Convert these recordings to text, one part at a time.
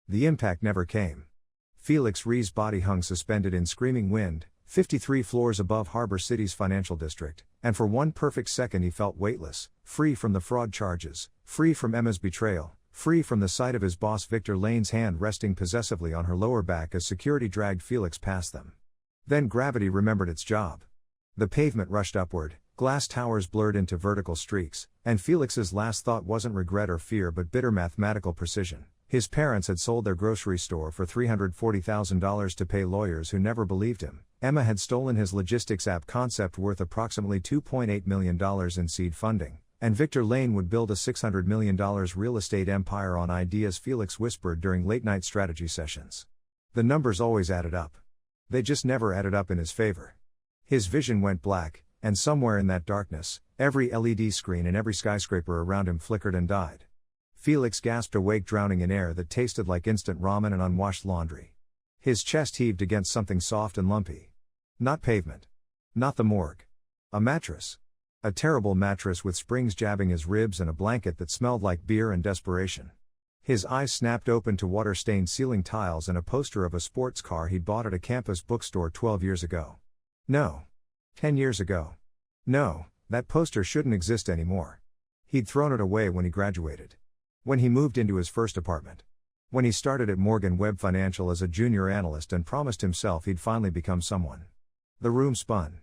The impact never came. Felix Rhee's body hung suspended in screaming wind, 53 floors above Harbor City's financial district, and for one perfect second he felt weightless, free from the fraud charges, free from Emma's betrayal, free from the sight of his boss Victor Lane's hand resting possessively on her lower back as security dragged Felix past them. Then gravity remembered its job. The pavement rushed upward, glass towers blurred into vertical streaks, and Felix's last thought wasn't regret or fear but bitter mathematical precision. His parents had sold their grocery store for $340,000 to pay lawyers who never believed him. Emma had stolen his logistics app concept worth approximately $2.8 million in seed funding, and Victor Lane would build a $600 million real estate empire on ideas Felix whispered during late-night strategy sessions. The numbers always added up. They just never added up in his favor. His vision went black, and somewhere in that darkness, every LED screen and every skyscraper around him flickered and died. Felix gasped awake, drowning in air that tasted like instant ramen and unwashed laundry. His chest heaved against something soft and lumpy. Not pavement. Not the morgue. A mattress. A terrible mattress with springs jabbing his ribs and a blanket that smelled like beer and desperation. His eyes snapped open to water-stained ceiling tiles and a poster of a sports car he'd bought at a campus bookstore 12 years ago. No. 10 years ago. No, that poster shouldn't exist anymore. He'd thrown it away when he graduated. When he moved into his first apartment. When he started at Morgan Webb Financial as a junior analyst and promised himself he'd finally become someone. The room spun.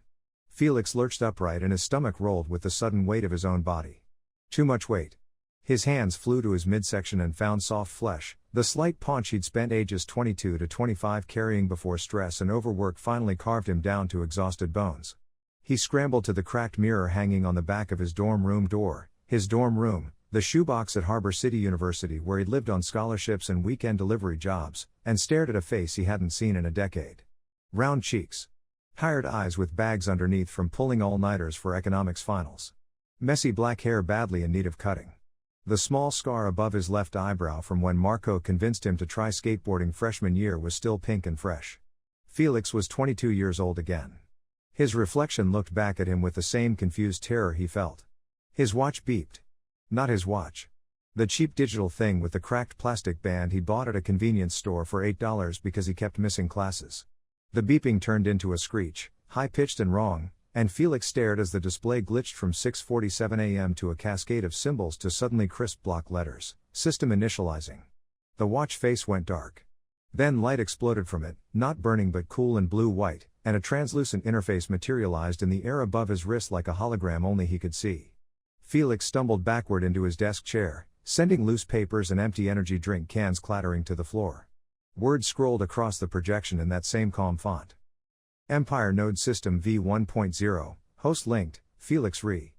Felix lurched upright and his stomach rolled with the sudden weight of his own body. Too much weight. His hands flew to his midsection and found soft flesh, the slight paunch he'd spent ages 22 to 25 carrying before stress and overwork finally carved him down to exhausted bones. He scrambled to the cracked mirror hanging on the back of his dorm room door, his dorm room, the shoebox at Harbor City University where he'd lived on scholarships and weekend delivery jobs, and stared at a face he hadn't seen in a decade. Round cheeks. Tired eyes with bags underneath from pulling all-nighters for economics finals. Messy black hair badly in need of cutting. The small scar above his left eyebrow from when Marco convinced him to try skateboarding freshman year was still pink and fresh. Felix was 22 years old again. His reflection looked back at him with the same confused terror he felt. His watch beeped. Not his watch. The cheap digital thing with the cracked plastic band he bought at a convenience store for $8 because he kept missing classes. The beeping turned into a screech, high-pitched and wrong, and Felix stared as the display glitched from 6:47 a.m. to a cascade of symbols to suddenly crisp block letters, system initializing. The watch face went dark. Then light exploded from it, not burning but cool and blue-white, and a translucent interface materialized in the air above his wrist like a hologram only he could see. Felix stumbled backward into his desk chair, sending loose papers and empty energy drink cans clattering to the floor. Words scrolled across the projection in that same calm font. Empire Node System v1.0, host linked, Felix Rhee.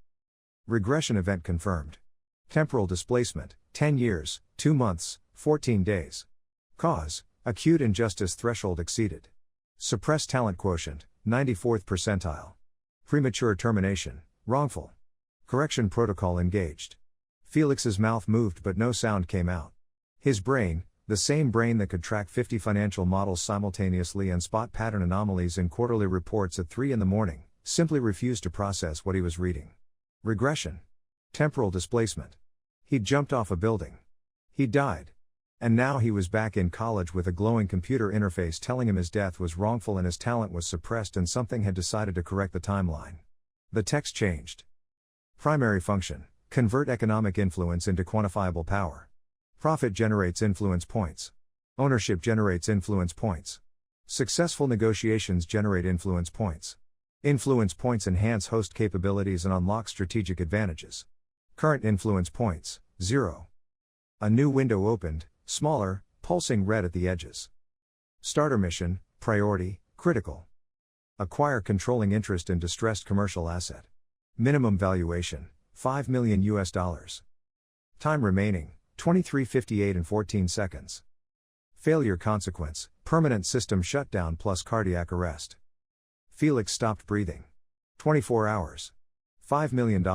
Regression event confirmed. Temporal displacement, 10 years, 2 months, 14 days. Cause, acute injustice threshold exceeded. Suppressed talent quotient, 94th percentile. Premature termination, wrongful. Correction protocol engaged. Felix's mouth moved but no sound came out. His brain, the same brain that could track 50 financial models simultaneously and spot pattern anomalies in quarterly reports at 3 a.m, simply refused to process what he was reading. Regression. Temporal displacement. He'd jumped off a building. He died. And now he was back in college with a glowing computer interface telling him his death was wrongful and his talent was suppressed and something had decided to correct the timeline. The text changed. Primary function, convert economic influence into quantifiable power. Profit generates influence points. Ownership generates influence points. Successful negotiations generate influence points. Influence points enhance host capabilities and unlock strategic advantages. Current influence points, 0. A new window opened, smaller, pulsing red at the edges. Starter mission, priority, critical. Acquire controlling interest in distressed commercial asset. Minimum valuation, $5 million. Time remaining, 23:58 and 14 seconds. Failure consequence, permanent system shutdown plus cardiac arrest. Felix stopped breathing. 24 hours. $5 million.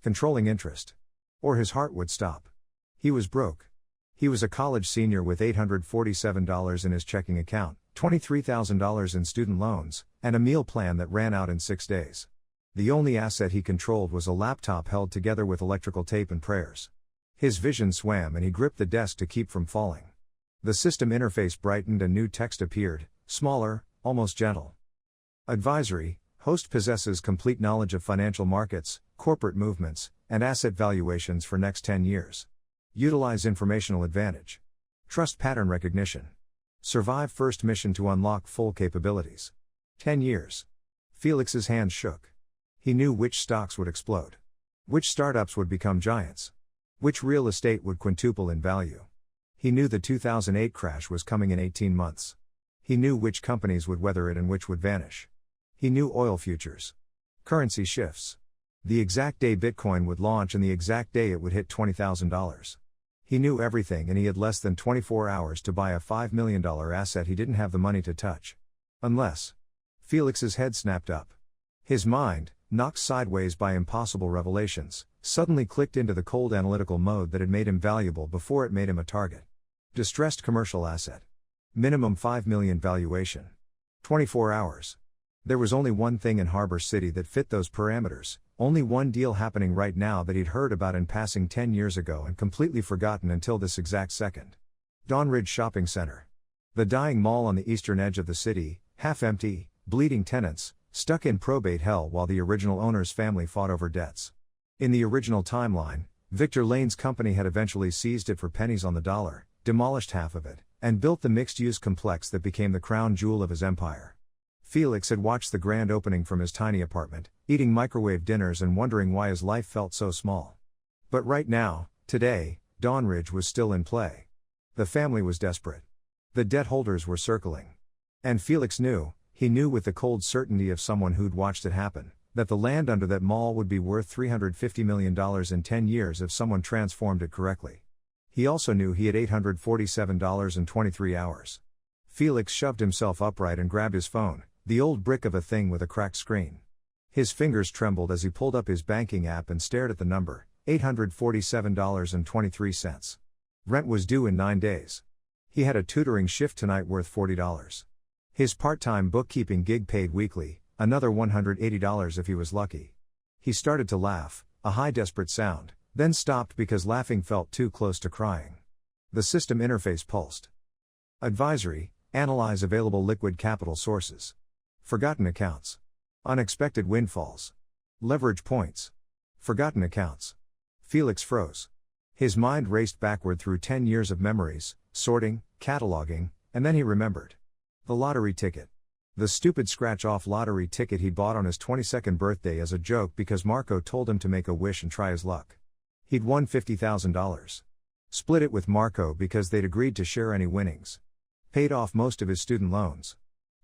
Controlling interest. Or his heart would stop. He was broke. He was a college senior with $847 in his checking account, $23,000 in student loans, and a meal plan that ran out in 6 days. The only asset he controlled was a laptop held together with electrical tape and prayers. His vision swam and he gripped the desk to keep from falling. The system interface brightened and new text appeared, smaller, almost gentle. Advisory: host possesses complete knowledge of financial markets, corporate movements, and asset valuations for next 10 years. Utilize informational advantage. Trust pattern recognition. Survive first mission to unlock full capabilities. 10 years. Felix's hands shook. He knew which stocks would explode. Which startups would become giants. Which real estate would quintuple in value. He knew the 2008 crash was coming in 18 months. He knew which companies would weather it and which would vanish. He knew oil futures. Currency shifts. The exact day Bitcoin would launch and the exact day it would hit $20,000. He knew everything, and he had less than 24 hours to buy a $5 million asset he didn't have the money to touch. Unless. Felix's head snapped up. His mind, knocked sideways by impossible revelations, suddenly clicked into the cold analytical mode that had made him valuable before it made him a target. Distressed commercial asset. Minimum 5 million valuation. 24 hours. There was only one thing in Harbor City that fit those parameters, only one deal happening right now that he'd heard about in passing 10 years ago and completely forgotten until this exact second. Dawnridge Shopping Center. The dying mall on the eastern edge of the city, half empty, bleeding tenants, stuck in probate hell while the original owner's family fought over debts. In the original timeline, Victor Lane's company had eventually seized it for pennies on the dollar, demolished half of it, and built the mixed-use complex that became the crown jewel of his empire. Felix had watched the grand opening from his tiny apartment, eating microwave dinners and wondering why his life felt so small. But right now, today, Dawnridge was still in play. The family was desperate. The debt holders were circling. And Felix knew, he knew with the cold certainty of someone who'd watched it happen, that the land under that mall would be worth $350 million in 10 years if someone transformed it correctly. He also knew he had $847.23 hours. Felix shoved himself upright and grabbed his phone, the old brick of a thing with a cracked screen. His fingers trembled as he pulled up his banking app and stared at the number, $847.23. Rent was due in 9 days. He had a tutoring shift tonight worth $40. His part-time bookkeeping gig paid weekly, another $180 if he was lucky. He started to laugh, a high desperate sound, then stopped because laughing felt too close to crying. The system interface pulsed. Advisory: analyze available liquid capital sources. Forgotten accounts. Unexpected windfalls. Leverage points. Forgotten accounts. Felix froze. His mind raced backward through 10 years of memories, sorting, cataloging, and then he remembered. The lottery ticket. The stupid scratch-off lottery ticket he'd bought on his 22nd birthday as a joke because Marco told him to make a wish and try his luck. He'd won $50,000. Split it with Marco because they'd agreed to share any winnings. Paid off most of his student loans.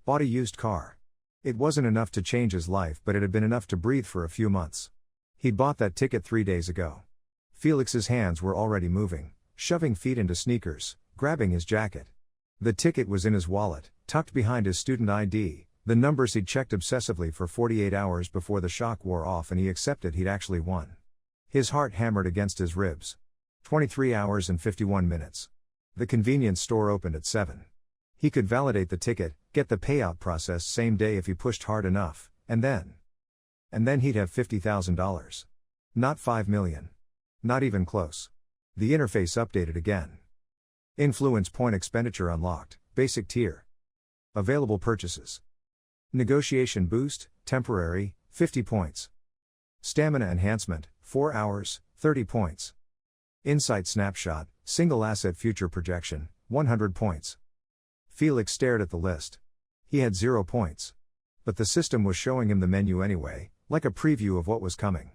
Bought a used car. It wasn't enough to change his life, but it had been enough to breathe for a few months. He'd bought that ticket 3 days ago. Felix's hands were already moving, shoving feet into sneakers, grabbing his jacket. The ticket was in his wallet, tucked behind his student ID, the numbers he'd checked obsessively for 48 hours before the shock wore off and he accepted he'd actually won. His heart hammered against his ribs. 23 hours and 51 minutes. The convenience store opened at 7. He could validate the ticket, get the payout processed same day if he pushed hard enough, and then he'd have $50,000. Not $5 million. Not even close. The interface updated again. Influence point expenditure unlocked, basic tier. Available purchases. Negotiation boost, temporary, 50 points. Stamina enhancement, 4 hours, 30 points. Insight snapshot, single asset future projection, 100 points. Felix stared at the list. He had 0 points. But the system was showing him the menu anyway, like a preview of what was coming.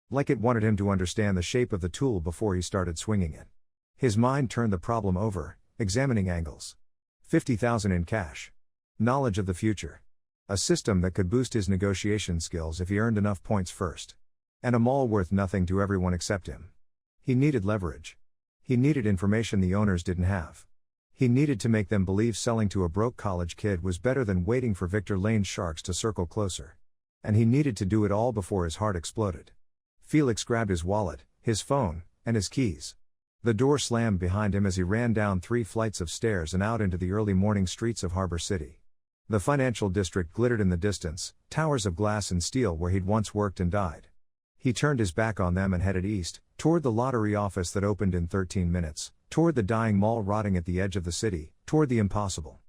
Like it wanted him to understand the shape of the tool before he started swinging it. His mind turned the problem over, examining angles. 50,000 in cash. Knowledge of the future. A system that could boost his negotiation skills if he earned enough points first. And a mall worth nothing to everyone except him. He needed leverage. He needed information the owners didn't have. He needed to make them believe selling to a broke college kid was better than waiting for Victor Lane's sharks to circle closer. And he needed to do it all before his heart exploded. Felix grabbed his wallet, his phone, and his keys. The door slammed behind him as he ran down 3 flights of stairs and out into the early morning streets of Harbor City. The financial district glittered in the distance, towers of glass and steel where he'd once worked and died. He turned his back on them and headed east, toward the lottery office that opened in 13 minutes, toward the dying mall rotting at the edge of the city, toward the impossible.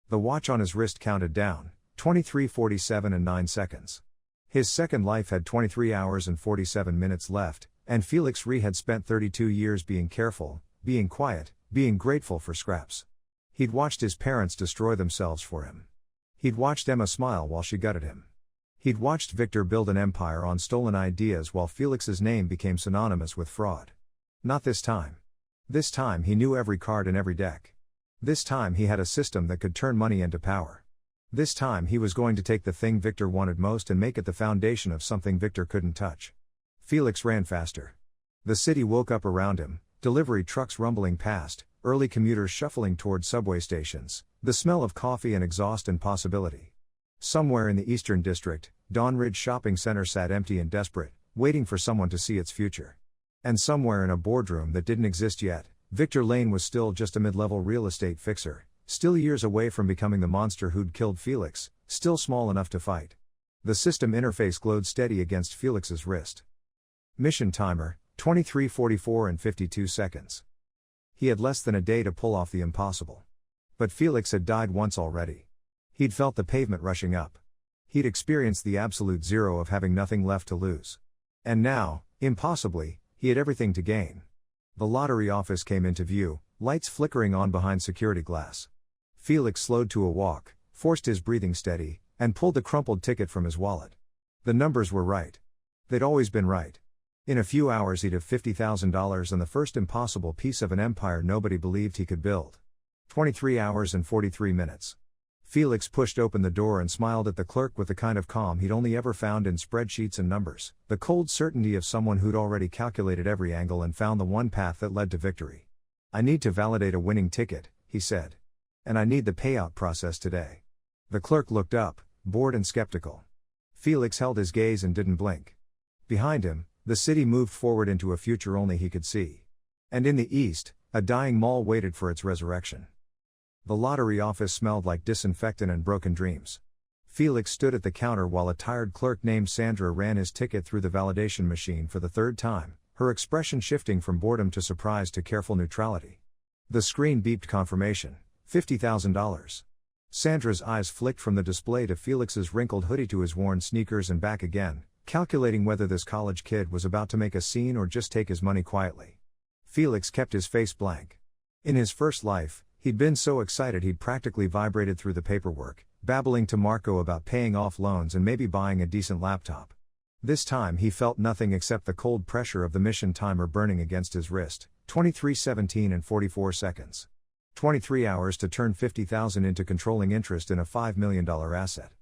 The watch on his wrist counted down, 23:47 and 9 seconds. His second life had 23 hours and 47 minutes left, and Felix Ree had spent 32 years being careful, being quiet, being grateful for scraps. He'd watched his parents destroy themselves for him. He'd watched Emma smile while she gutted him. He'd watched Victor build an empire on stolen ideas while Felix's name became synonymous with fraud. Not this time. This time he knew every card in every deck. This time he had a system that could turn money into power. This time he was going to take the thing Victor wanted most and make it the foundation of something Victor couldn't touch. Felix ran faster. The city woke up around him, delivery trucks rumbling past, early commuters shuffling toward subway stations, the smell of coffee and exhaust and possibility. Somewhere in the Eastern District, Dawn Ridge Shopping Center sat empty and desperate, waiting for someone to see its future. And somewhere in a boardroom that didn't exist yet, Victor Lane was still just a mid-level real estate fixer, still years away from becoming the monster who'd killed Felix, still small enough to fight. The system interface glowed steady against Felix's wrist. Mission timer, 23:44 and 52 seconds. He had less than a day to pull off the impossible. But Felix had died once already. He'd felt the pavement rushing up. He'd experienced the absolute zero of having nothing left to lose. And now, impossibly, he had everything to gain. The lottery office came into view, lights flickering on behind security glass. Felix slowed to a walk, forced his breathing steady, and pulled the crumpled ticket from his wallet. The numbers were right. They'd always been right. In a few hours he'd have $50,000 and the first impossible piece of an empire nobody believed he could build. 23 hours and 43 minutes. Felix pushed open the door and smiled at the clerk with the kind of calm he'd only ever found in spreadsheets and numbers, the cold certainty of someone who'd already calculated every angle and found the one path that led to victory. "I need to validate a winning ticket," he said. "And I need the payout process today." The clerk looked up, bored and skeptical. Felix held his gaze and didn't blink. Behind him, the city moved forward into a future only he could see. And in the east, a dying mall waited for its resurrection. The lottery office smelled like disinfectant and broken dreams. Felix stood at the counter while a tired clerk named Sandra ran his ticket through the validation machine for the third time, her expression shifting from boredom to surprise to careful neutrality. The screen beeped confirmation, $50,000. Sandra's eyes flicked from the display to Felix's wrinkled hoodie to his worn sneakers and back again, calculating whether this college kid was about to make a scene or just take his money quietly. Felix kept his face blank. In his first life, he'd been so excited he'd practically vibrated through the paperwork, babbling to Marco about paying off loans and maybe buying a decent laptop. This time he felt nothing except the cold pressure of the mission timer burning against his wrist, 23:17 and 44 seconds. 23 hours to turn $50,000 into controlling interest in a $5 million asset.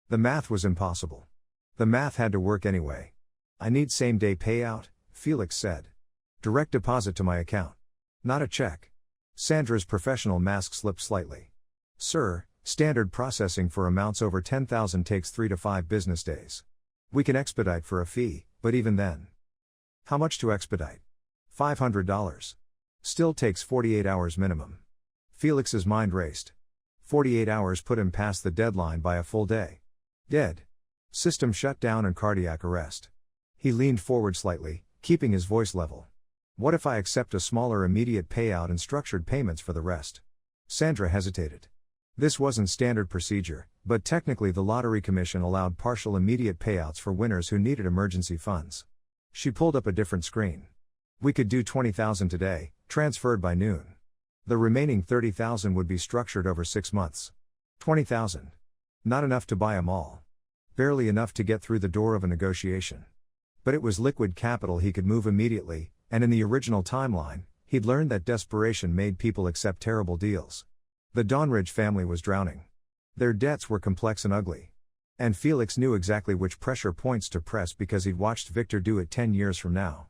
The math was impossible. The math had to work anyway. "I need same-day payout," Felix said. "Direct deposit to my account. Not a check." Sandra's professional mask slipped slightly. "Sir, standard processing for amounts over 10,000 takes 3 to 5 business days. We can expedite for a fee, but even then." "How much to expedite?" $500. "Still takes 48 hours minimum." Felix's mind raced. 48 hours put him past the deadline by a full day. Dead. System shut down and cardiac arrest. He leaned forward slightly, keeping his voice level. "What if I accept a smaller immediate payout and structured payments for the rest?" Sandra hesitated. This wasn't standard procedure, but technically the Lottery Commission allowed partial immediate payouts for winners who needed emergency funds. She pulled up a different screen. "We could do 20,000 today, transferred by noon. The remaining 30,000 would be structured over 6 months. 20,000. Not enough to buy 'em all. Barely enough to get through the door of a negotiation. But it was liquid capital he could move immediately, and in the original timeline, he'd learned that desperation made people accept terrible deals. The Dawnridge family was drowning. Their debts were complex and ugly. And Felix knew exactly which pressure points to press because he'd watched Victor do it 10 years from now.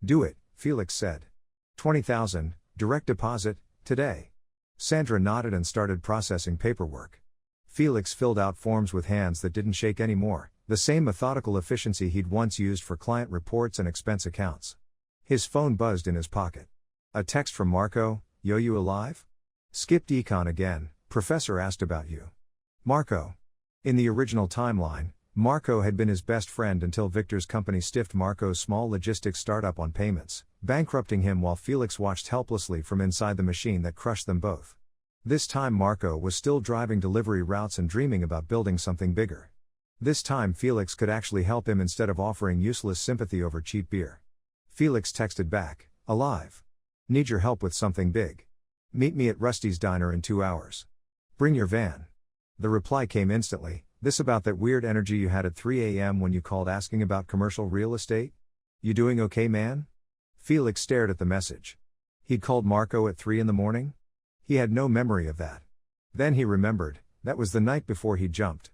"Do it," Felix said. 20,000, direct deposit, today." Sandra nodded and started processing paperwork. Felix filled out forms with hands that didn't shake anymore, the same methodical efficiency he'd once used for client reports and expense accounts. His phone buzzed in his pocket. A text from Marco, "Yo, you alive? Skipped econ again, professor asked about you." Marco. In the original timeline, Marco had been his best friend until Victor's company stiffed Marco's small logistics startup on payments, bankrupting him while Felix watched helplessly from inside the machine that crushed them both. This time Marco was still driving delivery routes and dreaming about building something bigger. This time Felix could actually help him instead of offering useless sympathy over cheap beer. Felix texted back, "Alive. Need your help with something big. Meet me at Rusty's Diner in 2 hours. Bring your van." The reply came instantly, "This about that weird energy you had at 3 a.m. when you called asking about commercial real estate? You doing okay, man?" Felix stared at the message. He'd called Marco at 3 in the morning? He had no memory of that. Then he remembered, that was the night before he jumped.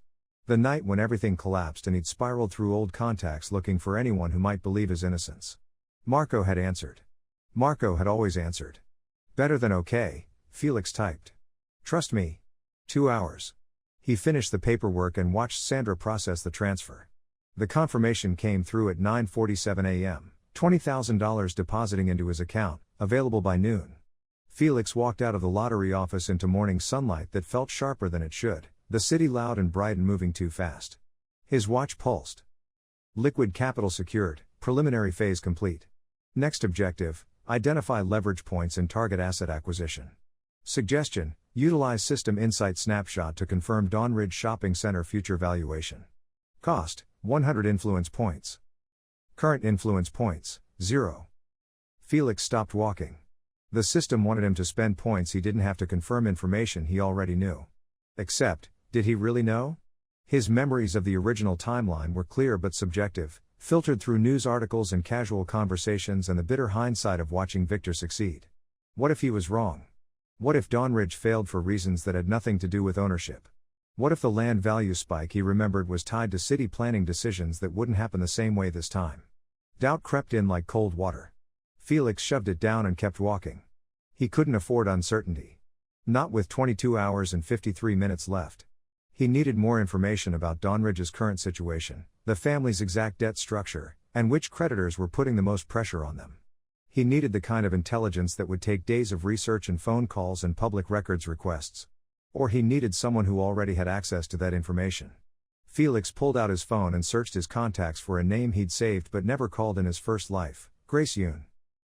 The night when everything collapsed and he'd spiraled through old contacts looking for anyone who might believe his innocence. Marco had answered. Marco had always answered. "Better than okay," Felix typed. "Trust me. 2 hours." He finished the paperwork and watched Sandra process the transfer. The confirmation came through at 9:47 a.m., $20,000 depositing into his account, available by noon. Felix walked out of the lottery office into morning sunlight that felt sharper than it should, the city loud and bright and moving too fast. His watch pulsed. Liquid capital secured, preliminary phase complete. Next objective, identify leverage points and target asset acquisition. Suggestion, utilize System Insight Snapshot to confirm Dawnridge Shopping Center future valuation. Cost, 100 influence points. Current influence points, 0. Felix stopped walking. The system wanted him to spend points he didn't have to confirm information he already knew. Except, did he really know? His memories of the original timeline were clear but subjective, filtered through news articles and casual conversations and the bitter hindsight of watching Victor succeed. What if he was wrong? What if Dawnridge failed for reasons that had nothing to do with ownership? What if the land value spike he remembered was tied to city planning decisions that wouldn't happen the same way this time? Doubt crept in like cold water. Felix shoved it down and kept walking. He couldn't afford uncertainty. Not with 22 hours and 53 minutes left. He needed more information about Dawnridge's current situation, the family's exact debt structure, and which creditors were putting the most pressure on them. He needed the kind of intelligence that would take days of research and phone calls and public records requests. Or he needed someone who already had access to that information. Felix pulled out his phone and searched his contacts for a name he'd saved but never called in his first life, Grace Yoon.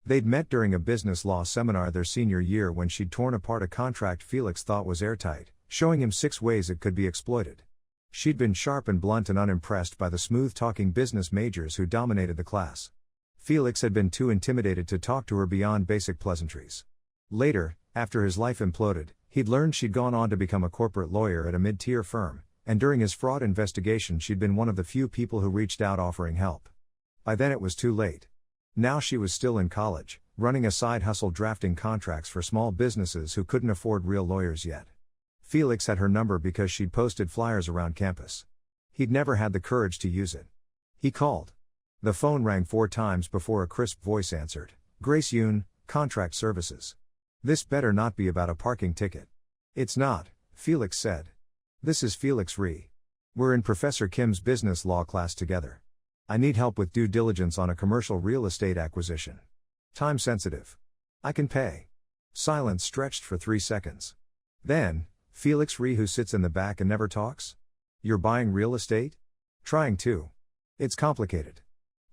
They'd met during a business law seminar their senior year when she'd torn apart a contract Felix thought was airtight, showing him 6 ways it could be exploited. She'd been sharp and blunt and unimpressed by the smooth-talking business majors who dominated the class. Felix had been too intimidated to talk to her beyond basic pleasantries. Later, after his life imploded, he'd learned she'd gone on to become a corporate lawyer at a mid-tier firm, and during his fraud investigation she'd been one of the few people who reached out offering help. By then it was too late. Now she was still in college, running a side hustle drafting contracts for small businesses who couldn't afford real lawyers yet. Felix had her number because she'd posted flyers around campus. He'd never had the courage to use it. He called. The phone rang 4 times before a crisp voice answered. "Grace Yoon, Contract Services. This better not be about a parking ticket." "It's not," Felix said. "This is Felix Rhee. We're in Professor Kim's business law class together. I need help with due diligence on a commercial real estate acquisition. Time sensitive. I can pay." Silence stretched for 3 seconds. Then, "Felix Rhee who sits in the back and never talks? You're buying real estate?" "Trying to. It's complicated."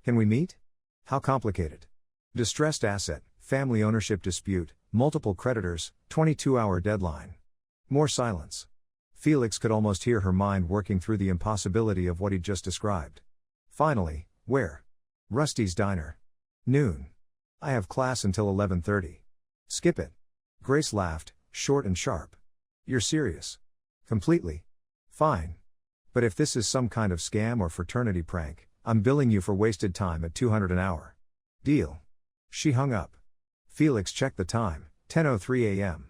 "Can we meet?" "How complicated?" "Distressed asset, family ownership dispute, multiple creditors, 22-hour deadline." More silence. Felix could almost hear her mind working through the impossibility of what he'd just described. Finally, "Where?" "Rusty's Diner. Noon. I have class until 11:30. "Skip it." Grace laughed, short and sharp. "You're serious?" "Completely." "Fine. But if this is some kind of scam or fraternity prank, I'm billing you for wasted time at $200 an hour. Deal." She hung up. Felix checked the time, 10:03 a.m.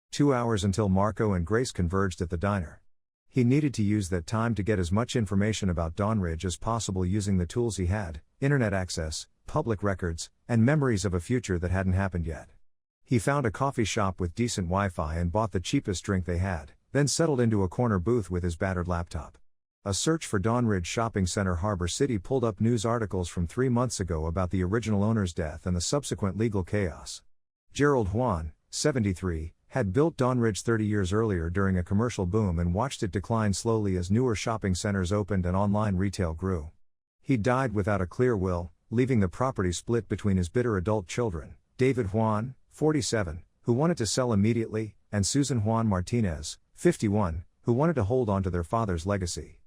2 hours until Marco and Grace converged at the diner. He needed to use that time to get as much information about Dawnridge as possible using the tools he had, internet access, public records, and memories of a future that hadn't happened yet. He found a coffee shop with decent Wi-Fi and bought the cheapest drink they had, then settled into a corner booth with his battered laptop. A search for Dawnridge Shopping Center Harbor City pulled up news articles from 3 months ago about the original owner's death and the subsequent legal chaos. Gerald Huan, 73, had built Dawnridge 30 years earlier during a commercial boom and watched it decline slowly as newer shopping centers opened and online retail grew. He died without a clear will, leaving the property split between his bitter adult children, David Juan, 47, who wanted to sell immediately, and Susan Juan Martinez, 51, who wanted to hold on to their father's legacy.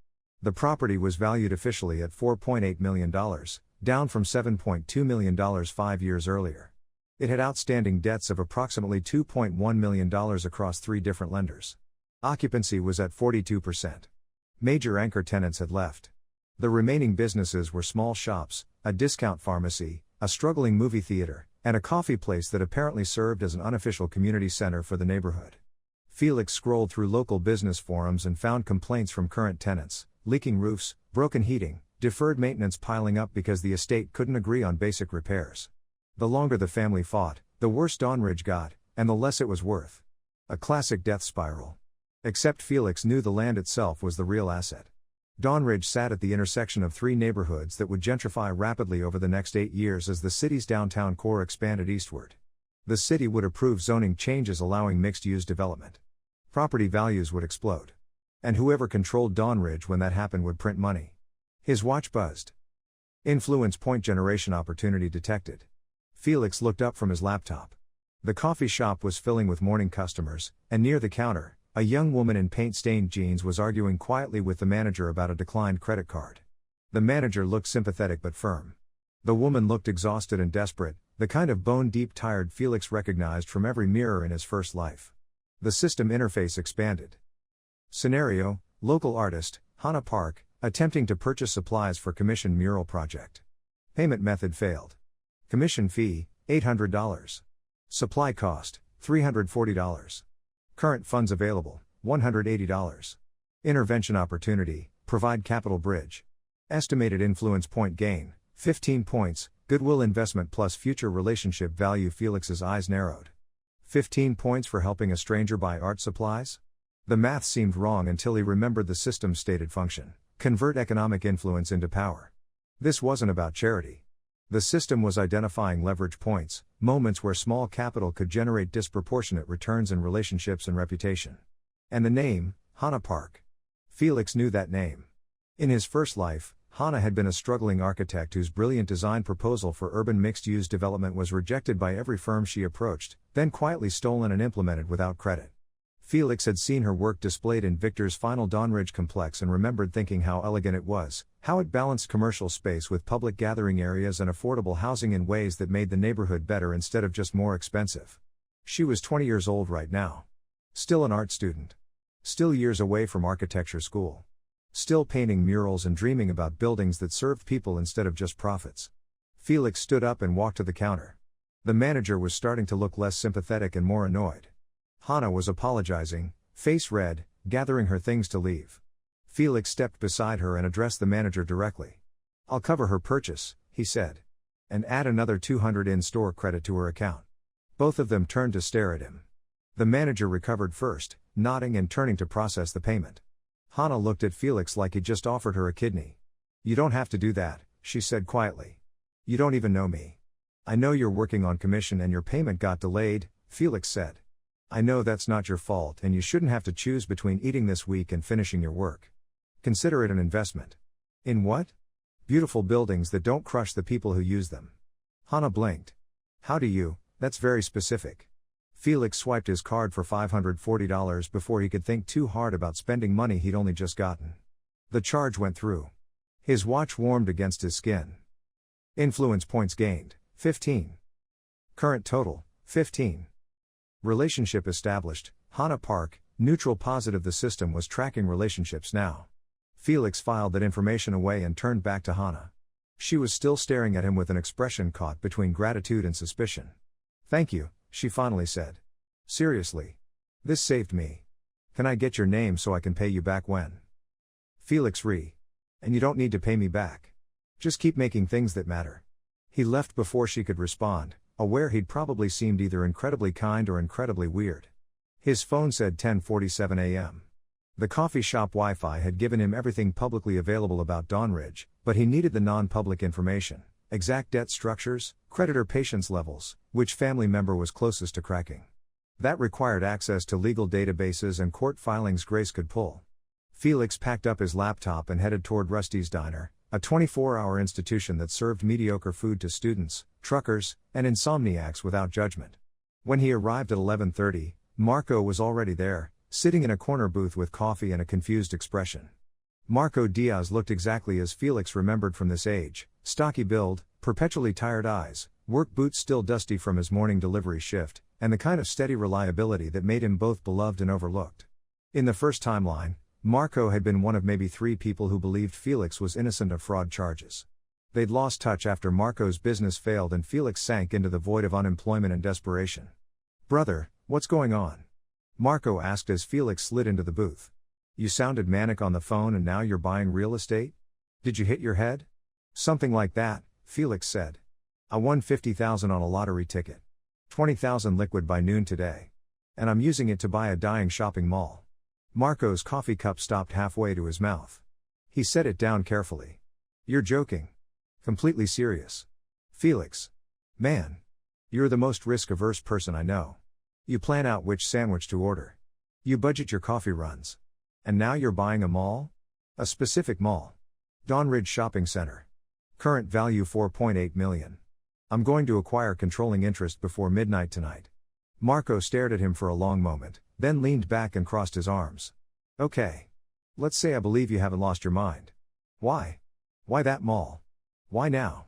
The property was valued officially at $4.8 million, down from $7.2 million 5 years earlier. It had outstanding debts of approximately $2.1 million across 3 different lenders. Occupancy was at 42%. Major anchor tenants had left. The remaining businesses were small shops, a discount pharmacy, a struggling movie theater, and a coffee place that apparently served as an unofficial community center for the neighborhood. Felix scrolled through local business forums and found complaints from current tenants: leaking roofs, broken heating, deferred maintenance piling up because the estate couldn't agree on basic repairs. The longer the family fought, the worse Dawnridge got, and the less it was worth. A classic death spiral. Except Felix knew the land itself was the real asset. Dawnridge sat at the intersection of 3 neighborhoods that would gentrify rapidly over the next 8 years as the city's downtown core expanded eastward. The city would approve zoning changes allowing mixed-use development. Property values would explode. And whoever controlled Dawnridge when that happened would print money. His watch buzzed. Influence point generation opportunity detected. Felix looked up from his laptop. The coffee shop was filling with morning customers, and near the counter, a young woman in paint-stained jeans was arguing quietly with the manager about a declined credit card. The manager looked sympathetic but firm. The woman looked exhausted and desperate, the kind of bone-deep tired Felix recognized from every mirror in his first life. The system interface expanded. Scenario: local artist, Hana Park, attempting to purchase supplies for commissioned mural project. Payment method failed. Commission fee, $800. Supply cost, $340. Current funds available, $180. Intervention opportunity: provide capital bridge. Estimated influence point gain, 15 points, goodwill investment plus future relationship value. Felix's eyes narrowed. 15 points for helping a stranger buy art supplies? The math seemed wrong until he remembered the system's stated function: convert economic influence into power. This wasn't about charity. The system was identifying leverage points, moments where small capital could generate disproportionate returns in relationships and reputation. And the name, Hana Park. Felix knew that name. In his first life, Hana had been a struggling architect whose brilliant design proposal for urban mixed-use development was rejected by every firm she approached, then quietly stolen and implemented without credit. Felix had seen her work displayed in Victor's final Dawnridge complex and remembered thinking how elegant it was, how it balanced commercial space with public gathering areas and affordable housing in ways that made the neighborhood better instead of just more expensive. She was 20 years old right now. Still an art student. Still years away from architecture school. Still painting murals and dreaming about buildings that served people instead of just profits. Felix stood up and walked to the counter. The manager was starting to look less sympathetic and more annoyed. Hana was apologizing, face red, gathering her things to leave. Felix stepped beside her and addressed the manager directly. "I'll cover her purchase," he said. "And add another 200 in-store credit to her account." Both of them turned to stare at him. The manager recovered first, nodding and turning to process the payment. Hana looked at Felix like he'd just offered her a kidney. "You don't have to do that," she said quietly. "You don't even know me." "I know you're working on commission and your payment got delayed," Felix said. "I know that's not your fault and you shouldn't have to choose between eating this week and finishing your work. Consider it an investment." "In what?" "Beautiful buildings that don't crush the people who use them." Hana blinked. "How do you? That's very specific." Felix swiped his card for $540 before he could think too hard about spending money he'd only just gotten. The charge went through. His watch warmed against his skin. Influence points gained, 15. Current total, 15. Relationship established, Hana Park, neutral positive. The system was tracking relationships now. Felix filed that information away and turned back to Hana. She was still staring at him with an expression caught between gratitude and suspicion. "Thank you," she finally said. "Seriously. This saved me. Can I get your name so I can pay you back when?" "Felix Re. And you don't need to pay me back. Just keep making things that matter." He left before she could respond, aware he'd probably seemed either incredibly kind or incredibly weird. His phone said 10:47 a.m. The coffee shop Wi-Fi had given him everything publicly available about Dawnridge, but he needed the non-public information: exact debt structures, creditor patience levels, which family member was closest to cracking. That required access to legal databases and court filings Grace could pull. Felix packed up his laptop and headed toward Rusty's Diner, a 24-hour institution that served mediocre food to students, truckers, and insomniacs without judgment. When he arrived at 11:30, Marco was already there, sitting in a corner booth with coffee and a confused expression. Marco Diaz looked exactly as Felix remembered from this age, stocky build, perpetually tired eyes, work boots still dusty from his morning delivery shift, and the kind of steady reliability that made him both beloved and overlooked. In the first timeline, Marco had been one of maybe 3 people who believed Felix was innocent of fraud charges. They'd lost touch after Marco's business failed and Felix sank into the void of unemployment and desperation. "Brother, what's going on?" Marco asked as Felix slid into the booth. "You sounded manic on the phone and now you're buying real estate? Did you hit your head?" "Something like that," Felix said. "I won 50,000 on a lottery ticket. 20,000 liquid by noon today. And I'm using it to buy a dying shopping mall." Marco's coffee cup stopped halfway to his mouth. He set it down carefully. "You're joking." "Completely serious." "Felix. Man. You're the most risk-averse person I know. You plan out which sandwich to order. You budget your coffee runs. And now you're buying a mall? A specific mall. Dawnridge Shopping Center. Current value $4.8 million. I'm going to acquire controlling interest before midnight tonight." Marco stared at him for a long moment, then leaned back and crossed his arms. "Okay. Let's say I believe you haven't lost your mind. Why? Why that mall? Why now?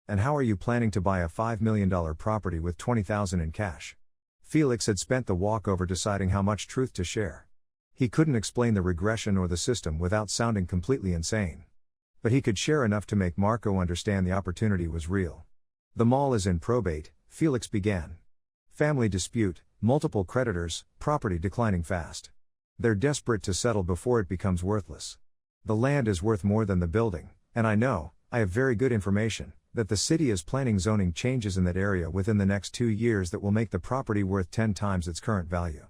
And how are you planning to buy a $5 million property with 20,000 in cash?" Felix had spent the walkover deciding how much truth to share. He couldn't explain the regression or the system without sounding completely insane. But he could share enough to make Marco understand the opportunity was real. "The mall is in probate," Felix began. "Family dispute, multiple creditors, property declining fast. They're desperate to settle before it becomes worthless. The land is worth more than the building, and I have very good information, that the city is planning zoning changes in that area within the next 2 years that will make the property worth 10 times its current value.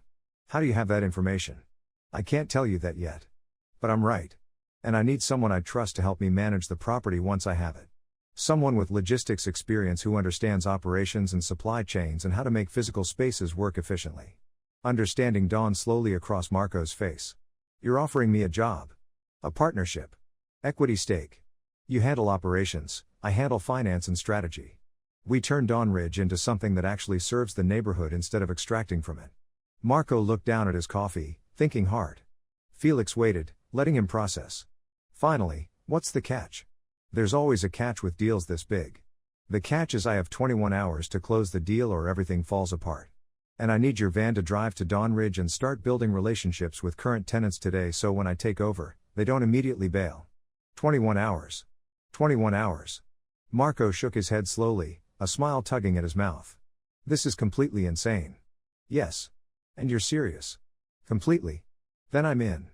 How do you have that information?" "I can't tell you that yet. But I'm right. And I need someone I trust to help me manage the property once I have it. Someone with logistics experience who understands operations and supply chains and how to make physical spaces work efficiently." Understanding dawned slowly across Marco's face. "You're offering me a job. A partnership. Equity stake. You handle operations, I handle finance and strategy. We turn Dawnridge into something that actually serves the neighborhood instead of extracting from it." Marco looked down at his coffee, thinking hard. Felix waited, letting him process. Finally, "What's the catch?" "There's always a catch with deals this big. The catch is I have 21 hours to close the deal or everything falls apart. And I need your van to drive to Dawnridge and start building relationships with current tenants today so when I take over, they don't immediately bail." 21 hours. 21 hours. Marco shook his head slowly, a smile tugging at his mouth. "This is completely insane." "Yes. And you're serious?" "Completely." "Then I'm in.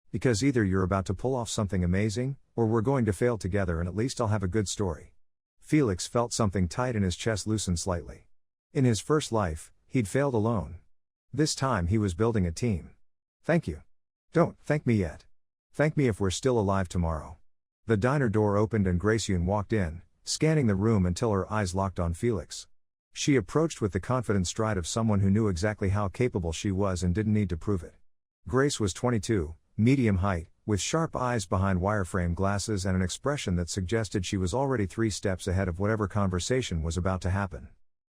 Because either you're about to pull off something amazing, or we're going to fail together and at least I'll have a good story." Felix felt something tight in his chest loosen slightly. In his first life, he'd failed alone. This time he was building a team. "Thank you." "Don't thank me yet. Thank me if we're still alive tomorrow." The diner door opened and Gracian walked in, scanning the room until her eyes locked on Felix. She approached with the confident stride of someone who knew exactly how capable she was and didn't need to prove it. Grace was 22, medium height, with sharp eyes behind wireframe glasses and an expression that suggested she was already 3 steps ahead of whatever conversation was about to happen.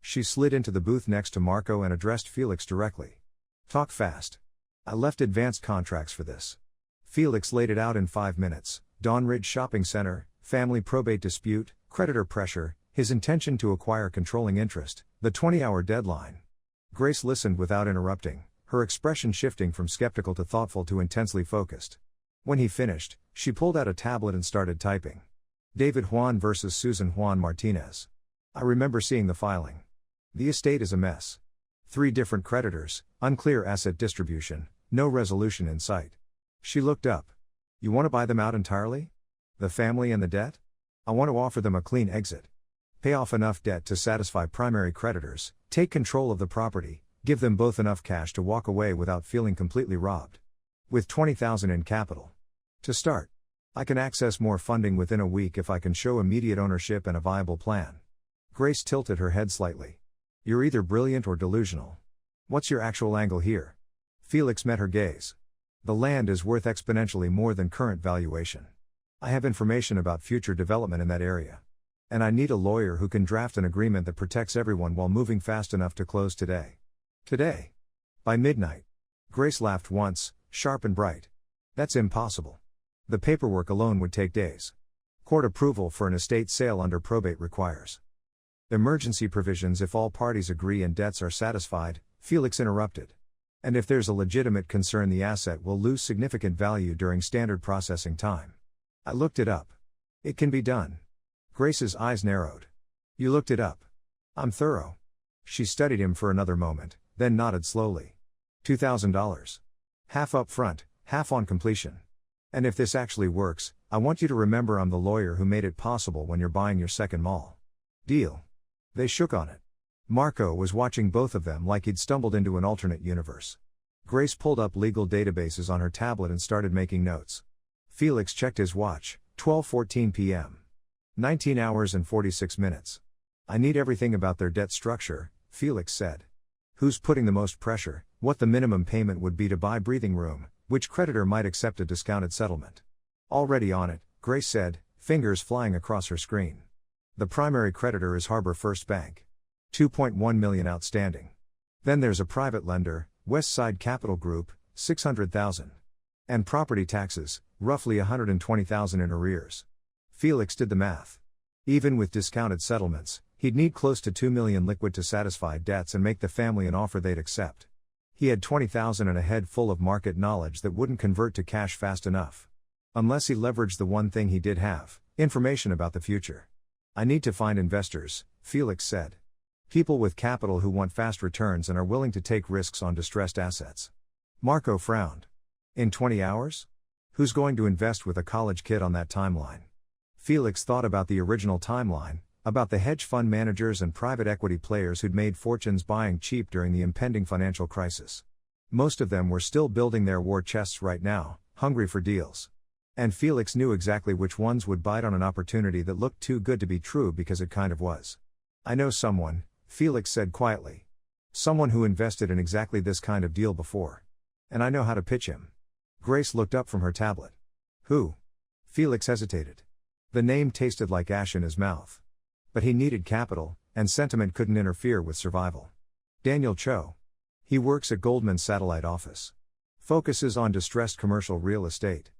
She slid into the booth next to Marco and addressed Felix directly. "Talk fast. I left advanced contracts for this." Felix laid it out in 5 minutes. Dawnridge Shopping Center, family probate dispute, creditor pressure, his intention to acquire controlling interest, the 20-hour deadline. Grace listened without interrupting, her expression shifting from skeptical to thoughtful to intensely focused. When he finished, she pulled out a tablet and started typing. "David Juan versus Susan Juan Martinez. I remember seeing the filing. The estate is a mess. 3 different creditors, unclear asset distribution, no resolution in sight." She looked up. "You want to buy them out entirely? The family and the debt?" "I want to offer them a clean exit. Pay off enough debt to satisfy primary creditors, take control of the property, give them both enough cash to walk away without feeling completely robbed. With 20,000 in capital. To start. I can access more funding within a week if I can show immediate ownership and a viable plan." Grace tilted her head slightly. "You're either brilliant or delusional. What's your actual angle here? Felix met her gaze. The land is worth exponentially more than current valuation. I have information about future development in that area. And I need a lawyer who can draft an agreement that protects everyone while moving fast enough to close today. Today. By midnight. Grace laughed once, sharp and bright. That's impossible. The paperwork alone would take days. Court approval for an estate sale under probate requires emergency provisions if all parties agree and debts are satisfied, Felix interrupted. And if there's a legitimate concern the asset will lose significant value during standard processing time. I looked it up. It can be done. Grace's eyes narrowed. You looked it up. I'm thorough. She studied him for another moment, then nodded slowly. $2,000. Half up front, half on completion. And if this actually works, I want you to remember I'm the lawyer who made it possible when you're buying your second mall. Deal. They shook on it. Marco was watching both of them like he'd stumbled into an alternate universe. Grace pulled up legal databases on her tablet and started making notes. Felix checked his watch, 12:14 p.m. 19 hours and 46 minutes. I need everything about their debt structure, Felix said. Who's putting the most pressure, what the minimum payment would be to buy breathing room, which creditor might accept a discounted settlement. Already on it, Grace said, fingers flying across her screen. The primary creditor is Harbor First Bank. 2.1 million outstanding. Then there's a private lender, West Side Capital Group, 600,000. And property taxes, roughly 120,000 in arrears. Felix did the math. Even with discounted settlements, he'd need close to 2 million liquid to satisfy debts and make the family an offer they'd accept. He had 20,000 and a head full of market knowledge that wouldn't convert to cash fast enough. Unless he leveraged the one thing he did have, information about the future. I need to find investors, Felix said. People with capital who want fast returns and are willing to take risks on distressed assets. Marco frowned. In 20 hours? Who's going to invest with a college kid on that timeline? Felix thought about the original timeline, about the hedge fund managers and private equity players who'd made fortunes buying cheap during the impending financial crisis. Most of them were still building their war chests right now, hungry for deals. And Felix knew exactly which ones would bite on an opportunity that looked too good to be true because it kind of was. I know someone, Felix said quietly. Someone who invested in exactly this kind of deal before. And I know how to pitch him. Grace looked up from her tablet. Who? Felix hesitated. The name tasted like ash in his mouth. But he needed capital, and sentiment couldn't interfere with survival. Daniel Cho. He works at Goldman's satellite office. Focuses on distressed commercial real estate.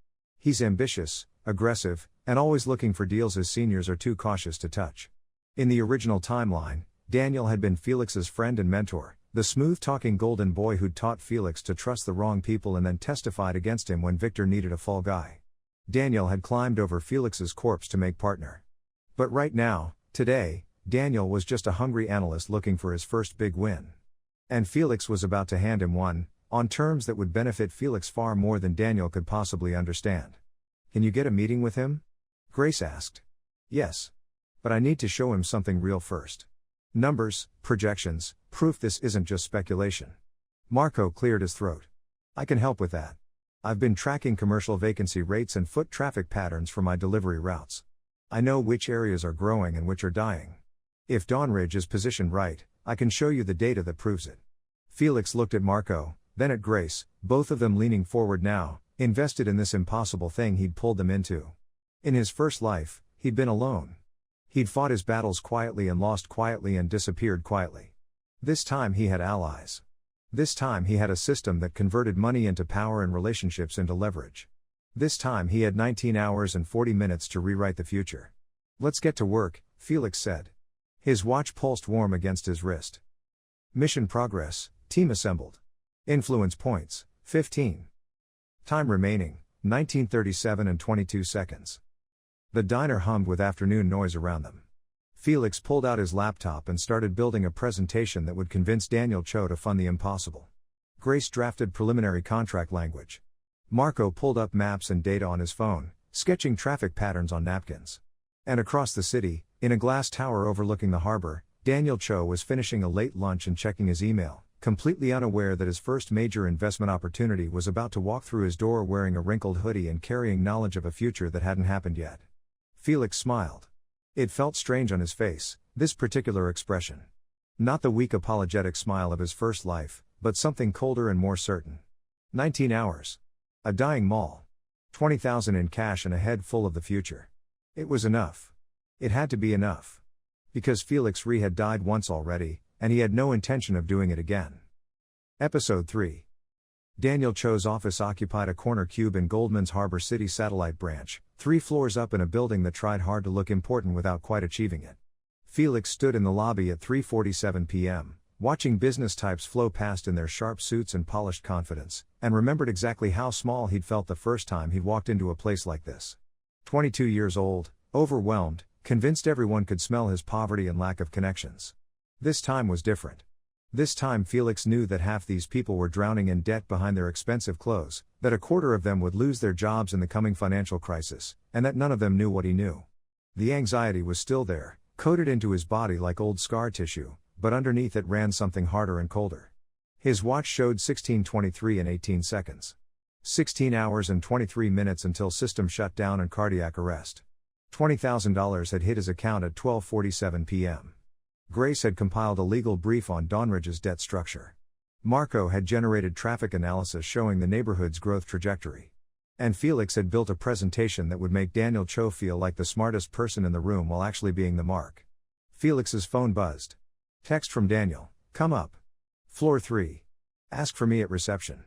He's ambitious, aggressive, and always looking for deals his seniors are too cautious to touch. In the original timeline, Daniel had been Felix's friend and mentor, the smooth-talking golden boy who'd taught Felix to trust the wrong people and then testified against him when Victor needed a fall guy. Daniel had climbed over Felix's corpse to make partner. But right now, today, Daniel was just a hungry analyst looking for his first big win. And Felix was about to hand him one, on terms that would benefit Felix far more than Daniel could possibly understand. Can you get a meeting with him? Grace asked. Yes. But I need to show him something real first. Numbers, projections, proof this isn't just speculation. Marco cleared his throat. I can help with that. I've been tracking commercial vacancy rates and foot traffic patterns for my delivery routes. I know which areas are growing and which are dying. If Dawnridge is positioned right, I can show you the data that proves it. Felix looked at Marco, then at Grace, both of them leaning forward now, invested in this impossible thing he'd pulled them into. In his first life, he'd been alone. He'd fought his battles quietly and lost quietly and disappeared quietly. This time he had allies. This time he had a system that converted money into power and relationships into leverage. This time he had 19 hours and 40 minutes to rewrite the future. Let's get to work, Felix said. His watch pulsed warm against his wrist. Mission progress, team assembled. Influence points, 15. Time remaining, 19:37 and 22 seconds. The diner hummed with afternoon noise around them. Felix pulled out his laptop and started building a presentation that would convince Daniel Cho to fund the impossible. Grace drafted preliminary contract language. Marco pulled up maps and data on his phone, sketching traffic patterns on napkins. And across the city, in a glass tower overlooking the harbor, Daniel Cho was finishing a late lunch and checking his email, completely unaware that his first major investment opportunity was about to walk through his door wearing a wrinkled hoodie and carrying knowledge of a future that hadn't happened yet. Felix smiled. It felt strange on his face, this particular expression. Not the weak apologetic smile of his first life, But something colder and more certain. 19 hours. A dying mall. 20,000 in cash and a head full of the future. It was enough. It had to be enough. Because Felix Ree had died once already, and he had no intention of doing it again. Episode 3. Daniel Cho's office occupied a corner cube in Goldman's Harbor City satellite branch, 3 floors up in a building that tried hard to look important without quite achieving it. Felix stood in the lobby at 3:47 p.m., watching business types flow past in their sharp suits and polished confidence, and remembered exactly how small he'd felt the first time he'd walked into a place like this. 22 years old, overwhelmed, convinced everyone could smell his poverty and lack of connections. This time was different. This time Felix knew that half these people were drowning in debt behind their expensive clothes, that a quarter of them would lose their jobs in the coming financial crisis, and that none of them knew what he knew. The anxiety was still there, coated into his body like old scar tissue, but underneath it ran something harder and colder. His watch showed 16:23 and 18 seconds. 16 hours and 23 minutes until system shut down and cardiac arrest. $20,000 had hit his account at 12:47 p.m. Grace had compiled a legal brief on Dronzer's debt structure. Marco had generated traffic analysis showing the neighborhood's growth trajectory. And Felix had built a presentation that would make Daniel Cho feel like the smartest person in the room while actually being the mark. Felix's phone buzzed. Text from Daniel, "Come up. Floor 3. Ask for me at reception."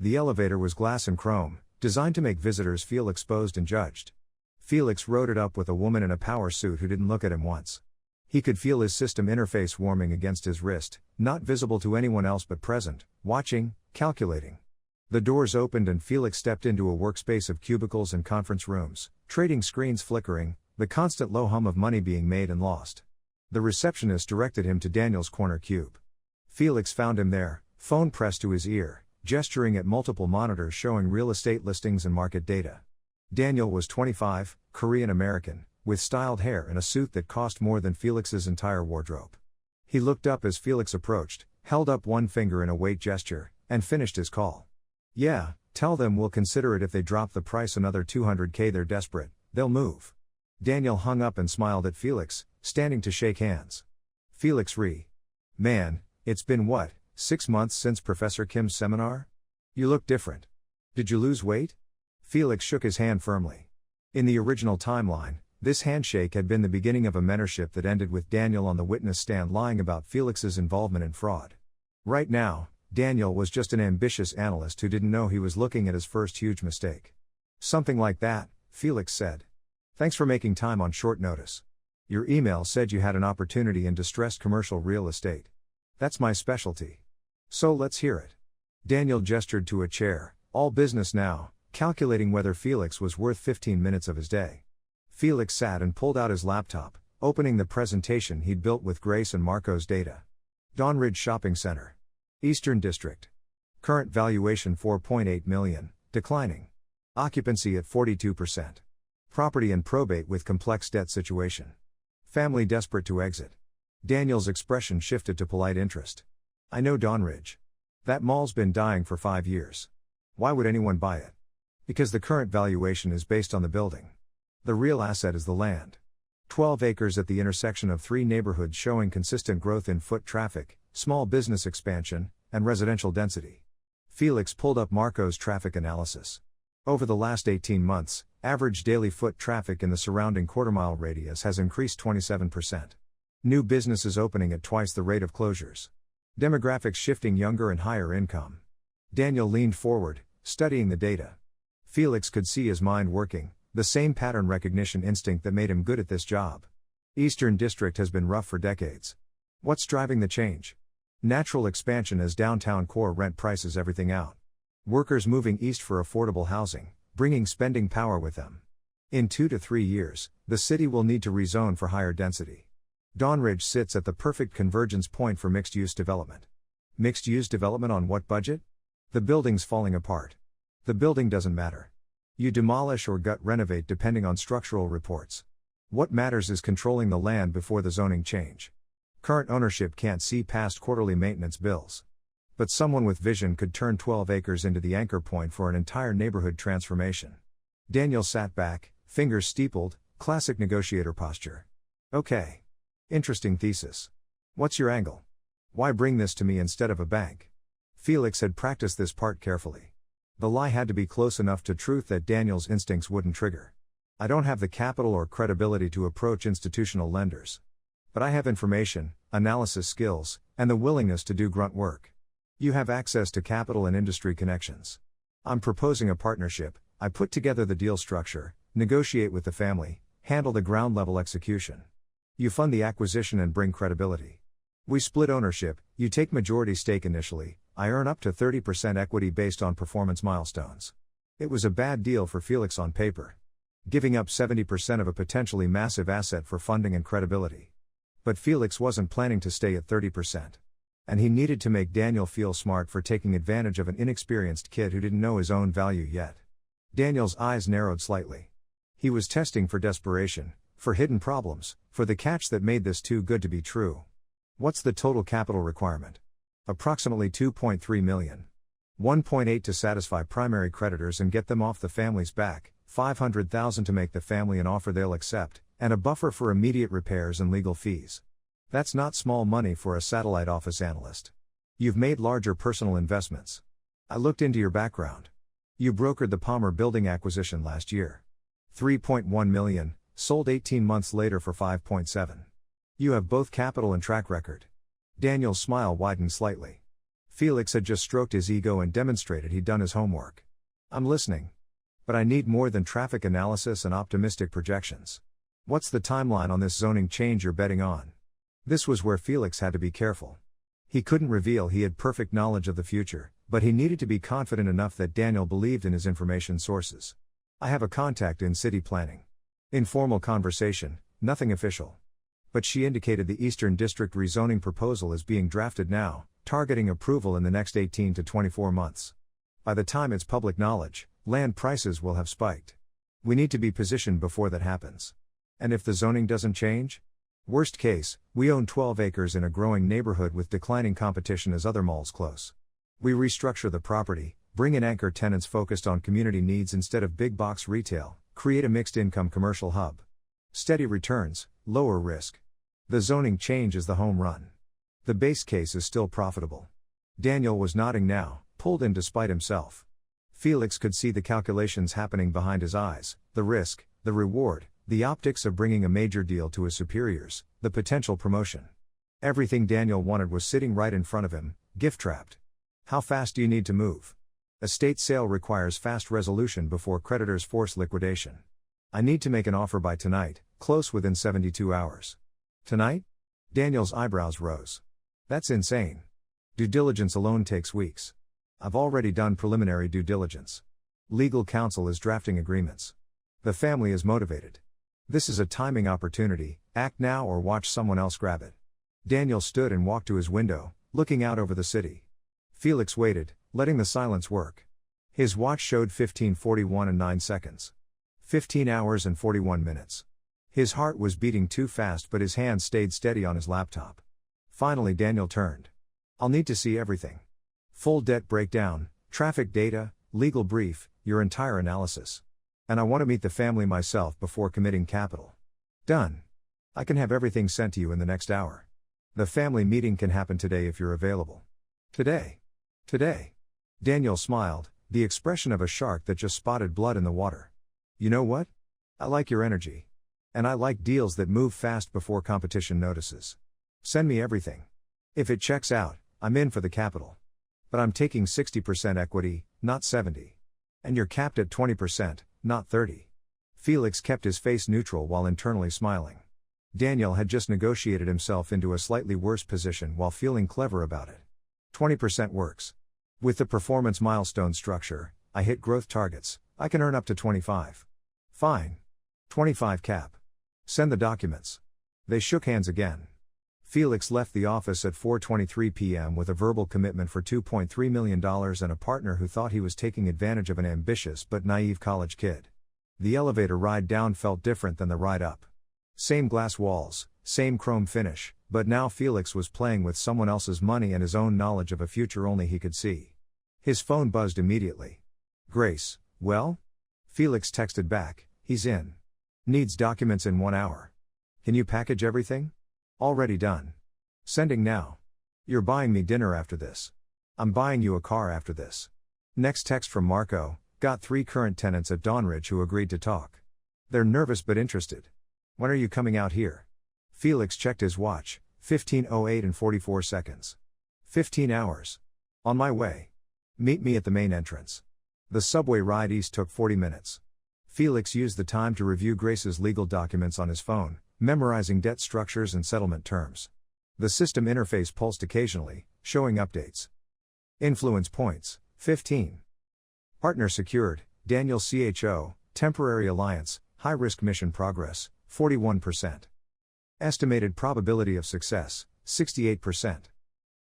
The elevator was glass and chrome, designed to make visitors feel exposed and judged. Felix rode it up with a woman in a power suit who didn't look at him once. He could feel his system interface warming against his wrist, not visible to anyone else but present, watching, calculating. The doors opened and Felix stepped into a workspace of cubicles and conference rooms, trading screens flickering, the constant low hum of money being made and lost. The receptionist directed him to Daniel's corner cube. Felix found him there, phone pressed to his ear, gesturing at multiple monitors showing real estate listings and market data. Daniel was 25, Korean American, with styled hair and a suit that cost more than Felix's entire wardrobe. He looked up as Felix approached, held up one finger in a wait gesture, and finished his call. "Yeah, tell them we'll consider it if they drop the price another $200K. They're desperate, they'll move." Daniel hung up and smiled at Felix, standing to shake hands. Felix Ree. "Man, it's been what, 6 months since Professor Kim's seminar? You look different. Did you lose weight?" Felix shook his hand firmly. In the original timeline, this handshake had been the beginning of a mentorship that ended with Daniel on the witness stand lying about Felix's involvement in fraud. Right now, Daniel was just an ambitious analyst who didn't know he was looking at his first huge mistake. "Something like that," Felix said. "Thanks for making time on short notice. Your email said you had an opportunity in distressed commercial real estate. That's my specialty. So let's hear it." Daniel gestured to a chair, all business now, calculating whether Felix was worth 15 minutes of his day. Felix sat and pulled out his laptop, opening the presentation he'd built with Grace and Marco's data. Dawnridge Shopping Center. Eastern District. Current valuation $4.8 million, declining. Occupancy at 42%. Property in probate with complex debt situation. Family desperate to exit. Daniel's expression shifted to polite interest. "I know Dawnridge. That mall's been dying for 5 years. Why would anyone buy it? Because the current valuation is based on the building. The real asset is the land. 12 acres at the intersection of 3 neighborhoods showing consistent growth in foot traffic, small business expansion, and residential density." Felix pulled up Marco's traffic analysis. Over the last 18 months, average daily foot traffic in the surrounding quarter-mile radius has increased 27%. New businesses opening at twice the rate of closures. Demographics shifting younger and higher income. Daniel leaned forward, studying the data. Felix could see his mind working, the same pattern recognition instinct that made him good at this job. Eastern District has been rough for decades. What's driving the change? Natural expansion as downtown core rent prices everything out. Workers moving east for affordable housing, bringing spending power with them. In 2 to 3 years, the city will need to rezone for higher density. Dawnridge sits at the perfect convergence point for mixed-use development. Mixed-use development on what budget? The building's falling apart. The building doesn't matter. You demolish or gut renovate depending on structural reports. What matters is controlling the land before the zoning change. Current ownership can't see past quarterly maintenance bills. But someone with vision could turn 12 acres into the anchor point for an entire neighborhood transformation. Daniel sat back, fingers steepled, classic negotiator posture. "Okay. Interesting thesis. What's your angle? Why bring this to me instead of a bank?" Felix had practiced this part carefully. The lie had to be close enough to truth that Daniel's instincts wouldn't trigger. I don't have the capital or credibility to approach institutional lenders. But I have information, analysis skills, and the willingness to do grunt work. You have access to capital and industry connections. I'm proposing a partnership. I put together the deal structure, negotiate with the family, handle the ground level execution. You fund the acquisition and bring credibility. We split ownership, you take majority stake initially, I earn up to 30% equity based on performance milestones. It was a bad deal for Felix on paper. Giving up 70% of a potentially massive asset for funding and credibility. But Felix wasn't planning to stay at 30%. And he needed to make Daniel feel smart for taking advantage of an inexperienced kid who didn't know his own value yet. Daniel's eyes narrowed slightly. He was testing for desperation, for hidden problems, for the catch that made this too good to be true. What's the total capital requirement? Approximately 2.3 million. 1.8 to satisfy primary creditors and get them off the family's back, 500,000 to make the family an offer they'll accept, and a buffer for immediate repairs and legal fees. That's not small money for a satellite office analyst. You've made larger personal investments. I looked into your background. You brokered the Palmer building acquisition last year. 3.1 million, sold 18 months later for 5.7. You have both capital and track record. Daniel's smile widened slightly. Felix had just stroked his ego and demonstrated he'd done his homework. I'm listening. But I need more than traffic analysis and optimistic projections. What's the timeline on this zoning change you're betting on? This was where Felix had to be careful. He couldn't reveal he had perfect knowledge of the future, but he needed to be confident enough that Daniel believed in his information sources. I have a contact in city planning. Informal conversation, nothing official. But she indicated the Eastern District rezoning proposal is being drafted now, targeting approval in the next 18 to 24 months. By the time it's public knowledge, land prices will have spiked. We need to be positioned before that happens. And if the zoning doesn't change? Worst case, we own 12 acres in a growing neighborhood with declining competition as other malls close. We restructure the property, bring in anchor tenants focused on community needs instead of big box retail, create a mixed income commercial hub. Steady returns, lower risk. The zoning change is the home run. The base case is still profitable. Daniel was nodding now, pulled in despite himself. Felix could see the calculations happening behind his eyes, the risk, the reward, the optics of bringing a major deal to his superiors, the potential promotion. Everything Daniel wanted was sitting right in front of him, gift-trapped. How fast do you need to move? Estate sale requires fast resolution before creditors force liquidation. I need to make an offer by tonight, close within 72 hours. Tonight? Daniel's eyebrows rose. That's insane. Due diligence alone takes weeks. I've already done preliminary due diligence. Legal counsel is drafting agreements. The family is motivated. This is a timing opportunity, act now or watch someone else grab it. Daniel stood and walked to his window, looking out over the city. Felix waited, letting the silence work. His watch showed 15:41 and 9 seconds. 15 hours and 41 minutes. His heart was beating too fast but his hands stayed steady on his laptop. Finally Daniel turned. I'll need to see everything. Full debt breakdown, traffic data, legal brief, your entire analysis. And I want to meet the family myself before committing capital. Done. I can have everything sent to you in the next hour. The family meeting can happen today if you're available. Today. Today. Daniel smiled, the expression of a shark that just spotted blood in the water. You know what? I like your energy. And I like deals that move fast before competition notices. Send me everything. If it checks out, I'm in for the capital. But I'm taking 60% equity, not 70%. And you're capped at 20%, not 30%. Felix kept his face neutral while internally smiling. Daniel had just negotiated himself into a slightly worse position while feeling clever about it. 20% works. With the performance milestone structure, I hit growth targets, I can earn up to 25%. Fine. 25 cap. Send the documents. They shook hands again. Felix left the office at 4:23 p.m. with a verbal commitment for $2.3 million and a partner who thought he was taking advantage of an ambitious but naive college kid. The elevator ride down felt different than the ride up. Same glass walls, same chrome finish, but now Felix was playing with someone else's money and his own knowledge of a future only he could see. His phone buzzed immediately. Grace, well? Felix texted back, he's in. Needs documents in 1 hour. Can you package everything? Already done. Sending now. You're buying me dinner after this. I'm buying you a car after this. Next text from Marco, got 3 current tenants at Dawnridge who agreed to talk. They're nervous but interested. When are you coming out here? Felix checked his watch, 15:08 and 44 seconds. 15 hours. On my way. Meet me at the main entrance. The subway ride east took 40 minutes. Felix used the time to review Grace's legal documents on his phone, memorizing debt structures and settlement terms. The system interface pulsed occasionally, showing updates. Influence points, 15. Partner secured, Daniel CHO, temporary alliance, high-risk mission progress, 41%. Estimated probability of success, 68%.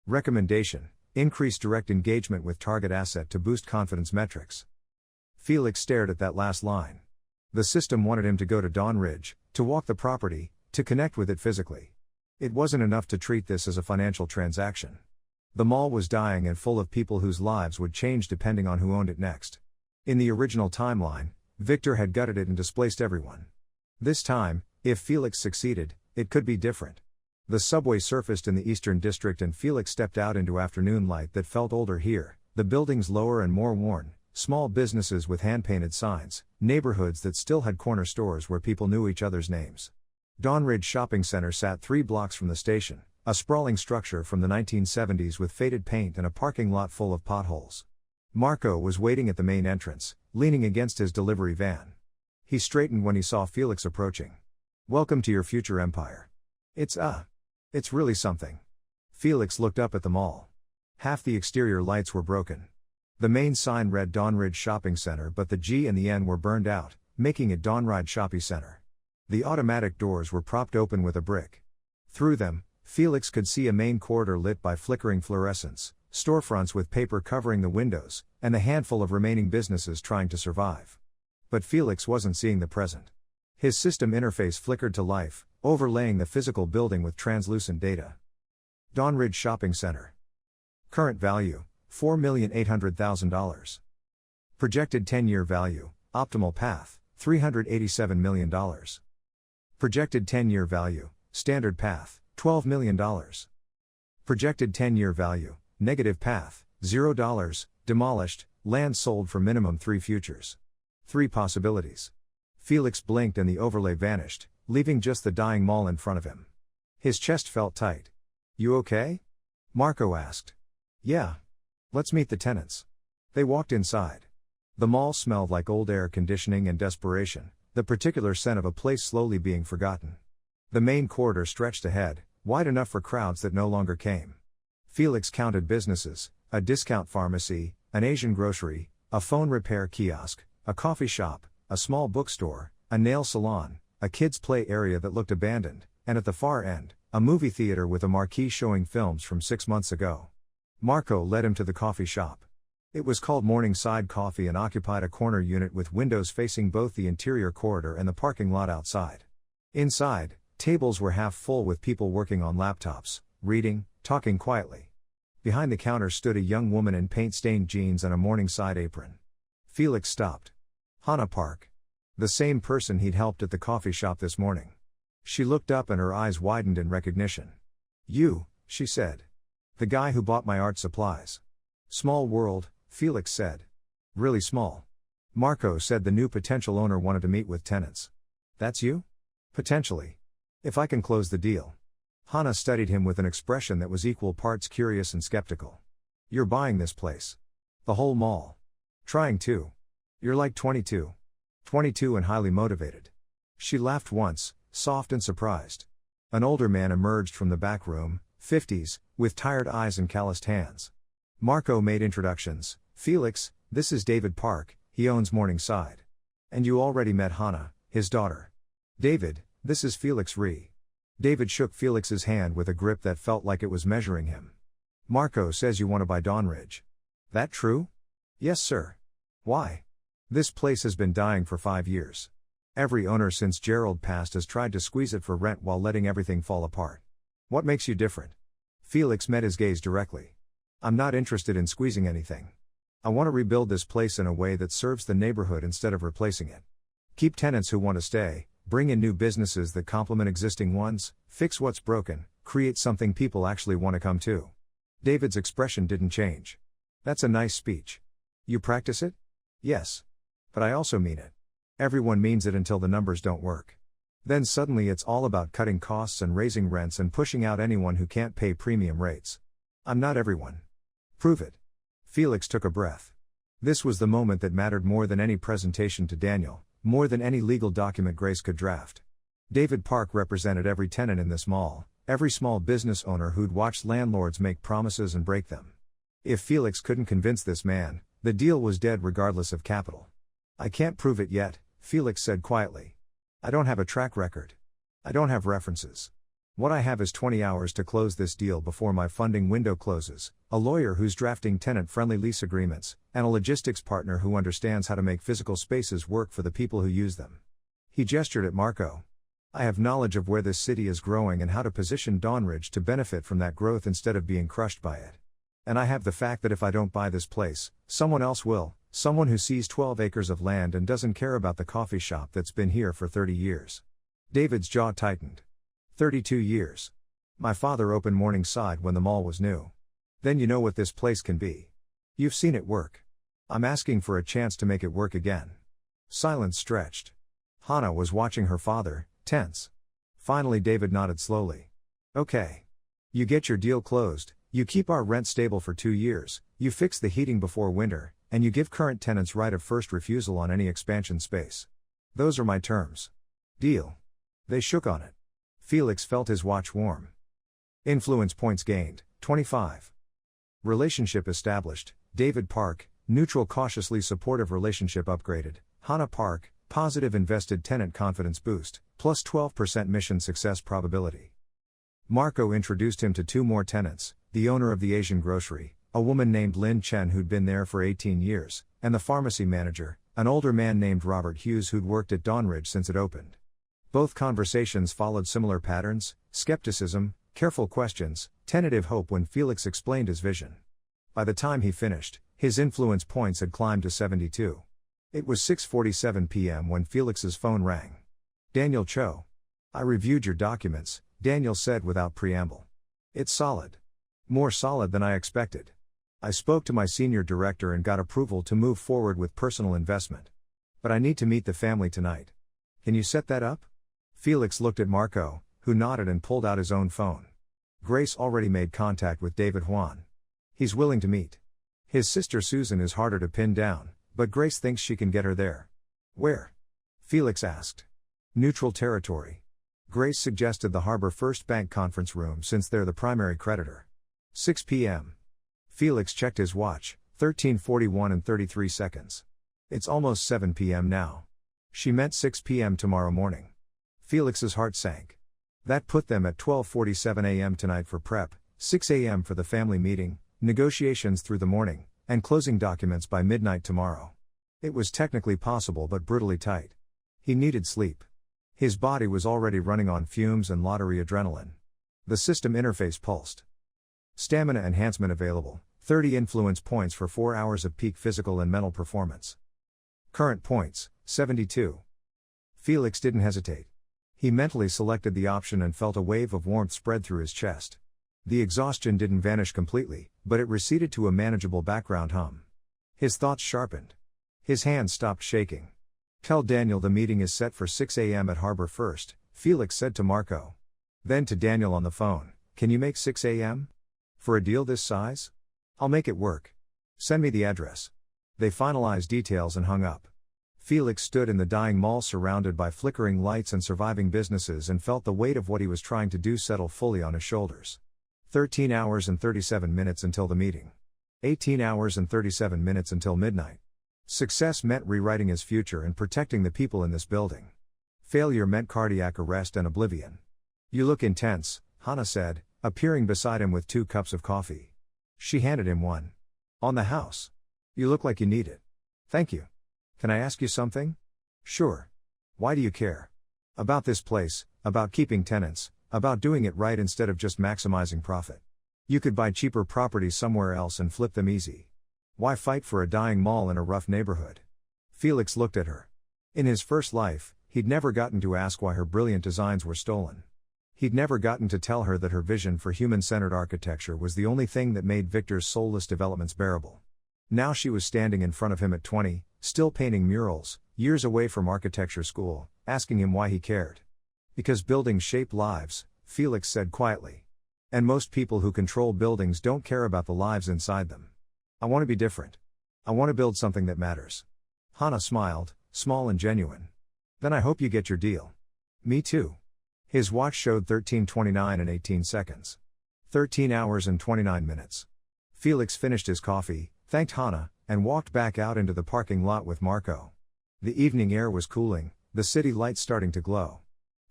Recommendation, increase direct engagement with target asset to boost confidence metrics. Felix stared at that last line. The system wanted him to go to Dawnridge, to walk the property, to connect with it physically. It wasn't enough to treat this as a financial transaction. The mall was dying and full of people whose lives would change depending on who owned it next. In the original timeline, Victor had gutted it and displaced everyone. This time, if Felix succeeded, it could be different. The subway surfaced in the Eastern District and Felix stepped out into afternoon light that felt older here, the buildings lower and more worn, small businesses with hand-painted signs, neighborhoods that still had corner stores where people knew each other's names. Dawnridge Shopping Center sat 3 blocks from the station, a sprawling structure from the 1970s with faded paint and a parking lot full of potholes. Marco was waiting at the main entrance, leaning against his delivery van. He straightened when he saw Felix approaching. Welcome to your future empire. It's really something. Felix looked up at the mall. Half the exterior lights were broken. The main sign read Dawnridge Shopping Center, but the G and the N were burned out, making it Dawnridge Shopping Center. The automatic doors were propped open with a brick. Through them, Felix could see a main corridor lit by flickering fluorescents, storefronts with paper covering the windows, and the handful of remaining businesses trying to survive. But Felix wasn't seeing the present. His system interface flickered to life, overlaying the physical building with translucent data. Dawnridge Shopping Center. Current value, $4,800,000. Projected 10-year value, optimal path, $387 million. Projected 10-year value, standard path, $12 million. Projected 10-year value, negative path, $0, demolished, land sold for minimum 3 futures. 3 possibilities. Felix blinked and the overlay vanished, leaving just the dying mall in front of him. His chest felt tight. You okay? Marco asked. Yeah. Let's meet the tenants. They walked inside. The mall smelled like old air conditioning and desperation, the particular scent of a place slowly being forgotten. The main corridor stretched ahead, wide enough for crowds that no longer came. Felix counted businesses, a discount pharmacy, an Asian grocery, a phone repair kiosk, a coffee shop, a small bookstore, a nail salon, a kids' play area that looked abandoned, and at the far end, a movie theater with a marquee showing films from 6 months ago. Marco led him to the coffee shop. It was called Morningside Coffee and occupied a corner unit with windows facing both the interior corridor and the parking lot outside. Inside, tables were half full with people working on laptops, reading, talking quietly. Behind the counter stood a young woman in paint-stained jeans and a Morningside apron. Felix stopped. Hannah Park. The same person he'd helped at the coffee shop this morning. She looked up and her eyes widened in recognition. You, she said. The guy who bought my art supplies. Small world, Felix said. Really small. Marco said the new potential owner wanted to meet with tenants. That's you? Potentially. If I can close the deal. Hannah studied him with an expression that was equal parts curious and skeptical. You're buying this place. The whole mall. Trying to. You're like 22. 22 and highly motivated. She laughed once, soft and surprised. An older man emerged from the back room, 50s, with tired eyes and calloused hands. Marco made introductions. Felix, this is David Park, he owns Morningside. And you already met Hannah, his daughter. David, this is Felix Ree. David shook Felix's hand with a grip that felt like it was measuring him. Marco says you want to buy Dawnridge. That true? Yes, sir. Why? This place has been dying for 5 years. Every owner since Gerald passed has tried to squeeze it for rent while letting everything fall apart. What makes you different? Felix met his gaze directly. I'm not interested in squeezing anything. I want to rebuild this place in a way that serves the neighborhood instead of replacing it. Keep tenants who want to stay, bring in new businesses that complement existing ones, fix what's broken, create something people actually want to come to. David's expression didn't change. That's a nice speech. You practice it? Yes. But I also mean it. Everyone means it until the numbers don't work. Then suddenly it's all about cutting costs and raising rents and pushing out anyone who can't pay premium rates. I'm not everyone. Prove it. Felix took a breath. This was the moment that mattered more than any presentation to Daniel, more than any legal document Grace could draft. David Park represented every tenant in this mall, every small business owner who'd watched landlords make promises and break them. If Felix couldn't convince this man, the deal was dead regardless of capital. I can't prove it yet, Felix said quietly. I don't have a track record. I don't have references. What I have is 20 hours to close this deal before my funding window closes, a lawyer who's drafting tenant-friendly lease agreements, and a logistics partner who understands how to make physical spaces work for the people who use them. He gestured at Marco. I have knowledge of where this city is growing and how to position Dawnridge to benefit from that growth instead of being crushed by it. And I have the fact that if I don't buy this place, someone else will, someone who sees 12 acres of land and doesn't care about the coffee shop that's been here for 30 years. David's jaw tightened. 32 years. My father opened Morningside when the mall was new. Then you know what this place can be. You've seen it work. I'm asking for a chance to make it work again. Silence stretched. Hannah was watching her father, tense. Finally David nodded slowly. Okay. You get your deal closed, you keep our rent stable for 2 years, you fix the heating before winter, and you give current tenants right of first refusal on any expansion space. Those are my terms. Deal. They shook on it. Felix felt his watch warm. Influence points gained, 25. Relationship established, David Park, neutral cautiously supportive relationship upgraded, Hannah Park, positive invested tenant confidence boost, plus 12% mission success probability. Marco introduced him to 2 more tenants, the owner of the Asian grocery, a woman named Lin Chen who'd been there for 18 years, and the pharmacy manager, an older man named Robert Hughes who'd worked at Dawnridge since it opened. Both conversations followed similar patterns: skepticism, careful questions, tentative hope when Felix explained his vision. By the time he finished, his influence points had climbed to 72. It was 6:47 p.m. when Felix's phone rang. Daniel Cho. I reviewed your documents, Daniel said without preamble. It's solid. More solid than I expected. I spoke to my senior director and got approval to move forward with personal investment. But I need to meet the family tonight. Can you set that up? Felix looked at Marco, who nodded and pulled out his own phone. Grace already made contact with David Juan. He's willing to meet. His sister Susan is harder to pin down, but Grace thinks she can get her there. Where? Felix asked. Neutral territory. Grace suggested the Harbor First Bank conference room since they're the primary creditor. 6 p.m. Felix checked his watch, 13:41 and 33 seconds. It's almost 7 p.m. now. She meant 6 p.m. tomorrow morning. Felix's heart sank. That put them at 12:47 a.m. tonight for prep, 6 a.m. for the family meeting, negotiations through the morning, and closing documents by midnight tomorrow. It was technically possible but brutally tight. He needed sleep. His body was already running on fumes and lottery adrenaline. The system interface pulsed. Stamina enhancement available, 30 influence points for 4 hours of peak physical and mental performance. Current points, 72. Felix didn't hesitate. He mentally selected the option and felt a wave of warmth spread through his chest. The exhaustion didn't vanish completely, but it receded to a manageable background hum. His thoughts sharpened. His hands stopped shaking. Tell Daniel the meeting is set for 6 a.m. at Harbor First, Felix said to Marco. Then to Daniel on the phone, can you make 6 a.m.? For a deal this size? I'll make it work. Send me the address. They finalized details and hung up. Felix stood in the dying mall surrounded by flickering lights and surviving businesses and felt the weight of what he was trying to do settle fully on his shoulders. 13 hours and 37 minutes until the meeting. 18 hours and 37 minutes until midnight. Success meant rewriting his future and protecting the people in this building. Failure meant cardiac arrest and oblivion. You look intense, Hannah said, appearing beside him with 2 cups of coffee. She handed him one. On the house. You look like you need it. Thank you. Can I ask you something? Sure. Why do you care? About this place, about keeping tenants, about doing it right instead of just maximizing profit. You could buy cheaper properties somewhere else and flip them easy. Why fight for a dying mall in a rough neighborhood? Felix looked at her. In his first life, he'd never gotten to ask why her brilliant designs were stolen. He'd never gotten to tell her that her vision for human-centered architecture was the only thing that made Victor's soulless developments bearable. Now she was standing in front of him at 20, still painting murals, years away from architecture school, asking him why he cared. Because buildings shape lives, Felix said quietly. And most people who control buildings don't care about the lives inside them. I want to be different. I want to build something that matters. Hana smiled, small and genuine. Then I hope you get your deal. Me too. His watch showed 13:29 and 18 seconds. 13 hours and 29 minutes. Felix finished his coffee, thanked Hana, and walked back out into the parking lot with Marco. The evening air was cooling, the city lights starting to glow.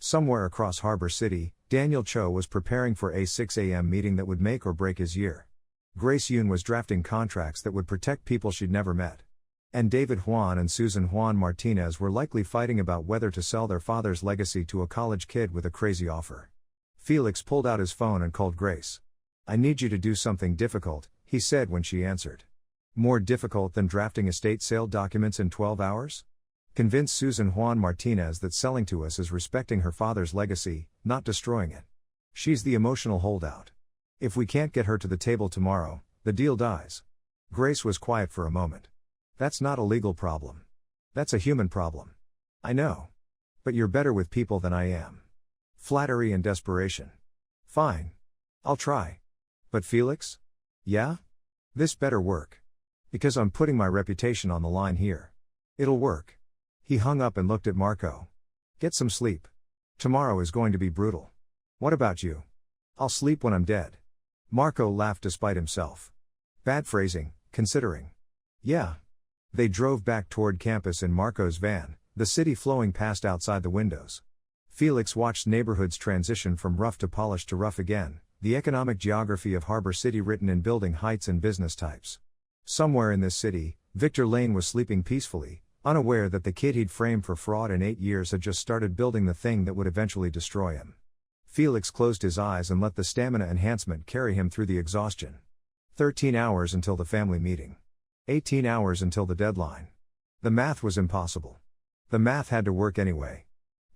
Somewhere across Harbor City, Daniel Cho was preparing for a 6 a.m. meeting that would make or break his year. Grace Yoon was drafting contracts that would protect people she'd never met. And David Juan and Susan Juan Martinez were likely fighting about whether to sell their father's legacy to a college kid with a crazy offer. Felix pulled out his phone and called Grace. I need you to do something difficult, he said when she answered. More difficult than drafting estate sale documents in 12 hours? Convince Susan Juan Martinez that selling to us is respecting her father's legacy, not destroying it. She's the emotional holdout. If we can't get her to the table tomorrow, the deal dies. Grace was quiet for a moment. That's not a legal problem. That's a human problem. I know. But you're better with people than I am. Flattery and desperation. Fine. I'll try. But Felix? Yeah? This better work. Because I'm putting my reputation on the line here. It'll work. He hung up and looked at Marco. Get some sleep. Tomorrow is going to be brutal. What about you? I'll sleep when I'm dead. Marco laughed despite himself. Bad phrasing, considering. Yeah. They drove back toward campus in Marco's van, the city flowing past outside the windows. Felix watched neighborhoods transition from rough to polished to rough again, the economic geography of Harbor City written in building heights and business types. Somewhere in this city, Victor Lane was sleeping peacefully, unaware that the kid he'd framed for fraud in 8 years had just started building the thing that would eventually destroy him. Felix closed his eyes and let the stamina enhancement carry him through the exhaustion. 13 hours until the family meeting. 18 hours until the deadline. The math was impossible. The math had to work anyway.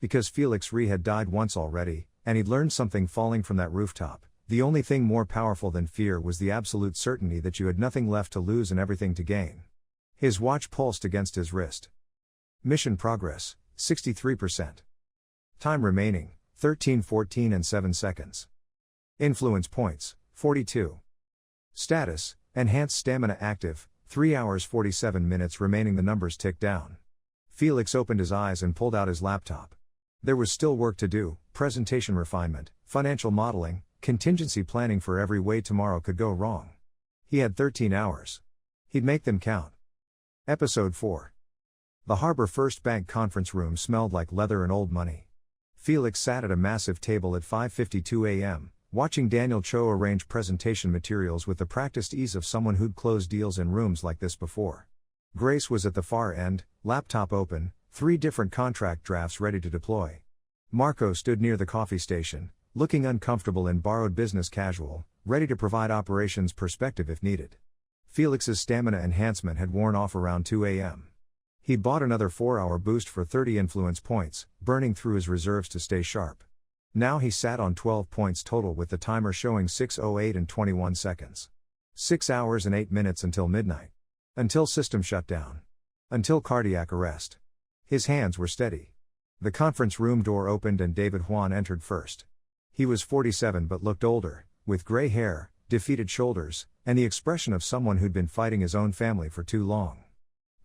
Because Felix Rhee had died once already, and he'd learned something falling from that rooftop, the only thing more powerful than fear was the absolute certainty that you had nothing left to lose and everything to gain. His watch pulsed against his wrist. Mission progress, 63%. Time remaining, 13:14 and 7 seconds. Influence points, 42. Status, enhanced stamina active, 3 hours 47 minutes remaining. The numbers ticked down. Felix opened his eyes and pulled out his laptop. There was still work to do, presentation refinement, financial modeling, contingency planning for every way tomorrow could go wrong. He had 13 hours. He'd make them count. Episode 4. The Harbor First Bank conference room smelled like leather and old money. Felix sat at a massive table at 5:52 a.m., watching Daniel Cho arrange presentation materials with the practiced ease of someone who'd closed deals in rooms like this before. Grace was at the far end, laptop open, 3 different contract drafts ready to deploy. Marco stood near the coffee station, looking uncomfortable in borrowed business casual, ready to provide operations perspective if needed. Felix's stamina enhancement had worn off around 2 a.m. He bought another 4-hour boost for 30 influence points, burning through his reserves to stay sharp. Now he sat on 12 points total with the timer showing 6:08 and 21 seconds. 6 hours and 8 minutes until midnight. Until system shutdown. Until cardiac arrest. His hands were steady. The conference room door opened and David Juan entered first. He was 47 but looked older, with gray hair, defeated shoulders, and the expression of someone who'd been fighting his own family for too long.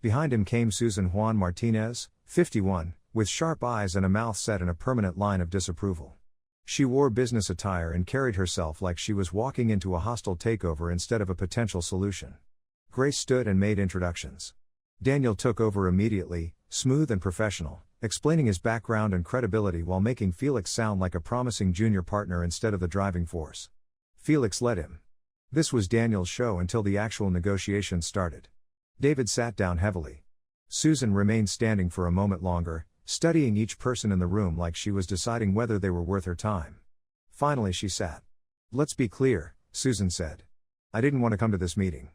Behind him came Susan Juan Martinez, 51, with sharp eyes and a mouth set in a permanent line of disapproval. She wore business attire and carried herself like she was walking into a hostile takeover instead of a potential solution. Grace stood and made introductions. Daniel took over immediately, smooth and professional, explaining his background and credibility while making Felix sound like a promising junior partner instead of the driving force. Felix led him. This was Daniel's show until the actual negotiations started. David sat down heavily. Susan remained standing for a moment longer, studying each person in the room like she was deciding whether they were worth her time. Finally she sat. Let's be clear, Susan said. I didn't want to come to this meeting.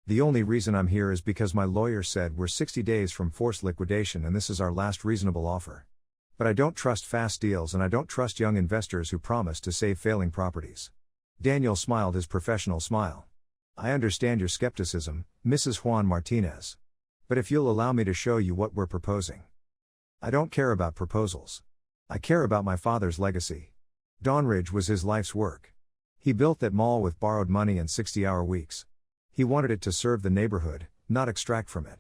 The only reason I'm here is because my lawyer said we're 60 days from forced liquidation and this is our last reasonable offer. But I don't trust fast deals and I don't trust young investors who promise to save failing properties. Daniel smiled his professional smile. I understand your skepticism, Mrs. Juan Martinez. But if you'll allow me to show you what we're proposing. I don't care about proposals. I care about my father's legacy. Dawnridge was his life's work. He built that mall with borrowed money and 60-hour weeks. He wanted it to serve the neighborhood, not extract from it.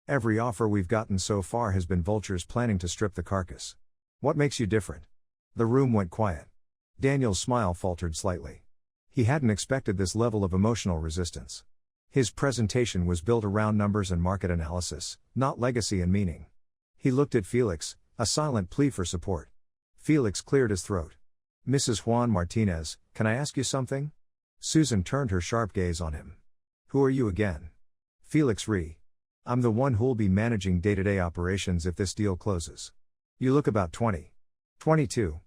Every offer we've gotten so far has been vultures planning to strip the carcass. What makes you different? The room went quiet. Daniel's smile faltered slightly. He hadn't expected this level of emotional resistance. His presentation was built around numbers and market analysis, not legacy and meaning. He looked at Felix, a silent plea for support. Felix cleared his throat. Mrs. Juan Martinez, can I ask you something? Susan turned her sharp gaze on him. Who are you again? Felix Re. I'm the one who'll be managing day-to-day operations if this deal closes. You look about 20. 22.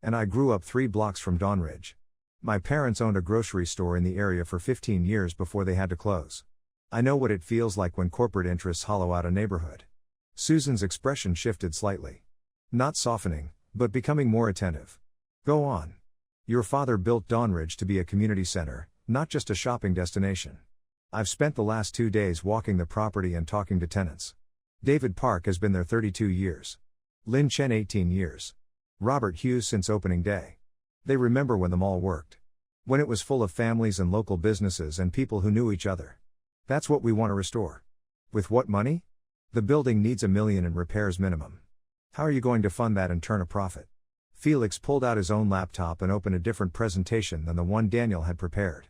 And I grew up 3 blocks from Dawnridge. My parents owned a grocery store in the area for 15 years before they had to close. I know what it feels like when corporate interests hollow out a neighborhood. Susan's expression shifted slightly. Not softening, but becoming more attentive. Go on. Your father built Dawnridge to be a community center, not just a shopping destination. I've spent the last 2 days walking the property and talking to tenants. David Park has been there 32 years. Lin Chen 18 years. Robert Hughes since opening day. They remember when the mall worked. When it was full of families and local businesses and people who knew each other. That's what we want to restore. With what money? The building needs $1 million in repairs minimum. How are you going to fund that and turn a profit? Felix pulled out his own laptop and opened a different presentation than the one Daniel had prepared.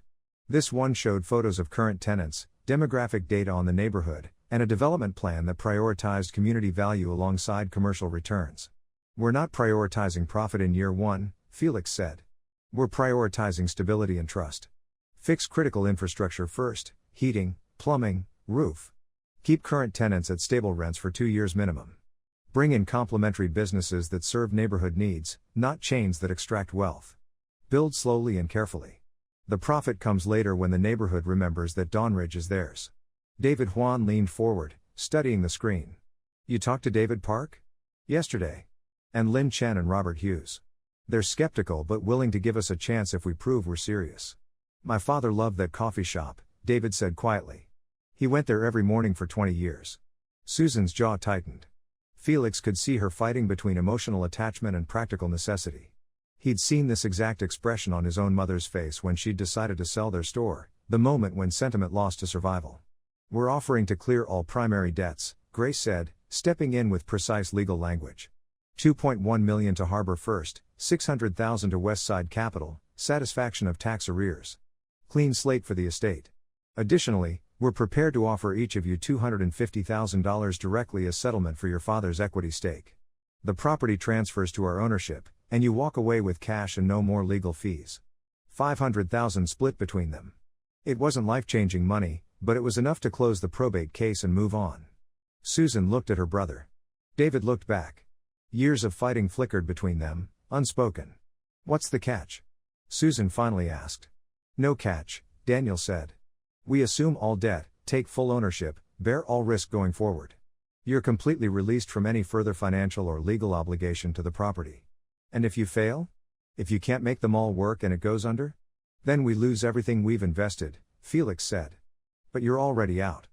This one showed photos of current tenants, demographic data on the neighborhood, and a development plan that prioritized community value alongside commercial returns. We're not prioritizing profit in year 1, Felix said. We're prioritizing stability and trust. Fix critical infrastructure first, heating, plumbing, roof. Keep current tenants at stable rents for 2 years minimum. Bring in complementary businesses that serve neighborhood needs, not chains that extract wealth. Build slowly and carefully. The profit comes later when the neighborhood remembers that Dawnridge is theirs. David Juan leaned forward, studying the screen. You talked to David Park? Yesterday. And Lin Chen and Robert Hughes. They're skeptical but willing to give us a chance if we prove we're serious. My father loved that coffee shop, David said quietly. He went there every morning for 20 years. Susan's jaw tightened. Felix could see her fighting between emotional attachment and practical necessity. He'd seen this exact expression on his own mother's face when she'd decided to sell their store, the moment when sentiment lost to survival. We're offering to clear all primary debts, Grace said, stepping in with precise legal language. $2.1 million to Harbor First, $600,000 to Westside Capital, satisfaction of tax arrears. Clean slate for the estate. Additionally, we're prepared to offer each of you $250,000 directly as settlement for your father's equity stake. The property transfers to our ownership, and you walk away with cash and no more legal fees. $500,000 split between them. It wasn't life-changing money, but it was enough to close the probate case and move on. Susan looked at her brother. David looked back. Years of fighting flickered between them, unspoken. What's the catch? Susan finally asked. No catch, Daniel said. We assume all debt, take full ownership, bear all risk going forward. You're completely released from any further financial or legal obligation to the property. And if you fail? If you can't make the mall work and it goes under? Then we lose everything we've invested, Felix said. But you're already out.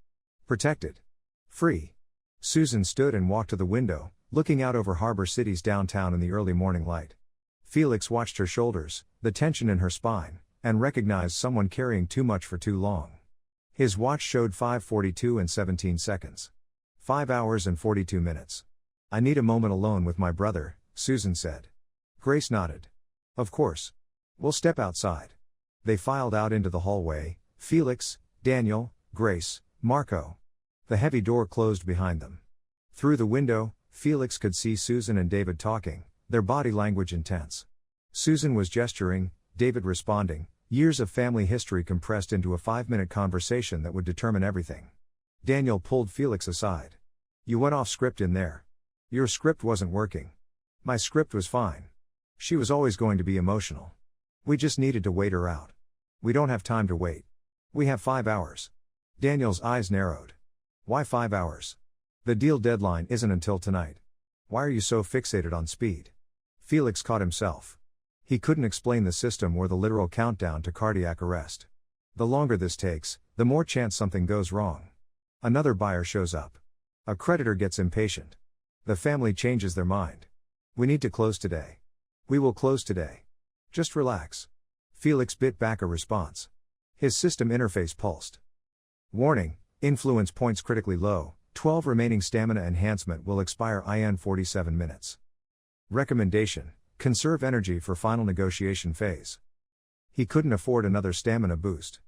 Protected. Free. Susan stood and walked to the window, looking out over Harbor City's downtown in the early morning light. Felix watched her shoulders, the tension in her spine, and recognized someone carrying too much for too long. His watch showed 5:42 and 17 seconds. 5 hours and 42 minutes. I need a moment alone with my brother, Susan said. Grace nodded. Of course. We'll step outside. They filed out into the hallway, Felix, Daniel, Grace, Marco. The heavy door closed behind them. Through the window, Felix could see Susan and David talking, their body language intense. Susan was gesturing, David responding, years of family history compressed into a 5-minute conversation that would determine everything. Daniel pulled Felix aside. You went off script in there. Your script wasn't working. My script was fine. She was always going to be emotional. We just needed to wait her out. We don't have time to wait. We have 5 hours. Daniel's eyes narrowed. Why 5 hours? The deal deadline isn't until tonight. Why are you so fixated on speed? Felix caught himself. He couldn't explain the system or the literal countdown to cardiac arrest. The longer this takes, the more chance something goes wrong. Another buyer shows up. A creditor gets impatient. The family changes their mind. We need to close today. We will close today. Just relax. Felix bit back a response. His system interface pulsed. Warning, influence points critically low, 12 remaining stamina enhancement will expire in 47 minutes. Recommendation, conserve energy for final negotiation phase. He couldn't afford another stamina boost.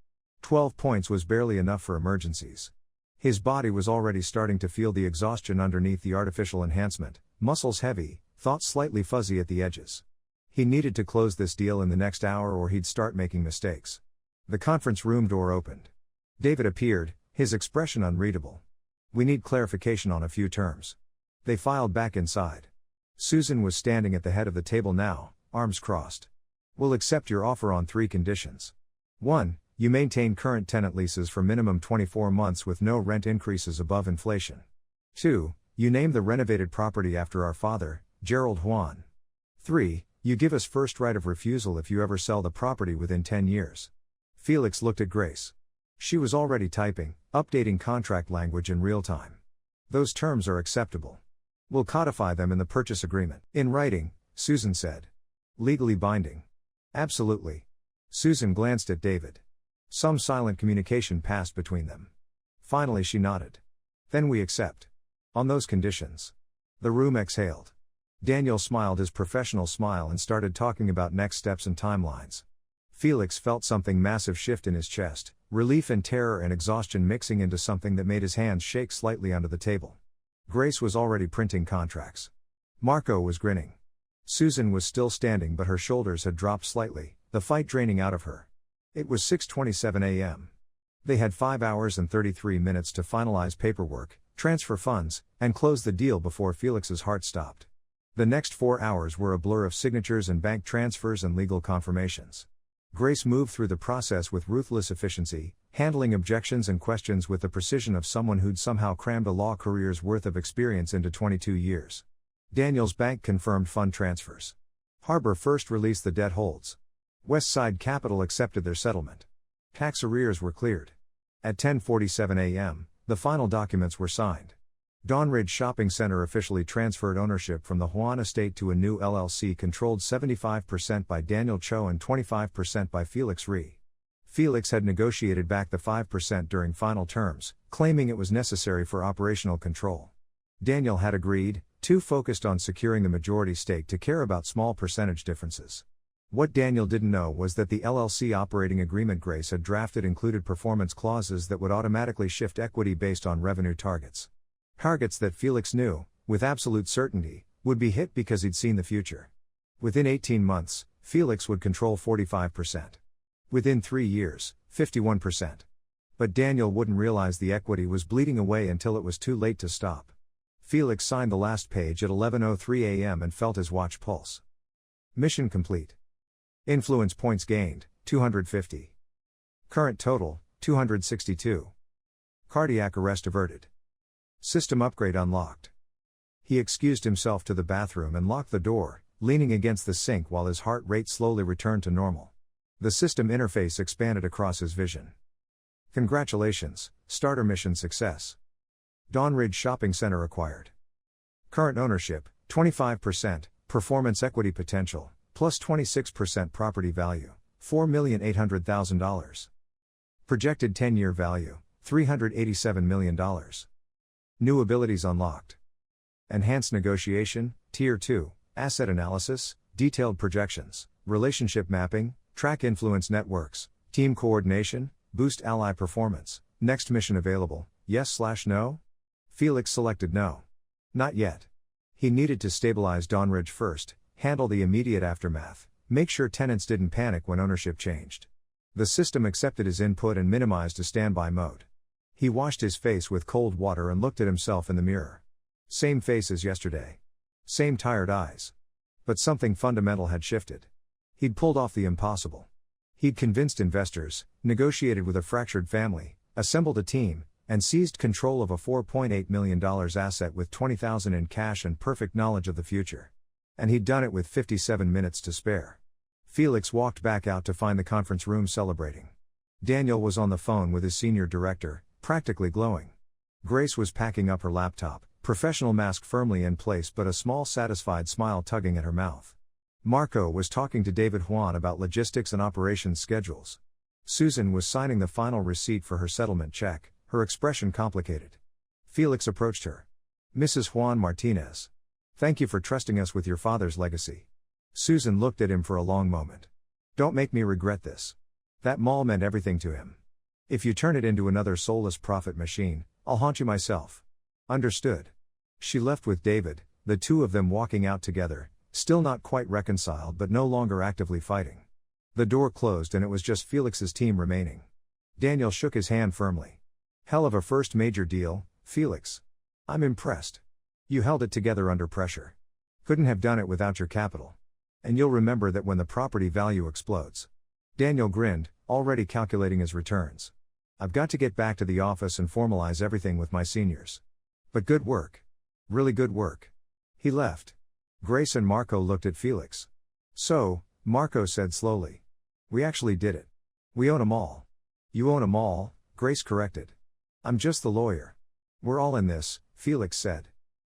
12 points was barely enough for emergencies. His body was already starting to feel the exhaustion underneath the artificial enhancement, muscles heavy, thoughts slightly fuzzy at the edges. He needed to close this deal in the next hour or he'd start making mistakes. The conference room door opened. David appeared, his expression unreadable. We need clarification on a few terms. They filed back inside. Susan was standing at the head of the table now, arms crossed. We'll accept your offer on 3 conditions. 1. You maintain current tenant leases for minimum 24 months with no rent increases above inflation. 2. You name the renovated property after our father, Gerald Juan. 3. You give us first right of refusal if you ever sell the property within 10 years. Felix looked at Grace. She was already typing, updating contract language in real time. Those terms are acceptable. We'll codify them in the purchase agreement. In writing, Susan said. Legally binding. Absolutely. Susan glanced at David. Some silent communication passed between them. Finally she nodded. Then we accept. On those conditions. The room exhaled. Daniel smiled his professional smile and started talking about next steps and timelines. Felix felt something massive shift in his chest, relief and terror and exhaustion mixing into something that made his hands shake slightly under the table. Grace was already printing contracts. Marco was grinning. Susan was still standing but her shoulders had dropped slightly, the fight draining out of her. It was 6:27 a.m. They had 5 hours and 33 minutes to finalize paperwork, transfer funds, and close the deal before Felix's heart stopped. The next 4 hours were a blur of signatures and bank transfers and legal confirmations. Grace moved through the process with ruthless efficiency, handling objections and questions with the precision of someone who'd somehow crammed a law career's worth of experience into 22 years. Daniel's bank confirmed fund transfers. Harbor First released the debt holds. Westside Capital accepted their settlement. Tax arrears were cleared. At 10:47 a.m., the final documents were signed. Dawnridge Shopping Center officially transferred ownership from the Juan estate to a new LLC controlled 75% by Daniel Cho and 25% by Felix Rhee. Felix had negotiated back the 5% during final terms, claiming it was necessary for operational control. Daniel had agreed, too focused on securing the majority stake to care about small percentage differences. What Daniel didn't know was that the LLC operating agreement Grace had drafted included performance clauses that would automatically shift equity based on revenue targets. Targets that Felix knew, with absolute certainty, would be hit because he'd seen the future. Within 18 months, Felix would control 45%. Within 3 years, 51%. But Daniel wouldn't realize the equity was bleeding away until it was too late to stop. Felix signed the last page at 11:03 a.m. and felt his watch pulse. Mission complete. Influence points gained, 250. Current total, 262. Cardiac arrest averted. System upgrade unlocked. He excused himself to the bathroom and locked the door, leaning against the sink while his heart rate slowly returned to normal. The system interface expanded across his vision. Congratulations, starter mission success. Dawnridge Shopping Center acquired. Current ownership, 25%, performance equity potential, plus 26% property value, $4,800,000. Projected 10-year value, $387 million. New abilities unlocked. Enhanced negotiation, Tier 2, asset analysis, detailed projections, relationship mapping, track influence networks, team coordination, boost ally performance. Next mission available, yes/no? Felix selected no. Not yet. He needed to stabilize Dawnridge first, handle the immediate aftermath, make sure tenants didn't panic when ownership changed. The system accepted his input and minimized to standby mode. He washed his face with cold water and looked at himself in the mirror. Same face as yesterday. Same tired eyes. But something fundamental had shifted. He'd pulled off the impossible. He'd convinced investors, negotiated with a fractured family, assembled a team, and seized control of a $4.8 million asset with $20,000 in cash and perfect knowledge of the future. And he'd done it with 57 minutes to spare. Felix walked back out to find the conference room celebrating. Daniel was on the phone with his senior director, practically glowing. Grace was packing up her laptop, professional mask firmly in place but a small satisfied smile tugging at her mouth. Marco was talking to David Juan about logistics and operations schedules. Susan was signing the final receipt for her settlement check, her expression complicated. Felix approached her. "Mrs. Juan Martinez. Thank you for trusting us with your father's legacy." Susan looked at him for a long moment. "Don't make me regret this. That mall meant everything to him. If you turn it into another soulless profit machine, I'll haunt you myself." "Understood." She left with David, the two of them walking out together, still not quite reconciled but no longer actively fighting. The door closed and it was just Felix's team remaining. Daniel shook his hand firmly. "Hell of a first major deal, Felix. I'm impressed. You held it together under pressure. Couldn't have done it without your capital. And you'll remember that when the property value explodes." Daniel grinned, already calculating his returns. "I've got to get back to the office and formalize everything with my seniors. But good work. Really good work." He left. Grace and Marco looked at Felix. "So," Marco said slowly. "We actually did it. We own a mall." "You own a mall," Grace corrected. "I'm just the lawyer." "We're all in this," Felix said.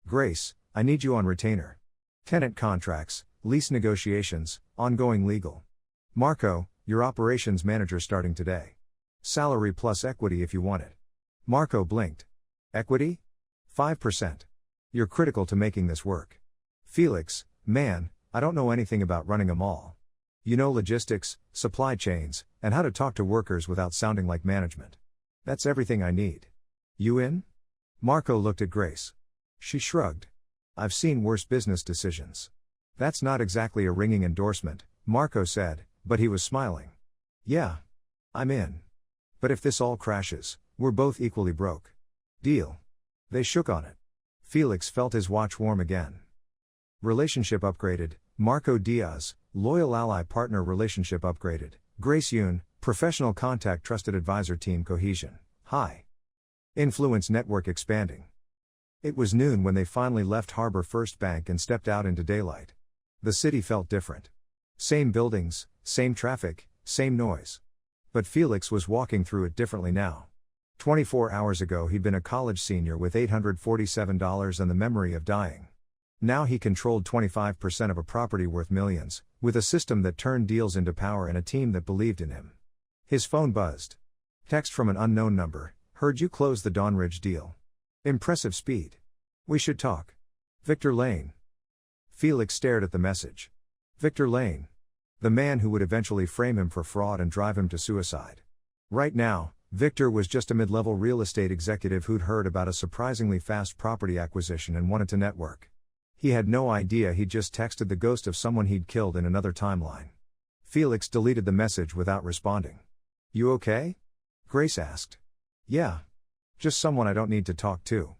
"Grace, I need you on retainer. Tenant contracts, lease negotiations, ongoing legal. Marco, your operations manager starting today. Salary plus equity if you want it." Marco blinked. "Equity? 5%. You're critical to making this work." "Felix, man, I don't know anything about running a mall. You know logistics, supply chains, and how to talk to workers without sounding like management. That's everything I need. You in?" Marco looked at Grace. She shrugged. "I've seen worse business decisions." "That's not exactly a ringing endorsement," Marco said, but he was smiling. "Yeah. I'm in. But if this all crashes, we're both equally broke. Deal." They shook on it. Felix felt his watch warm again. Relationship upgraded, Marco Diaz, loyal ally partner relationship upgraded, Grace Yoon, professional contact trusted advisor team cohesion, high. Influence network expanding. It was noon when they finally left Harbor First Bank and stepped out into daylight. The city felt different. Same buildings, same traffic, same noise. But Felix was walking through it differently now. 24 hours ago he'd been a college senior with $847 and the memory of dying. Now he controlled 25% of a property worth millions, with a system that turned deals into power and a team that believed in him. His phone buzzed. Text from an unknown number: "Heard you close the Dawnridge deal. Impressive speed. We should talk. Victor Lane." Felix stared at the message. Victor Lane. The man who would eventually frame him for fraud and drive him to suicide. Right now, Victor was just a mid-level real estate executive who'd heard about a surprisingly fast property acquisition and wanted to network. He had no idea he'd just texted the ghost of someone he'd killed in another timeline. Felix deleted the message without responding. "You okay?" Grace asked. "Yeah. Just someone I don't need to talk to."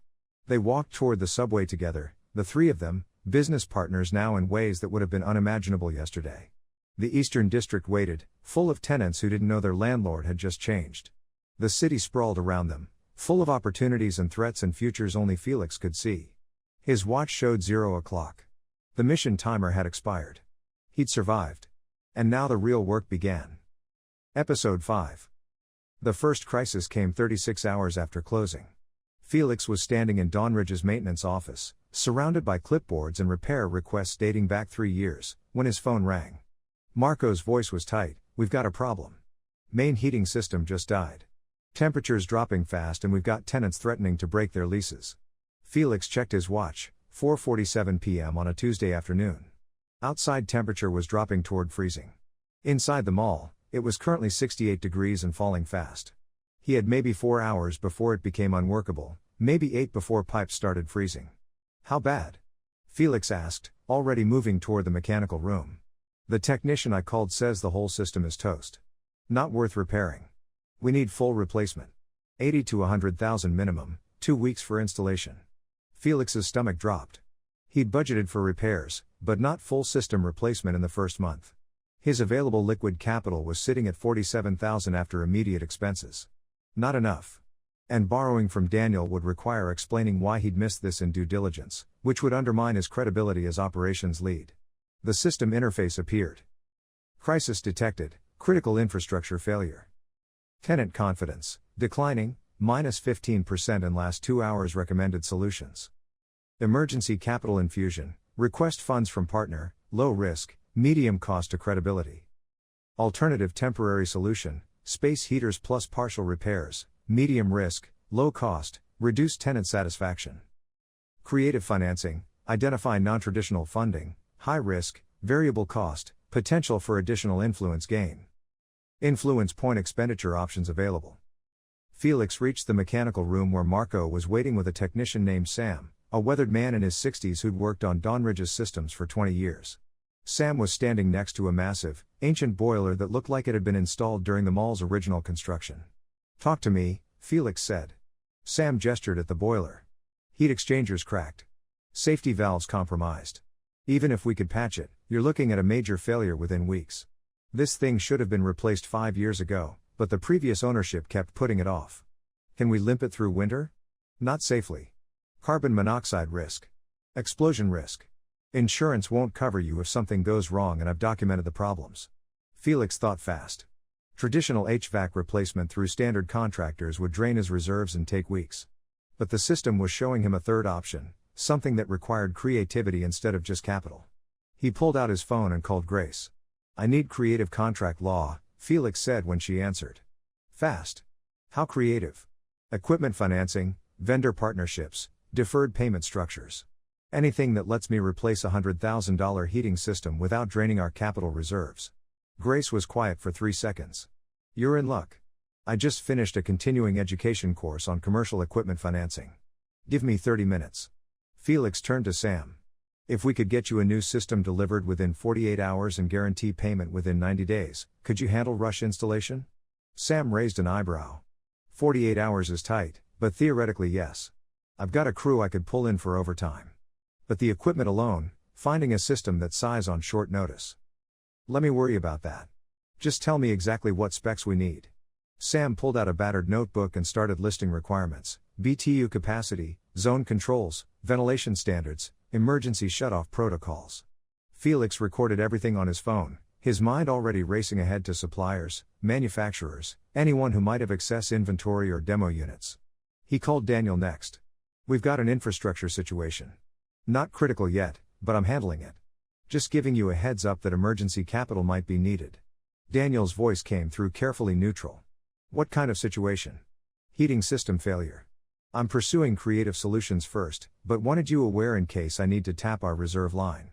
They walked toward the subway together, the three of them, business partners now in ways that would have been unimaginable yesterday. The Eastern District waited, full of tenants who didn't know their landlord had just changed. The city sprawled around them, full of opportunities and threats and futures only Felix could see. His watch showed 0 o'clock. The mission timer had expired. He'd survived. And now the real work began. Episode 5. The first crisis came 36 hours after closing. Felix was standing in Dawnridge's maintenance office, surrounded by clipboards and repair requests dating back 3 years, when his phone rang. Marco's voice was tight. "We've got a problem. Main heating system just died. Temperatures dropping fast and we've got tenants threatening to break their leases." Felix checked his watch, 4:47 p.m. on a Tuesday afternoon. Outside temperature was dropping toward freezing. Inside the mall, it was currently 68 degrees and falling fast. He had maybe 4 hours before it became unworkable, maybe 8 before pipes started freezing. "How bad?" Felix asked, already moving toward the mechanical room. "The technician I called says the whole system is toast. Not worth repairing. We need full replacement. 80 to 100,000 minimum, 2 weeks for installation." Felix's stomach dropped. He'd budgeted for repairs, but not full system replacement in the first month. His available liquid capital was sitting at $47,000 after immediate expenses. Not enough. And borrowing from Daniel would require explaining why he'd missed this in due diligence, which would undermine his credibility as operations lead. The system interface appeared. Crisis detected, critical infrastructure failure. Tenant confidence, declining, -15% in last 2 hours recommended solutions. Emergency capital infusion, request funds from partner, low risk, medium cost to credibility. Alternative temporary solution, space heaters plus partial repairs, medium risk, low cost, reduced tenant satisfaction. Creative financing, identify non-traditional funding, high risk, variable cost, potential for additional influence gain. Influence point expenditure options available. Felix reached the mechanical room where Marco was waiting with a technician named Sam, a weathered man in his 60s who'd worked on Dronzer's systems for 20 years. Sam was standing next to a massive, ancient boiler that looked like it had been installed during the mall's original construction. "Talk to me," Felix said. Sam gestured at the boiler. "Heat exchangers cracked. Safety valves compromised. Even if we could patch it, you're looking at a major failure within weeks. This thing should have been replaced 5 years ago, but the previous ownership kept putting it off. Can we limp it through winter? Not safely. Carbon monoxide risk. Explosion risk. Insurance won't cover you if something goes wrong, and I've documented the problems." Felix thought fast. Traditional HVAC replacement through standard contractors would drain his reserves and take weeks. But the system was showing him a third option, something that required creativity instead of just capital. He pulled out his phone and called Grace. "I need creative contract law," Felix said when she answered. "Fast. How creative?" "Equipment financing, vendor partnerships, deferred payment structures. Anything that lets me replace a $100,000 heating system without draining our capital reserves." Grace was quiet for 3 seconds. "You're in luck. I just finished a continuing education course on commercial equipment financing. Give me 30 minutes. Felix turned to Sam. "If we could get you a new system delivered within 48 hours and guarantee payment within 90 days, could you handle rush installation?" Sam raised an eyebrow. 48 hours is tight, but theoretically yes. I've got a crew I could pull in for overtime. But the equipment alone, finding a system that size on short notice. Let me worry about that. Just tell me exactly what specs we need." Sam pulled out a battered notebook and started listing requirements: BTU capacity, zone controls, ventilation standards, emergency shutoff protocols. Felix recorded everything on his phone, his mind already racing ahead to suppliers, manufacturers, anyone who might have excess inventory or demo units. He called Daniel next. "We've got an infrastructure situation. Not critical yet, but I'm handling it. Just giving you a heads up that emergency capital might be needed." Daniel's voice came through carefully neutral. "What kind of situation?" "Heating system failure. I'm pursuing creative solutions first, but wanted you aware in case I need to tap our reserve line."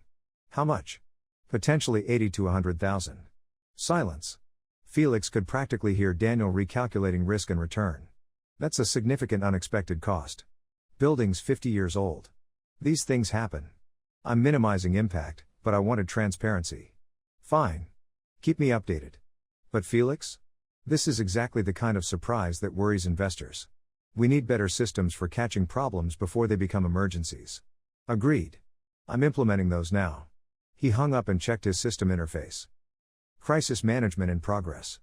"How much?" "Potentially 80 to 100,000. Silence. Felix could practically hear Daniel recalculating risk and return. "That's a significant unexpected cost. Building's 50 years old. These things happen. I'm minimizing impact, but I wanted transparency." "Fine. Keep me updated." "But Felix? This is exactly the kind of surprise that worries investors. We need better systems for catching problems before they become emergencies." "Agreed. I'm implementing those now." He hung up and checked his system interface. Crisis management in progress.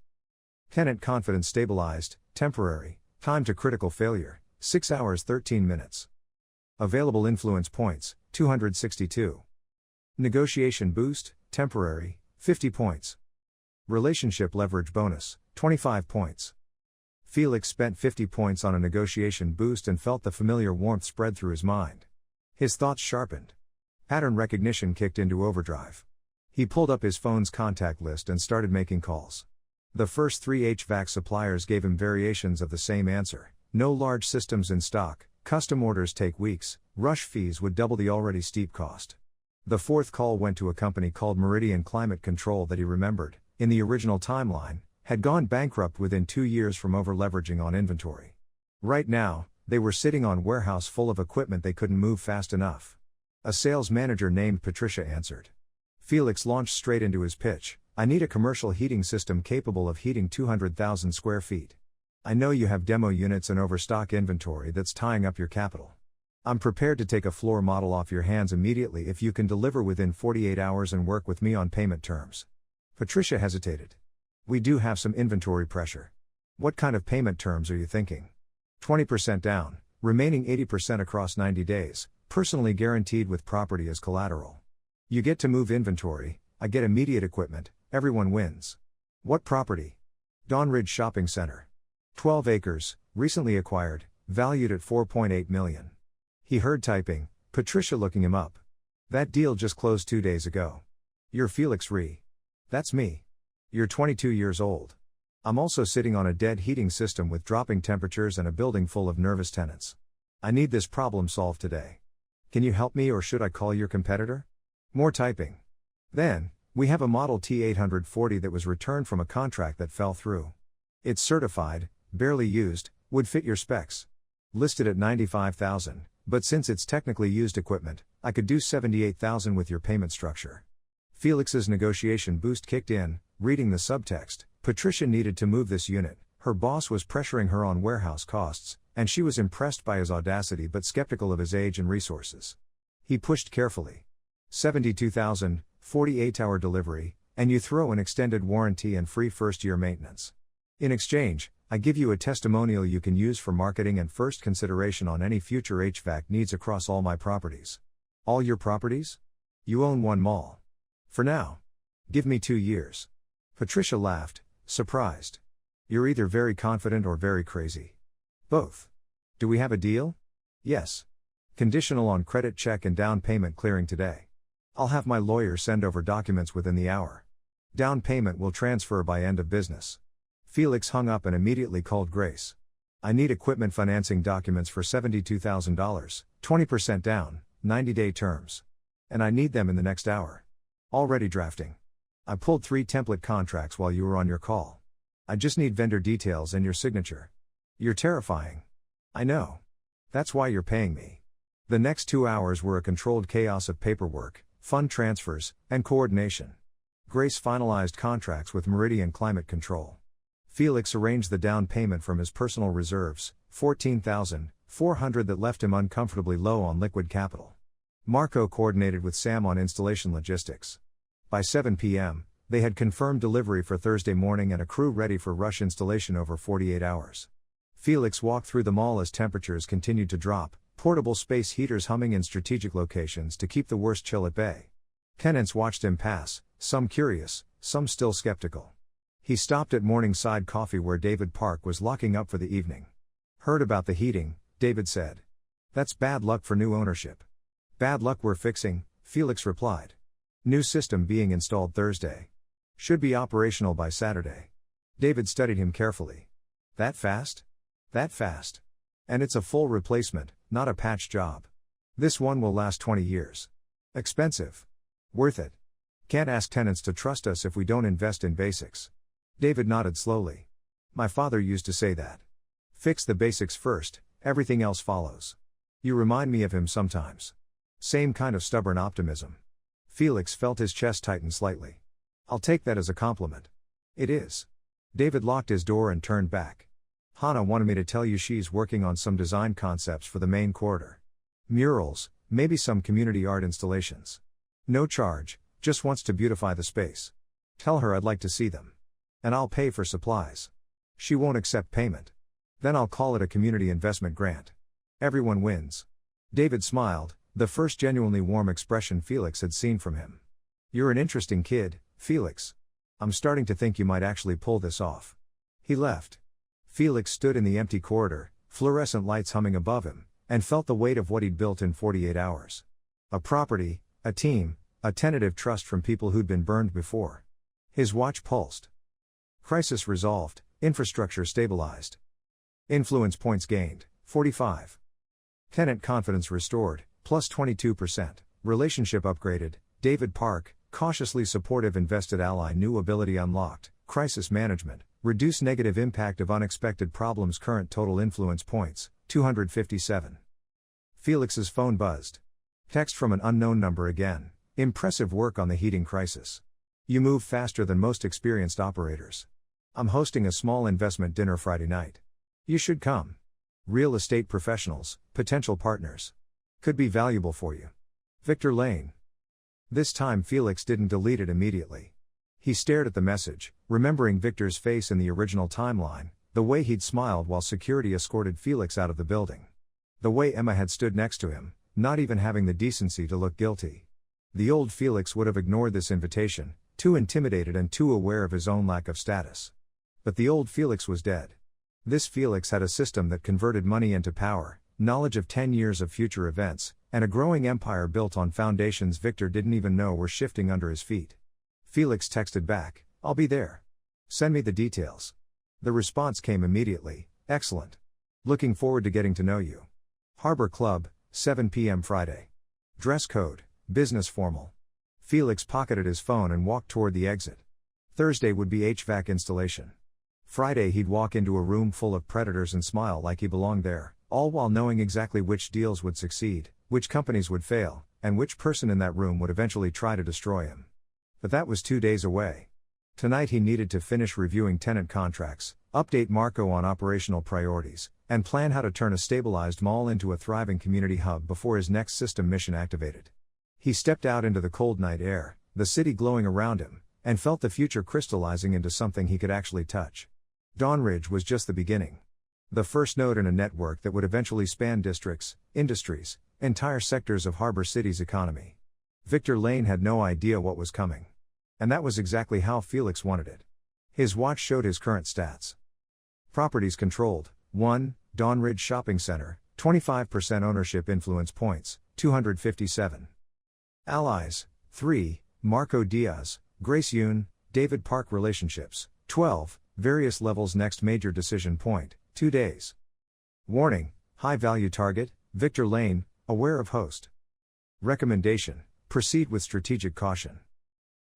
Tenant confidence stabilized, temporary, time to critical failure, 6 hours 13 minutes. Available influence points, 262. Negotiation boost, temporary, 50 points. Relationship leverage bonus, 25 points. Felix spent 50 points on a negotiation boost and felt the familiar warmth spread through his mind. His thoughts sharpened. Pattern recognition kicked into overdrive. He pulled up his phone's contact list and started making calls. The first 3 HVAC suppliers gave him variations of the same answer: no large systems in stock, custom orders take weeks, rush fees would double the already steep cost. The 4th call went to a company called Meridian Climate Control that he remembered, in the original timeline, had gone bankrupt within 2 years from over-leveraging on inventory. Right now, they were sitting on warehouse full of equipment they couldn't move fast enough. A sales manager named Patricia answered. Felix launched straight into his pitch: "I need a commercial heating system capable of heating 200,000 square feet. I know you have demo units and overstock inventory that's tying up your capital. I'm prepared to take a floor model off your hands immediately if you can deliver within 48 hours and work with me on payment terms." Patricia hesitated. "We do have some inventory pressure. What kind of payment terms are you thinking?" 20% down, remaining 80% across 90 days, personally guaranteed with property as collateral. You get to move inventory, I get immediate equipment, everyone wins. What property? Dawn Ridge Shopping Center. 12 acres, recently acquired, valued at $4.8 million. He heard typing, Patricia looking him up. That deal just closed 2 days ago. You're Felix Re. That's me. You're 22 years old. I'm also sitting on a dead heating system with dropping temperatures and a building full of nervous tenants. I need this problem solved today. Can you help me or should I call your competitor? More typing. Then, we have a Model T 840 that was returned from a contract that fell through. It's certified, barely used, would fit your specs. Listed at $95,000, but since it's technically used equipment, I could do $78,000 with your payment structure. Felix's negotiation boost kicked in, reading the subtext. Patricia needed to move this unit, her boss was pressuring her on warehouse costs, and she was impressed by his audacity but skeptical of his age and resources. He pushed carefully. $72,000, 48-hour delivery, and you throw an extended warranty and free first-year maintenance. In exchange, I give you a testimonial you can use for marketing and first consideration on any future HVAC needs across all my properties. All your properties? You own one mall. For now. Give me 2 years. Patricia laughed, surprised. You're either very confident or very crazy. Both. Do we have a deal? Yes. Conditional on credit check and down payment clearing today. I'll have my lawyer send over documents within the hour. Down payment will transfer by end of business. Felix hung up and immediately called Grace. I need equipment financing documents for $72,000, 20% down, 90-day terms. And I need them in the next hour. Already drafting. I pulled 3 template contracts while you were on your call. I just need vendor details and your signature. You're terrifying. I know. That's why you're paying me. The next 2 hours were a controlled chaos of paperwork, fund transfers, and coordination. Grace finalized contracts with Meridian Climate Control. Felix arranged the down payment from his personal reserves, $14,400 that left him uncomfortably low on liquid capital. Marco coordinated with Sam on installation logistics. By 7 p.m., they had confirmed delivery for Thursday morning and a crew ready for rush installation over 48 hours. Felix walked through the mall as temperatures continued to drop, portable space heaters humming in strategic locations to keep the worst chill at bay. Tenants watched him pass, some curious, some still skeptical. He stopped at Morningside Coffee where David Park was locking up for the evening. Heard about the heating, David said. That's bad luck for new ownership. Bad luck we're fixing, Felix replied. New system being installed Thursday. Should be operational by Saturday. David studied him carefully. That fast? That fast. And it's a full replacement, not a patch job. This one will last 20 years. Expensive. Worth it. Can't ask tenants to trust us if we don't invest in basics. David nodded slowly. My father used to say that. Fix the basics first, everything else follows. You remind me of him sometimes. Same kind of stubborn optimism. Felix felt his chest tighten slightly. I'll take that as a compliment. It is. David locked his door and turned back. Hannah wanted me to tell you she's working on some design concepts for the main corridor. Murals, maybe some community art installations. No charge, just wants to beautify the space. Tell her I'd like to see them. And I'll pay for supplies. She won't accept payment. Then I'll call it a community investment grant. Everyone wins. David smiled, the first genuinely warm expression Felix had seen from him. You're an interesting kid, Felix. I'm starting to think you might actually pull this off. He left. Felix stood in the empty corridor, fluorescent lights humming above him, and felt the weight of what he'd built in 48 hours. A property, a team, a tentative trust from people who'd been burned before. His watch pulsed. Crisis resolved, infrastructure stabilized. Influence points gained, 45. Tenant confidence restored, plus 22%. Relationship upgraded, David Park, cautiously supportive invested ally new ability unlocked, crisis management, reduce negative impact of unexpected problems current total influence points, 257. Felix's phone buzzed. Text from an unknown number again, impressive work on the heating crisis. You move faster than most experienced operators. I'm hosting a small investment dinner Friday night. You should come. Real estate professionals, potential partners. Could be valuable for you. Victor Lane. This time Felix didn't delete it immediately. He stared at the message, remembering Victor's face in the original timeline, The way he'd smiled while security escorted Felix out of the building. The way Emma had stood next to him, not even having the decency to look guilty. The old Felix would have ignored this invitation, too intimidated and too aware of his own lack of status. But the old Felix was dead. This Felix had a system that converted money into power, knowledge of 10 years of future events, and a growing empire built on foundations Victor didn't even know were shifting under his feet. Felix texted back, "I'll be there. Send me the details." The response came immediately, "Excellent. Looking forward to getting to know you. Harbor Club, 7 p.m. Friday. Dress code, business formal." Felix pocketed his phone and walked toward the exit. Thursday would be HVAC installation. Friday he'd walk into a room full of predators and smile like he belonged there, all while knowing exactly which deals would succeed, which companies would fail, and which person in that room would eventually try to destroy him. But that was 2 days away. Tonight he needed to finish reviewing tenant contracts, update Marco on operational priorities, and plan how to turn a stabilized mall into a thriving community hub before his next system mission activated. He stepped out into the cold night air, the city glowing around him, and felt the future crystallizing into something he could actually touch. Dawn Ridge was just the beginning. The first node in a network that would eventually span districts, industries, entire sectors of Harbor City's economy. Victor Lane had no idea what was coming. And that was exactly how Felix wanted it. His watch showed his current stats. Properties controlled: 1, Dawn Ridge Shopping Center, 25% ownership influence points, 257. Allies: 3, Marco Diaz, Grace Yoon, David Park. Relationships: 12, various levels. Next major decision point, 2 days. Warning: high value target, Victor Lane, aware of host. Recommendation: proceed with strategic caution.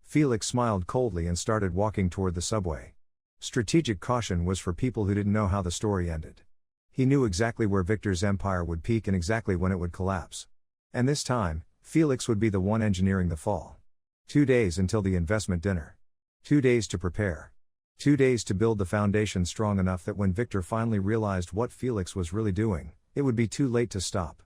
Felix smiled coldly and started walking toward the subway. Strategic caution was for people who didn't know how the story ended. He knew exactly where Victor's empire would peak and exactly when it would collapse. And this time, Felix would be the one engineering the fall. 2 days until the investment dinner. 2 days to prepare. 2 days to build the foundation strong enough that when Victor finally realized what Felix was really doing, it would be too late to stop.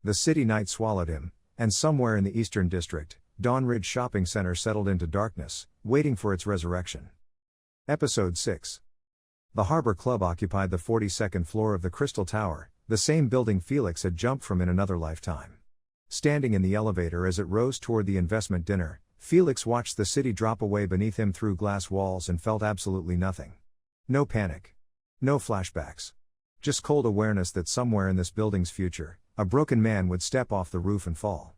The city night swallowed him, and somewhere in the Eastern District, Dawn Ridge Shopping Center settled into darkness, waiting for its resurrection. Episode 6. The Harbor Club occupied the 42nd floor of the Crystal Tower, the same building Felix had jumped from in another lifetime. Standing in the elevator as it rose toward the investment dinner, Felix watched the city drop away beneath him through glass walls and felt absolutely nothing. No panic. No flashbacks. Just cold awareness that somewhere in this building's future, a broken man would step off the roof and fall.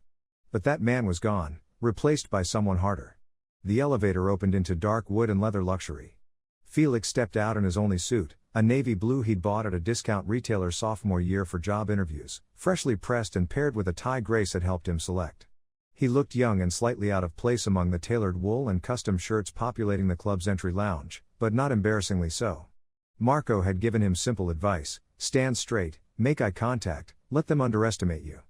But that man was gone, replaced by someone harder. The elevator opened into dark wood and leather luxury. Felix stepped out in his only suit, a navy blue he'd bought at a discount retailer sophomore year for job interviews, freshly pressed and paired with a tie Grace had helped him select. He looked young and slightly out of place among the tailored wool and custom shirts populating the club's entry lounge, but not embarrassingly so. Marco had given him simple advice: stand straight, make eye contact, let them underestimate you.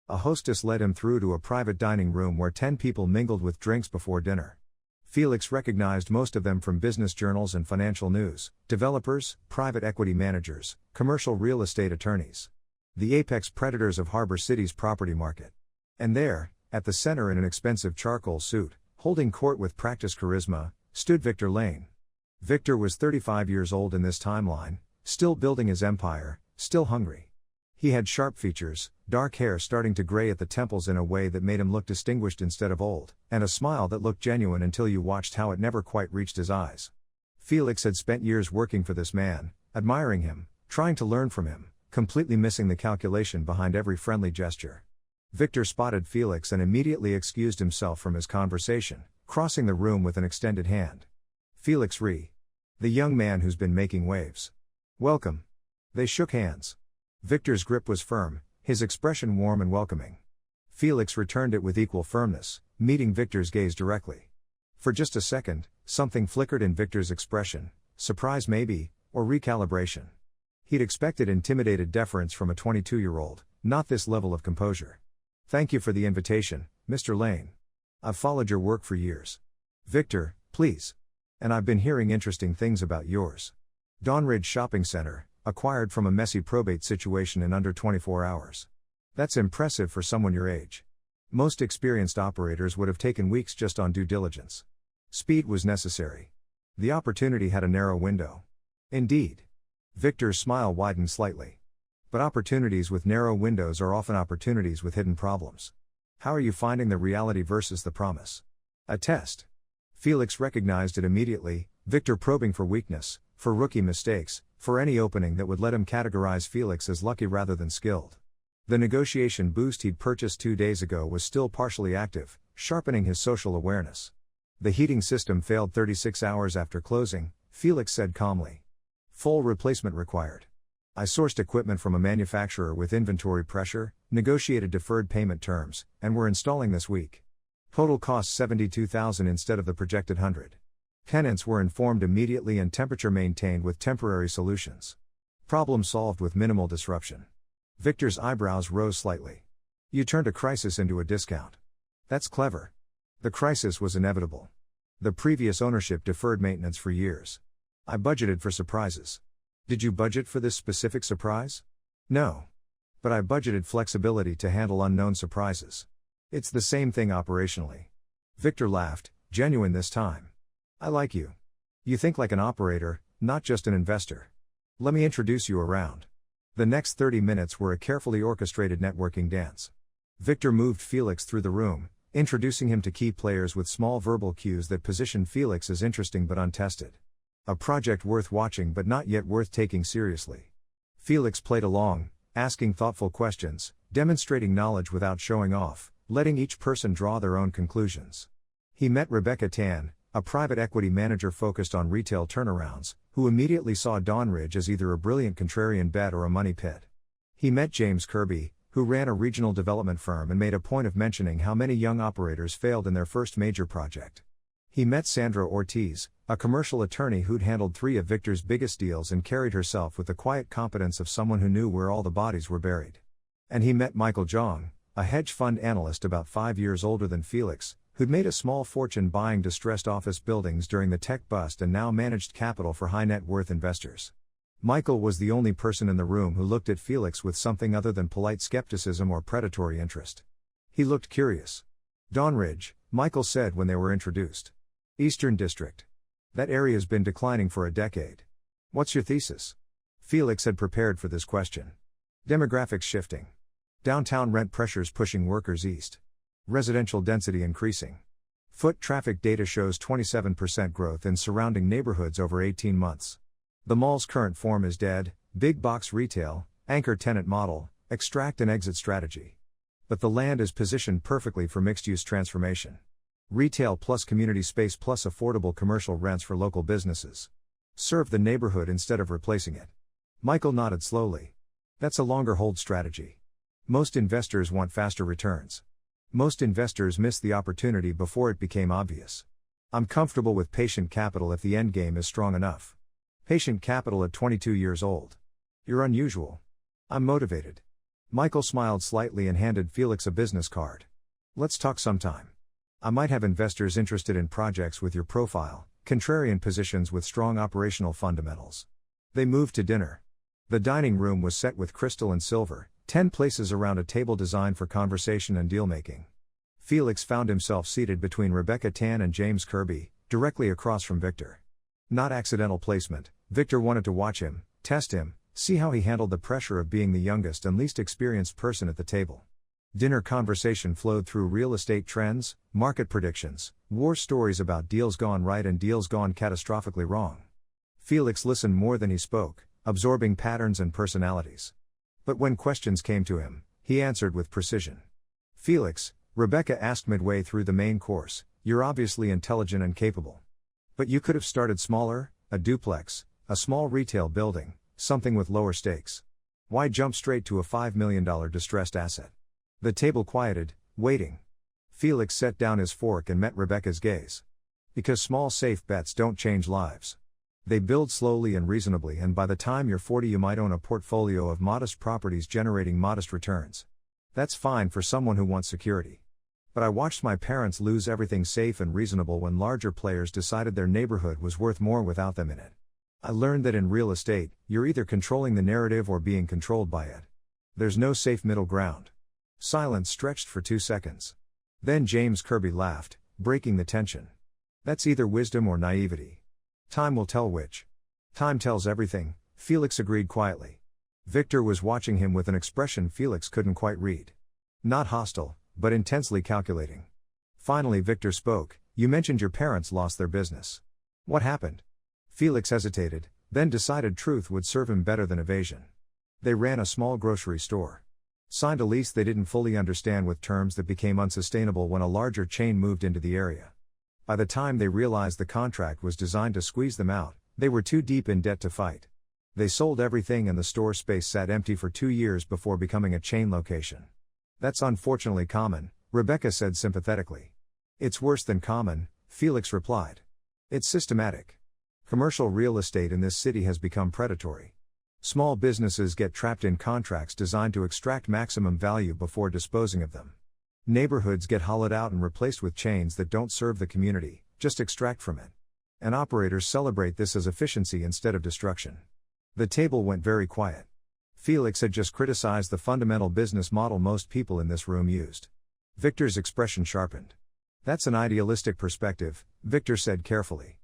A hostess led him through to a private dining room where 10 people mingled with drinks before dinner. Felix recognized most of them from business journals and financial news: developers, private equity managers, commercial real estate attorneys. The apex predators of Harbor City's property market. And there, at the center in an expensive charcoal suit, holding court with practiced charisma, stood Victor Lane. Victor was 35 years old in this timeline, still building his empire, still hungry. He had sharp features, dark hair starting to gray at the temples in a way that made him look distinguished instead of old, and a smile that looked genuine until you watched how it never quite reached his eyes. Felix had spent years working for this man, admiring him, trying to learn from him, completely missing the calculation behind every friendly gesture. Victor spotted Felix and immediately excused himself from his conversation, crossing the room with an extended hand. Felix Re. The young man who's been making waves. Welcome. They shook hands. Victor's grip was firm, his expression warm and welcoming. Felix returned it with equal firmness, meeting Victor's gaze directly. For just a second, something flickered in Victor's expression, surprise maybe, or recalibration. He'd expected intimidated deference from a 22-year-old, not this level of composure. Thank you for the invitation, Mr. Lane. I've followed your work for years. Victor, please. And I've been hearing interesting things about yours. Dawn Ridge Shopping Center, acquired from a messy probate situation in under 24 hours. That's impressive for someone your age. Most experienced operators would have taken weeks just on due diligence. Speed was necessary. The opportunity had a narrow window. Indeed. Victor's smile widened slightly. But opportunities with narrow windows are often opportunities with hidden problems. How are you finding the reality versus the promise? A test. Felix recognized it immediately, Victor probing for weakness, for rookie mistakes, for any opening that would let him categorize Felix as lucky rather than skilled. The negotiation boost he'd purchased 2 days ago was still partially active, sharpening his social awareness. The heating system failed 36 hours after closing, Felix said calmly. Full replacement required. I sourced equipment from a manufacturer with inventory pressure, negotiated deferred payment terms, and we're installing this week. Total cost $72,000 instead of the projected $100,000. Tenants were informed immediately and temperature maintained with temporary solutions. Problem solved with minimal disruption. Victor's eyebrows rose slightly. You turned a crisis into a discount. That's clever. The crisis was inevitable. The previous ownership deferred maintenance for years. I budgeted for surprises. Did you budget for this specific surprise? No. But I budgeted flexibility to handle unknown surprises. It's the same thing operationally. Victor laughed, genuine this time. I like you. You think like an operator, not just an investor. Let me introduce you around. The next 30 minutes were a carefully orchestrated networking dance. Victor moved Felix through the room, introducing him to key players with small verbal cues that positioned Felix as interesting but untested. A project worth watching but not yet worth taking seriously. Felix played along, asking thoughtful questions, demonstrating knowledge without showing off, letting each person draw their own conclusions. He met Rebecca Tan, a private equity manager focused on retail turnarounds, who immediately saw Dronzer as either a brilliant contrarian bet or a money pit. He met James Kirby, who ran a regional development firm and made a point of mentioning how many young operators failed in their first major project. He met Sandra Ortiz, a commercial attorney who'd handled 3 of Victor's biggest deals and carried herself with the quiet competence of someone who knew where all the bodies were buried. And he met Michael Zhang, a hedge fund analyst about 5 years older than Felix, who'd made a small fortune buying distressed office buildings during the tech bust and now managed capital for high net worth investors. Michael was the only person in the room who looked at Felix with something other than polite skepticism or predatory interest. He looked curious. Dawnridge, Michael said when they were introduced. Eastern District. That area's been declining for a decade. What's your thesis? Felix had prepared for this question. Demographics shifting. Downtown rent pressures pushing workers east. Residential density increasing. Foot traffic data shows 27% growth in surrounding neighborhoods over 18 months. The mall's current form is dead, big box retail, anchor tenant model, extract and exit strategy. But the land is positioned perfectly for mixed-use transformation. Retail plus community space plus affordable commercial rents for local businesses. Serve the neighborhood instead of replacing it. Michael nodded slowly. That's a longer hold strategy. Most investors want faster returns. Most investors missed the opportunity before it became obvious. I'm comfortable with patient capital if the endgame is strong enough. Patient capital at 22 years old. You're unusual. I'm motivated. Michael smiled slightly and handed Felix a business card. Let's talk sometime. I might have investors interested in projects with your profile, contrarian positions with strong operational fundamentals. They moved to dinner. The dining room was set with crystal and silver, 10 places around a table designed for conversation and deal-making. Felix found himself seated between Rebecca Tan and James Kirby, directly across from Victor. Not accidental placement, Victor wanted to watch him, test him, see how he handled the pressure of being the youngest and least experienced person at the table. Dinner conversation flowed through real estate trends, market predictions, war stories about deals gone right and deals gone catastrophically wrong. Felix listened more than he spoke, absorbing patterns and personalities. But when questions came to him, he answered with precision. Felix, Rebecca asked midway through the main course, you're obviously intelligent and capable. But you could have started smaller, a duplex, a small retail building, something with lower stakes. Why jump straight to a $5 million distressed asset? The table quieted, waiting. Felix set down his fork and met Rebecca's gaze. Because small safe bets don't change lives. They build slowly and reasonably, and by the time you're 40 you might own a portfolio of modest properties generating modest returns. That's fine for someone who wants security. But I watched my parents lose everything safe and reasonable when larger players decided their neighborhood was worth more without them in it. I learned that in real estate, you're either controlling the narrative or being controlled by it. There's no safe middle ground. Silence stretched for 2 seconds. Then James Kirby laughed, breaking the tension. That's either wisdom or naivety. Time will tell which. Time tells everything, Felix agreed quietly. Victor was watching him with an expression Felix couldn't quite read. Not hostile, but intensely calculating. Finally Victor spoke, "You mentioned your parents lost their business. What happened?" Felix hesitated, then decided truth would serve him better than evasion. They ran a small grocery store. Signed a lease they didn't fully understand with terms that became unsustainable when a larger chain moved into the area. By the time they realized the contract was designed to squeeze them out, they were too deep in debt to fight. They sold everything and the store space sat empty for 2 years before becoming a chain location. "That's unfortunately common," Rebecca said sympathetically. "It's worse than common," Felix replied. "It's systematic. Commercial real estate in this city has become predatory. Small businesses get trapped in contracts designed to extract maximum value before disposing of them. Neighborhoods get hollowed out and replaced with chains that don't serve the community, just extract from it. And operators celebrate this as efficiency instead of destruction." The table went very quiet. Felix had just criticized the fundamental business model most people in this room used. Victor's expression sharpened. "That's an idealistic perspective," Victor said carefully.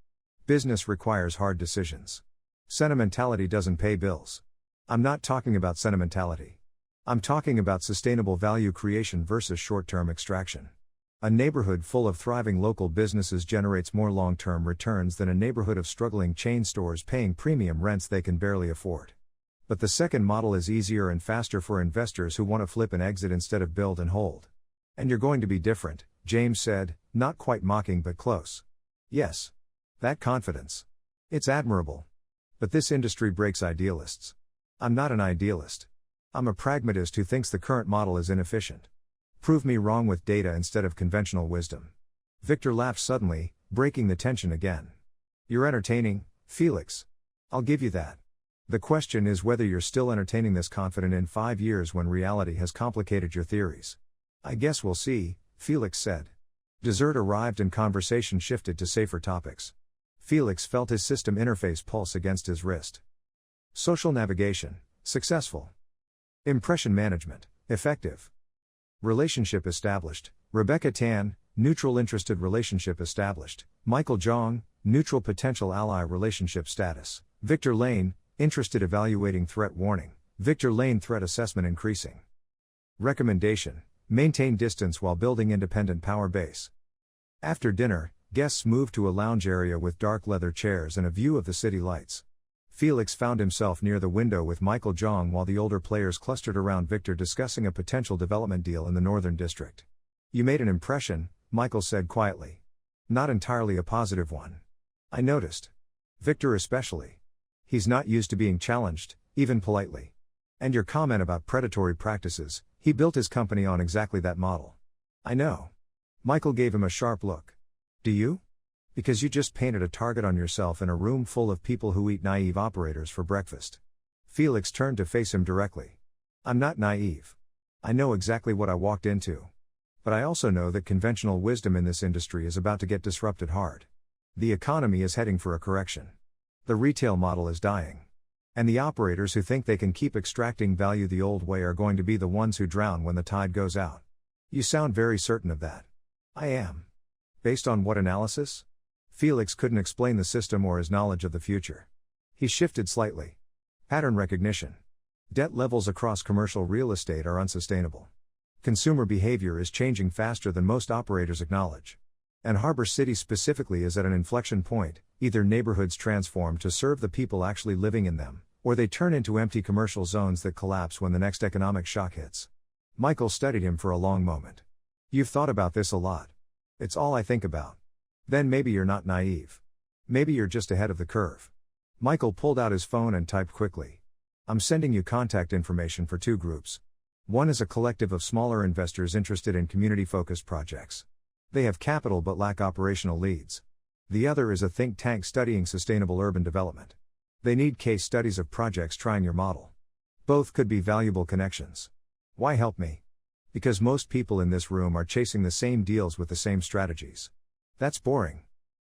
"Business requires hard decisions. Sentimentality doesn't pay bills. I'm not talking about sentimentality. I'm talking about sustainable value creation versus short-term extraction. A neighborhood full of thriving local businesses generates more long-term returns than a neighborhood of struggling chain stores paying premium rents they can barely afford. But the second model is easier and faster for investors who want to flip and exit instead of build and hold. And you're going to be different," James said, not quite mocking but close. "Yes. That confidence. It's admirable. But this industry breaks idealists. I'm not an idealist. I'm a pragmatist who thinks the current model is inefficient. Prove me wrong with data instead of conventional wisdom." Victor laughed suddenly, breaking the tension again. "You're entertaining, Felix. I'll give you that. The question is whether you're still entertaining this confident in 5 years when reality has complicated your theories." "I guess we'll see," Felix said. Dessert arrived and conversation shifted to safer topics. Felix felt his system interface pulse against his wrist. Social navigation, successful. Impression management, effective. Relationship established, Rebecca Tan, neutral interested relationship established, Michael Jong, neutral potential ally relationship status, Victor Lane, interested evaluating threat warning, Victor Lane threat assessment increasing. Recommendation, maintain distance while building independent power base. After dinner, guests moved to a lounge area with dark leather chairs and a view of the city lights. Felix found himself near the window with Michael Jong while the older players clustered around Victor discussing a potential development deal in the Northern District. "You made an impression," Michael said quietly. "Not entirely a positive one. I noticed. Victor especially. He's not used to being challenged, even politely. And your comment about predatory practices, he built his company on exactly that model." "I know." Michael gave him a sharp look. "Do you? Because you just painted a target on yourself in a room full of people who eat naive operators for breakfast." Felix turned to face him directly. "I'm not naive. I know exactly what I walked into. But I also know that conventional wisdom in this industry is about to get disrupted hard. The economy is heading for a correction. The retail model is dying. And the operators who think they can keep extracting value the old way are going to be the ones who drown when the tide goes out. You sound very certain of that." "I am." "Based on what analysis?" Felix couldn't explain the system or his knowledge of the future. He shifted slightly. "Pattern recognition. Debt levels across commercial real estate are unsustainable. Consumer behavior is changing faster than most operators acknowledge. And Harbor City specifically is at an inflection point. Either neighborhoods transform to serve the people actually living in them, or they turn into empty commercial zones that collapse when the next economic shock hits." Michael studied him for a long moment. "You've thought about this a lot." "It's all I think about." "Then maybe you're not naive. Maybe you're just ahead of the curve." Michael pulled out his phone and typed quickly. "I'm sending you contact information for 2 groups. One is a collective of smaller investors interested in community-focused projects. They have capital but lack operational leads. The other is a think tank studying sustainable urban development. They need case studies of projects trying your model. Both could be valuable connections." "Why help me?" "Because most people in this room are chasing the same deals with the same strategies. That's boring.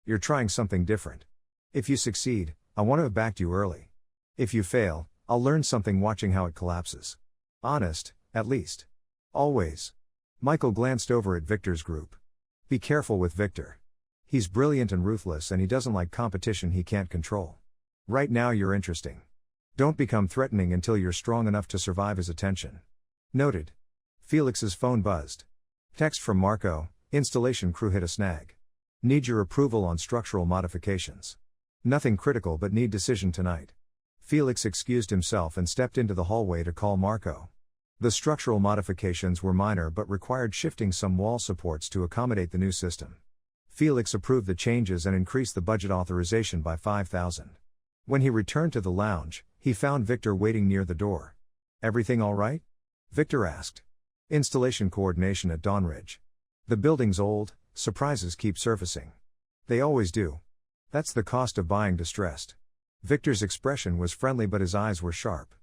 You're trying something different. If you succeed, I want to have backed you early. If you fail, I'll learn something watching how it collapses. Honest, at least. Always." Michael glanced over at Victor's group. "Be careful with Victor. He's brilliant and ruthless and he doesn't like competition he can't control. Right now you're interesting. Don't become threatening until you're strong enough to survive his attention. Noted. Felix's phone buzzed. Text from Marco, installation crew hit a snag. Need your approval on structural modifications. Nothing critical but need decision tonight. Felix excused himself and stepped into the hallway to call Marco. The structural modifications were minor but required shifting some wall supports to accommodate the new system. Felix approved the changes and increased the budget authorization by 5,000. When he returned to the lounge, he found Victor waiting near the door. Everything all right? Victor asked. Installation coordination at Dawnridge. The building's old, surprises keep surfacing. They always do. That's the cost of buying distressed. Victor's expression was friendly but his eyes were sharp.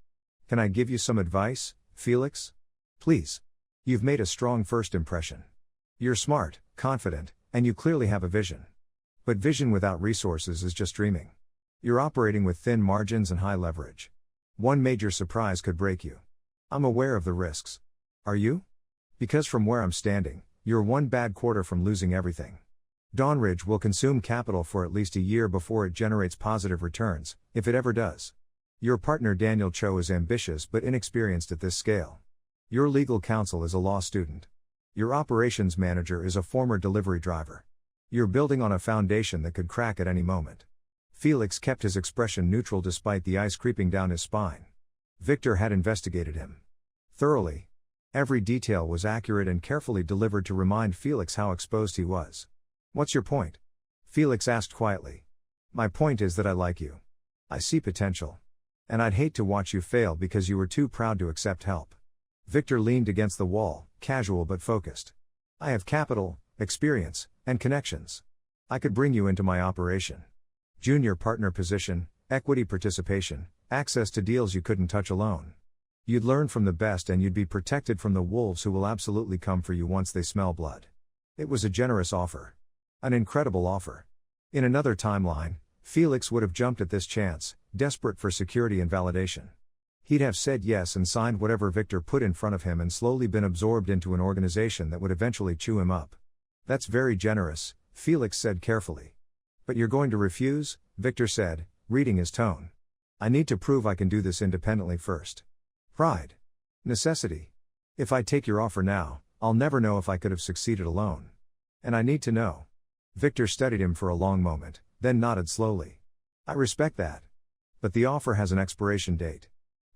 Can I give you some advice, Felix? Please. You've made a strong first impression. You're smart, confident, and you clearly have a vision. But vision without resources is just dreaming. You're operating with thin margins and high leverage. One major surprise could break you. I'm aware of the risks. Are you? Because from where I'm standing, you're one bad quarter from losing everything. Dawnridge will consume capital for at least a year before it generates positive returns, if it ever does. Your partner Daniel Cho is ambitious but inexperienced at this scale. Your legal counsel is a law student. Your operations manager is a former delivery driver. You're building on a foundation that could crack at any moment. Felix kept his expression neutral despite the ice creeping down his spine. Victor had investigated him thoroughly. Every detail was accurate and carefully delivered to remind Felix how exposed he was. What's your point? Felix asked quietly. My point is that I like you. I see potential. And I'd hate to watch you fail because you were too proud to accept help. Victor leaned against the wall, casual but focused. I have capital, experience, and connections. I could bring you into my operation. Junior partner position, equity participation, access to deals you couldn't touch alone. You'd learn from the best and you'd be protected from the wolves who will absolutely come for you once they smell blood. It was a generous offer. An incredible offer. In another timeline, Felix would have jumped at this chance, desperate for security and validation. He'd have said yes and signed whatever Victor put in front of him and slowly been absorbed into an organization that would eventually chew him up. That's very generous, Felix said carefully. But you're going to refuse? Victor said, reading his tone. I need to prove I can do this independently first. Pride. Necessity. If I take your offer now, I'll never know if I could have succeeded alone. And I need to know. Victor studied him for a long moment, then nodded slowly. I respect that. But the offer has an expiration date.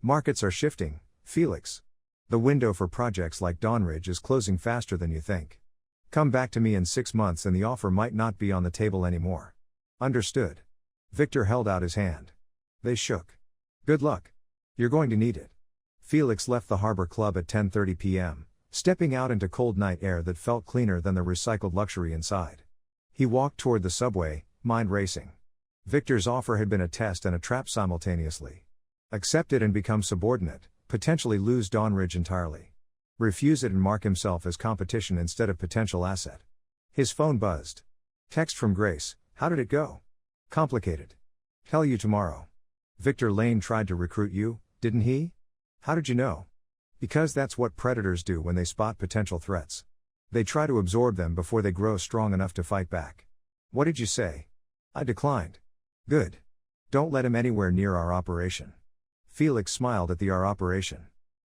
Markets are shifting, Felix. The window for projects like Dawnridge is closing faster than you think. Come back to me in 6 months and the offer might not be on the table anymore. Understood. Victor held out his hand. They shook. Good luck. You're going to need it. Felix left the Harbor Club at 10:30 p.m., stepping out into cold night air that felt cleaner than the recycled luxury inside. He walked toward the subway, mind racing. Victor's offer had been a test and a trap simultaneously. Accept it and become subordinate, potentially lose Dawnridge entirely. Refuse it and mark himself as competition instead of potential asset. His phone buzzed. Text from Grace, how did it go? Complicated. Tell you tomorrow. Victor Lane tried to recruit you, didn't he? How did you know? Because that's what predators do when they spot potential threats. They try to absorb them before they grow strong enough to fight back. What did you say? I declined. Good. Don't let him anywhere near our operation. Felix smiled at the our operation.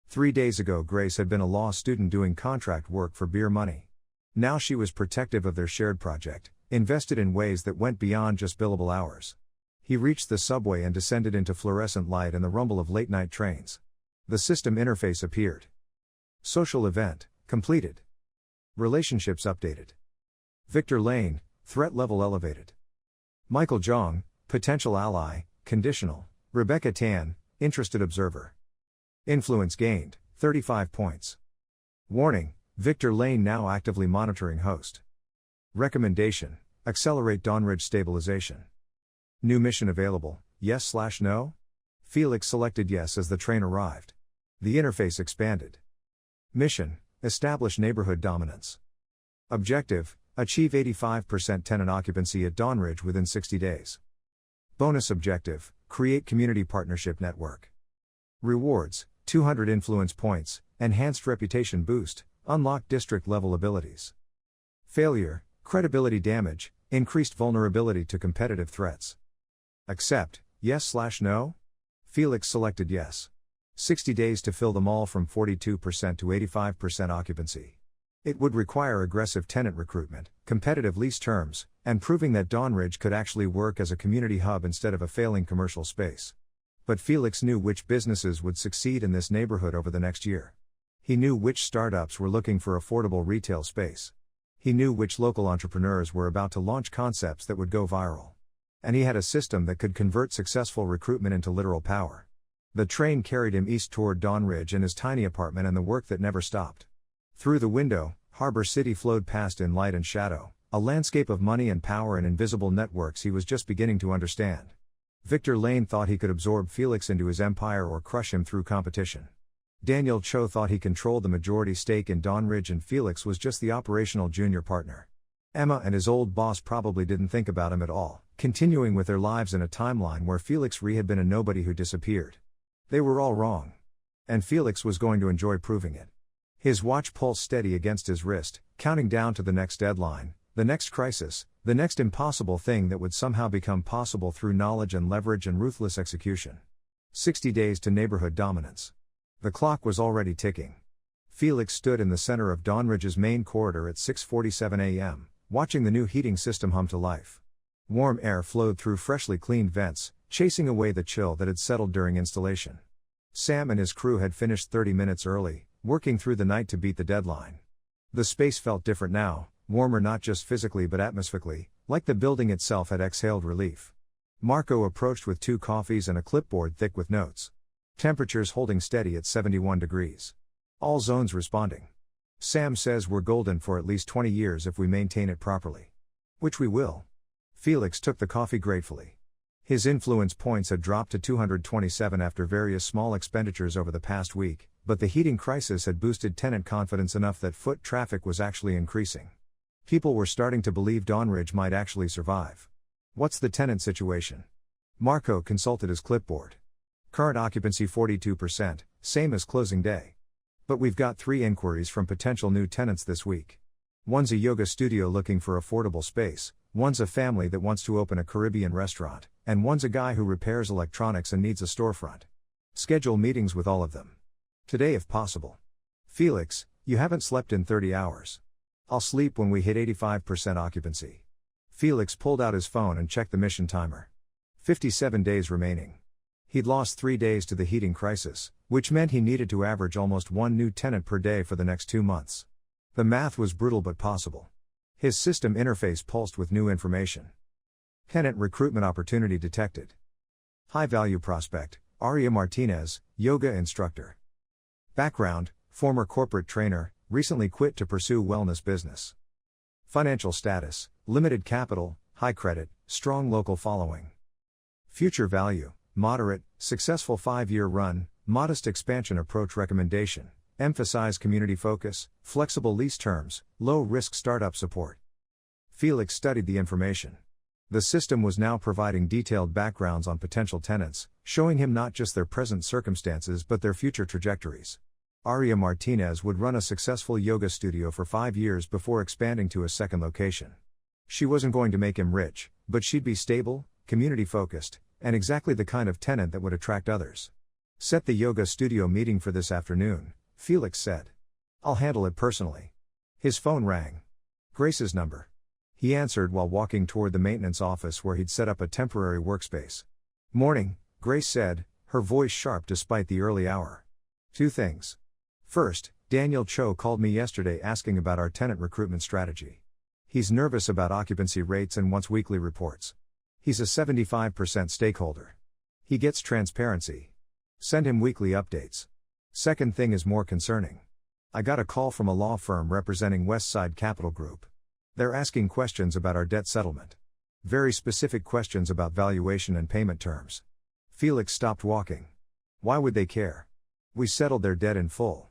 3 days ago Grace had been a law student doing contract work for beer money. Now she was protective of their shared project, invested in ways that went beyond just billable hours. He reached the subway and descended into fluorescent light and the rumble of late-night trains. The system interface appeared. Social event, completed. Relationships updated. Victor Lane, threat level elevated. Michael Jong, potential ally, conditional. Rebecca Tan, interested observer. Influence gained, 35 points. Warning, Victor Lane now actively monitoring host. Recommendation, accelerate Dawnridge stabilization. New mission available, yes/no? Felix selected yes as the train arrived. The interface expanded. Mission, establish neighborhood dominance. Objective, achieve 85% tenant occupancy at Dawnridge within 60 days. Bonus objective, create community partnership network. Rewards, 200 influence points, enhanced reputation boost, unlock district level abilities. Failure, credibility damage, increased vulnerability to competitive threats. Accept, yes/no? Felix selected yes. 60 days to fill the mall from 42% to 85% occupancy. It would require aggressive tenant recruitment, competitive lease terms, and proving that Dawnridge could actually work as a community hub instead of a failing commercial space. But Felix knew which businesses would succeed in this neighborhood over the next year. He knew which startups were looking for affordable retail space. He knew which local entrepreneurs were about to launch concepts that would go viral. And he had a system that could convert successful recruitment into literal power. The train carried him east toward Dawnridge and his tiny apartment and the work that never stopped. Through the window, Harbor City flowed past in light and shadow, a landscape of money and power and invisible networks he was just beginning to understand. Victor Lane thought he could absorb Felix into his empire or crush him through competition. Daniel Cho thought he controlled the majority stake in Dawnridge and Felix was just the operational junior partner. Emma and his old boss probably didn't think about him at all, continuing with their lives in a timeline where Felix Rhee had been a nobody who disappeared. They were all wrong. And Felix was going to enjoy proving it. His watch pulsed steady against his wrist, counting down to the next deadline, the next crisis, the next impossible thing that would somehow become possible through knowledge and leverage and ruthless execution. 60 days to neighborhood dominance. The clock was already ticking. Felix stood in the center of Dawnridge's main corridor at 6:47 a.m., watching the new heating system hum to life. Warm air flowed through freshly cleaned vents, chasing away the chill that had settled during installation. Sam and his crew had finished 30 minutes early, working through the night to beat the deadline. The space felt different now, warmer not just physically but atmospherically, like the building itself had exhaled relief. Marco approached with 2 coffees and a clipboard thick with notes. Temperatures holding steady at 71 degrees. All zones responding. Sam says we're golden for at least 20 years if we maintain it properly. Which we will. Felix took the coffee gratefully. His influence points had dropped to 227 after various small expenditures over the past week, but the heating crisis had boosted tenant confidence enough that foot traffic was actually increasing. People were starting to believe Dawnridge might actually survive. What's the tenant situation? Marco consulted his clipboard. Current occupancy 42%, same as closing day. But we've got 3 inquiries from potential new tenants this week. One's a yoga studio looking for affordable space, one's a family that wants to open a Caribbean restaurant, and one's a guy who repairs electronics and needs a storefront. Schedule meetings with all of them. Today if possible. Felix, you haven't slept in 30 hours. I'll sleep when we hit 85% occupancy. Felix pulled out his phone and checked the mission timer. 57 days remaining. He'd lost 3 days to the heating crisis, which meant he needed to average almost 1 new tenant per day for the next 2 months. The math was brutal but possible. His system interface pulsed with new information. Tenant recruitment opportunity detected. High-value prospect, Aria Martinez, yoga instructor. Background, former corporate trainer, recently quit to pursue wellness business. Financial status, limited capital, high credit, strong local following. Future value, moderate, successful 5-year run, modest expansion approach recommendation, emphasize community focus, flexible lease terms, low risk startup support. Felix studied the information. The system was now providing detailed backgrounds on potential tenants, showing him not just their present circumstances but their future trajectories. Aria Martinez would run a successful yoga studio for 5 years before expanding to a second location. She wasn't going to make him rich, but she'd be stable, community-focused, and exactly the kind of tenant that would attract others. Set the yoga studio meeting for this afternoon, Felix said. I'll handle it personally. His phone rang. Grace's number. He answered while walking toward the maintenance office where he'd set up a temporary workspace. Morning, Grace said, her voice sharp despite the early hour. 2 things. First, Daniel Cho called me yesterday asking about our tenant recruitment strategy. He's nervous about occupancy rates and wants weekly reports. He's a 75% stakeholder. He gets transparency. Send him weekly updates. Second thing is more concerning. I got a call from a law firm representing Westside Capital Group. They're asking questions about our debt settlement. Very specific questions about valuation and payment terms. Felix stopped walking. Why would they care? We settled their debt in full.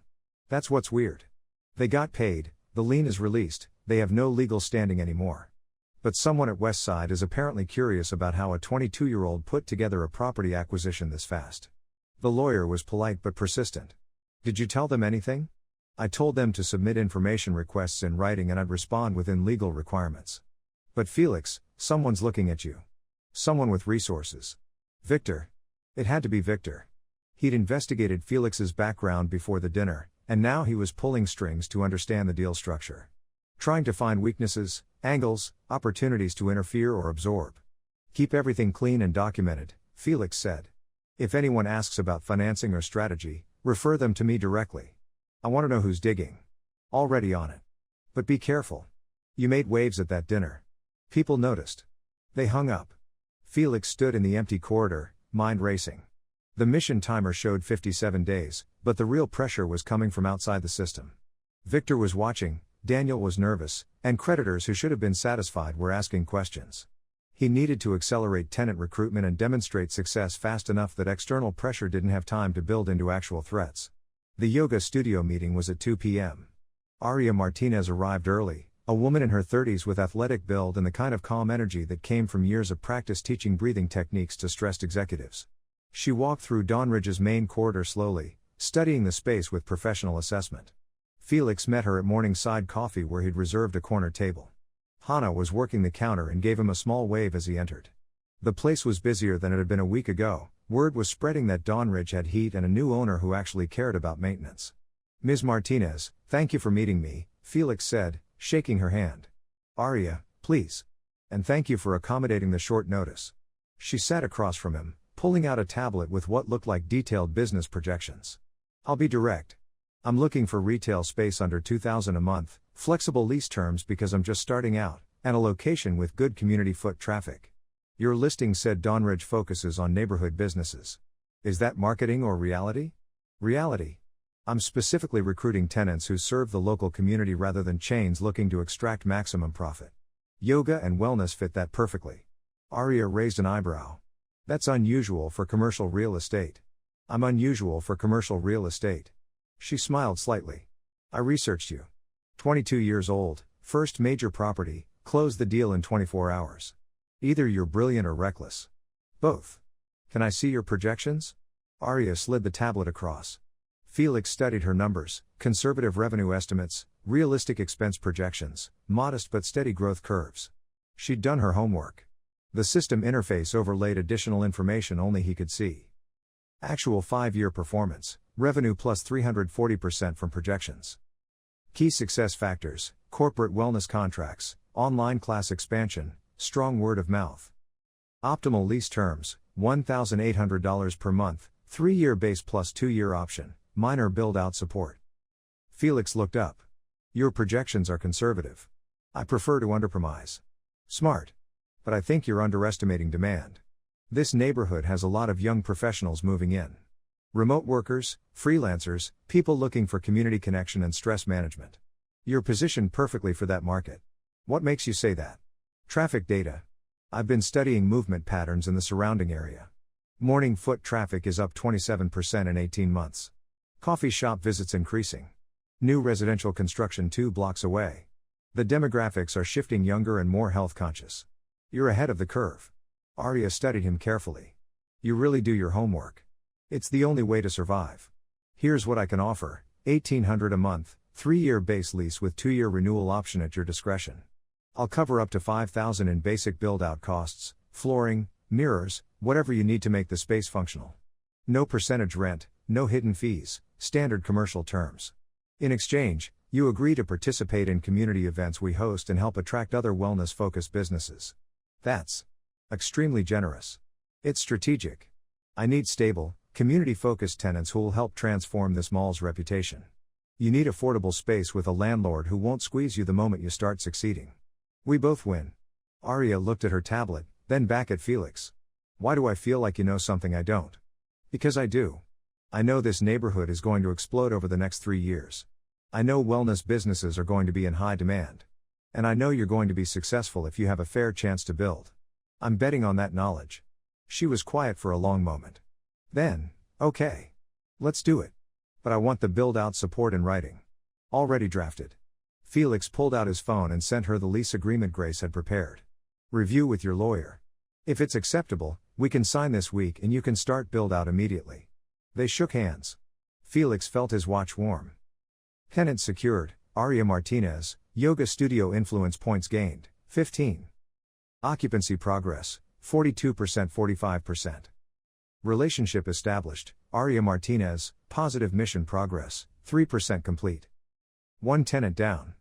That's what's weird. They got paid, the lien is released, they have no legal standing anymore. But someone at Westside is apparently curious about how a 22-year-old put together a property acquisition this fast. The lawyer was polite but persistent. Did you tell them anything? I told them to submit information requests in writing and I'd respond within legal requirements. But Felix, someone's looking at you. Someone with resources. Victor. It had to be Victor. He'd investigated Felix's background before the dinner, and now he was pulling strings to understand the deal structure. Trying to find weaknesses, angles, opportunities to interfere or absorb. Keep everything clean and documented, Felix said. If anyone asks about financing or strategy, refer them to me directly. I want to know who's digging. Already on it. But be careful. You made waves at that dinner. People noticed. They hung up. Felix stood in the empty corridor, mind racing. The mission timer showed 57 days, but the real pressure was coming from outside the system. Victor was watching, Daniel was nervous, and creditors who should have been satisfied were asking questions. He needed to accelerate tenant recruitment and demonstrate success fast enough that external pressure didn't have time to build into actual threats. The yoga studio meeting was at 2 p.m. Aria Martinez arrived early, a woman in her 30s with athletic build and the kind of calm energy that came from years of practice teaching breathing techniques to stressed executives. She walked through Dronzer's main corridor slowly, studying the space with professional assessment. Felix met her at Morningside Coffee where he'd reserved a corner table. Hannah was working the counter and gave him a small wave as he entered. The place was busier than it had been a week ago. Word was spreading that Dronzer had heat and a new owner who actually cared about maintenance. Ms. Martinez, thank you for meeting me, Felix said, shaking her hand. Aria, please. And thank you for accommodating the short notice. She sat across from him, pulling out a tablet with what looked like detailed business projections. I'll be direct. I'm looking for retail space under $2,000 a month, flexible lease terms because I'm just starting out, and a location with good community foot traffic. Your listing said Dronzer focuses on neighborhood businesses. Is that marketing or reality? Reality. I'm specifically recruiting tenants who serve the local community rather than chains looking to extract maximum profit. Yoga and wellness fit that perfectly. Aria raised an eyebrow. That's unusual for commercial real estate. I'm unusual for commercial real estate. She smiled slightly. I researched you. 22 years old, first major property, closed the deal in 24 hours. Either you're brilliant or reckless. Both. Can I see your projections? Aria slid the tablet across. Felix studied her numbers, conservative revenue estimates, realistic expense projections, modest but steady growth curves. She'd done her homework. The system interface overlaid additional information only he could see. Actual 5-year performance, revenue plus 340% from projections. Key success factors, corporate wellness contracts, online class expansion, strong word of mouth. Optimal lease terms, $1,800 per month, 3-year base plus 2-year option, minor build-out support. Felix looked up. Your projections are conservative. I prefer to underpromise. Smart. But I think you're underestimating demand. This neighborhood has a lot of young professionals moving in. Remote workers, freelancers, people looking for community connection and stress management. You're positioned perfectly for that market. What makes you say that? Traffic data. I've been studying movement patterns in the surrounding area. Morning foot traffic is up 27% in 18 months. Coffee shop visits increasing. New residential construction 2 blocks away. The demographics are shifting younger and more health conscious. You're ahead of the curve. Aria studied him carefully. You really do your homework. It's the only way to survive. Here's what I can offer, $1,800 a month, 3-year base lease with 2-year renewal option at your discretion. I'll cover up to $5,000 in basic build-out costs, flooring, mirrors, whatever you need to make the space functional. No percentage rent, no hidden fees, standard commercial terms. In exchange, you agree to participate in community events we host and help attract other wellness-focused businesses. That's extremely generous. It's strategic. I need stable, community-focused tenants who'll help transform this mall's reputation. You need affordable space with a landlord who won't squeeze you the moment you start succeeding. We both win. Aria looked at her tablet, then back at Felix. Why do I feel like you know something I don't? Because I do. I know this neighborhood is going to explode over the next 3 years. I know wellness businesses are going to be in high demand. And I know you're going to be successful if you have a fair chance to build. I'm betting on that knowledge. She was quiet for a long moment. Then, okay. Let's do it. But I want the build-out support in writing. Already drafted. Felix pulled out his phone and sent her the lease agreement Grace had prepared. Review with your lawyer. If it's acceptable, we can sign this week and you can start build-out immediately. They shook hands. Felix felt his watch warm. Tenant secured, Aria Martinez, yoga studio influence points gained, 15. Occupancy progress, 42% 45%. Relationship established. Aria Martinez, positive mission progress, 3% complete. 1 tenant down.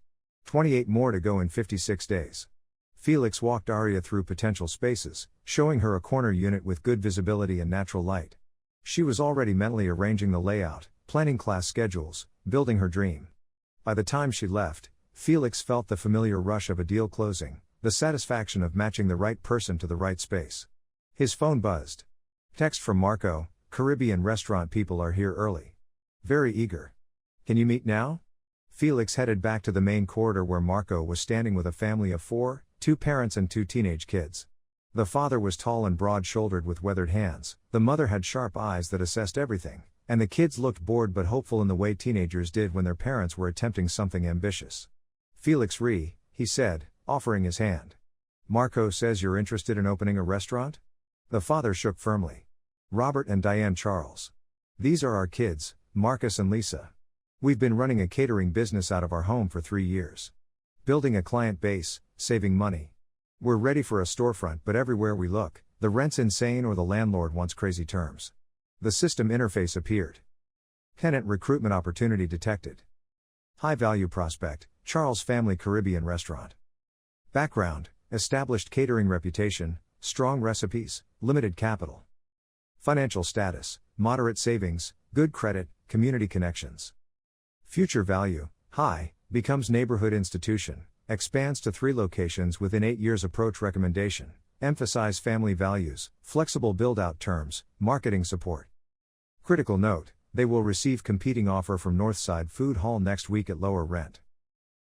28 more to go in 56 days. Felix walked Aria through potential spaces, showing her a corner unit with good visibility and natural light. She was already mentally arranging the layout, planning class schedules, building her dream. By the time she left, Felix felt the familiar rush of a deal closing, the satisfaction of matching the right person to the right space. His phone buzzed. Text from Marco, Caribbean restaurant people are here early. Very eager. Can you meet now? Felix headed back to the main corridor where Marco was standing with a family of 4, 2 parents and 2 teenage kids. The father was tall and broad-shouldered with weathered hands, the mother had sharp eyes that assessed everything, and the kids looked bored but hopeful in the way teenagers did when their parents were attempting something ambitious. Felix he said, offering his hand. Marco says you're interested in opening a restaurant? The father shook firmly. Robert and Diane Charles. These are our kids, Marcus and Lisa. We've been running a catering business out of our home for 3 years. Building a client base, saving money. We're ready for a storefront, but everywhere we look, the rent's insane or the landlord wants crazy terms. The system interface appeared. Tenant recruitment opportunity detected. High value prospect, Charles Family Caribbean Restaurant. Background, established catering reputation, strong recipes, limited capital. Financial status, moderate savings, good credit, community connections. Future value, high, becomes neighborhood institution, expands to 3 locations within 8 years. Approach recommendation, emphasize family values, flexible build-out terms, marketing support. Critical note, they will receive competing offer from Northside Food Hall next week at lower rent.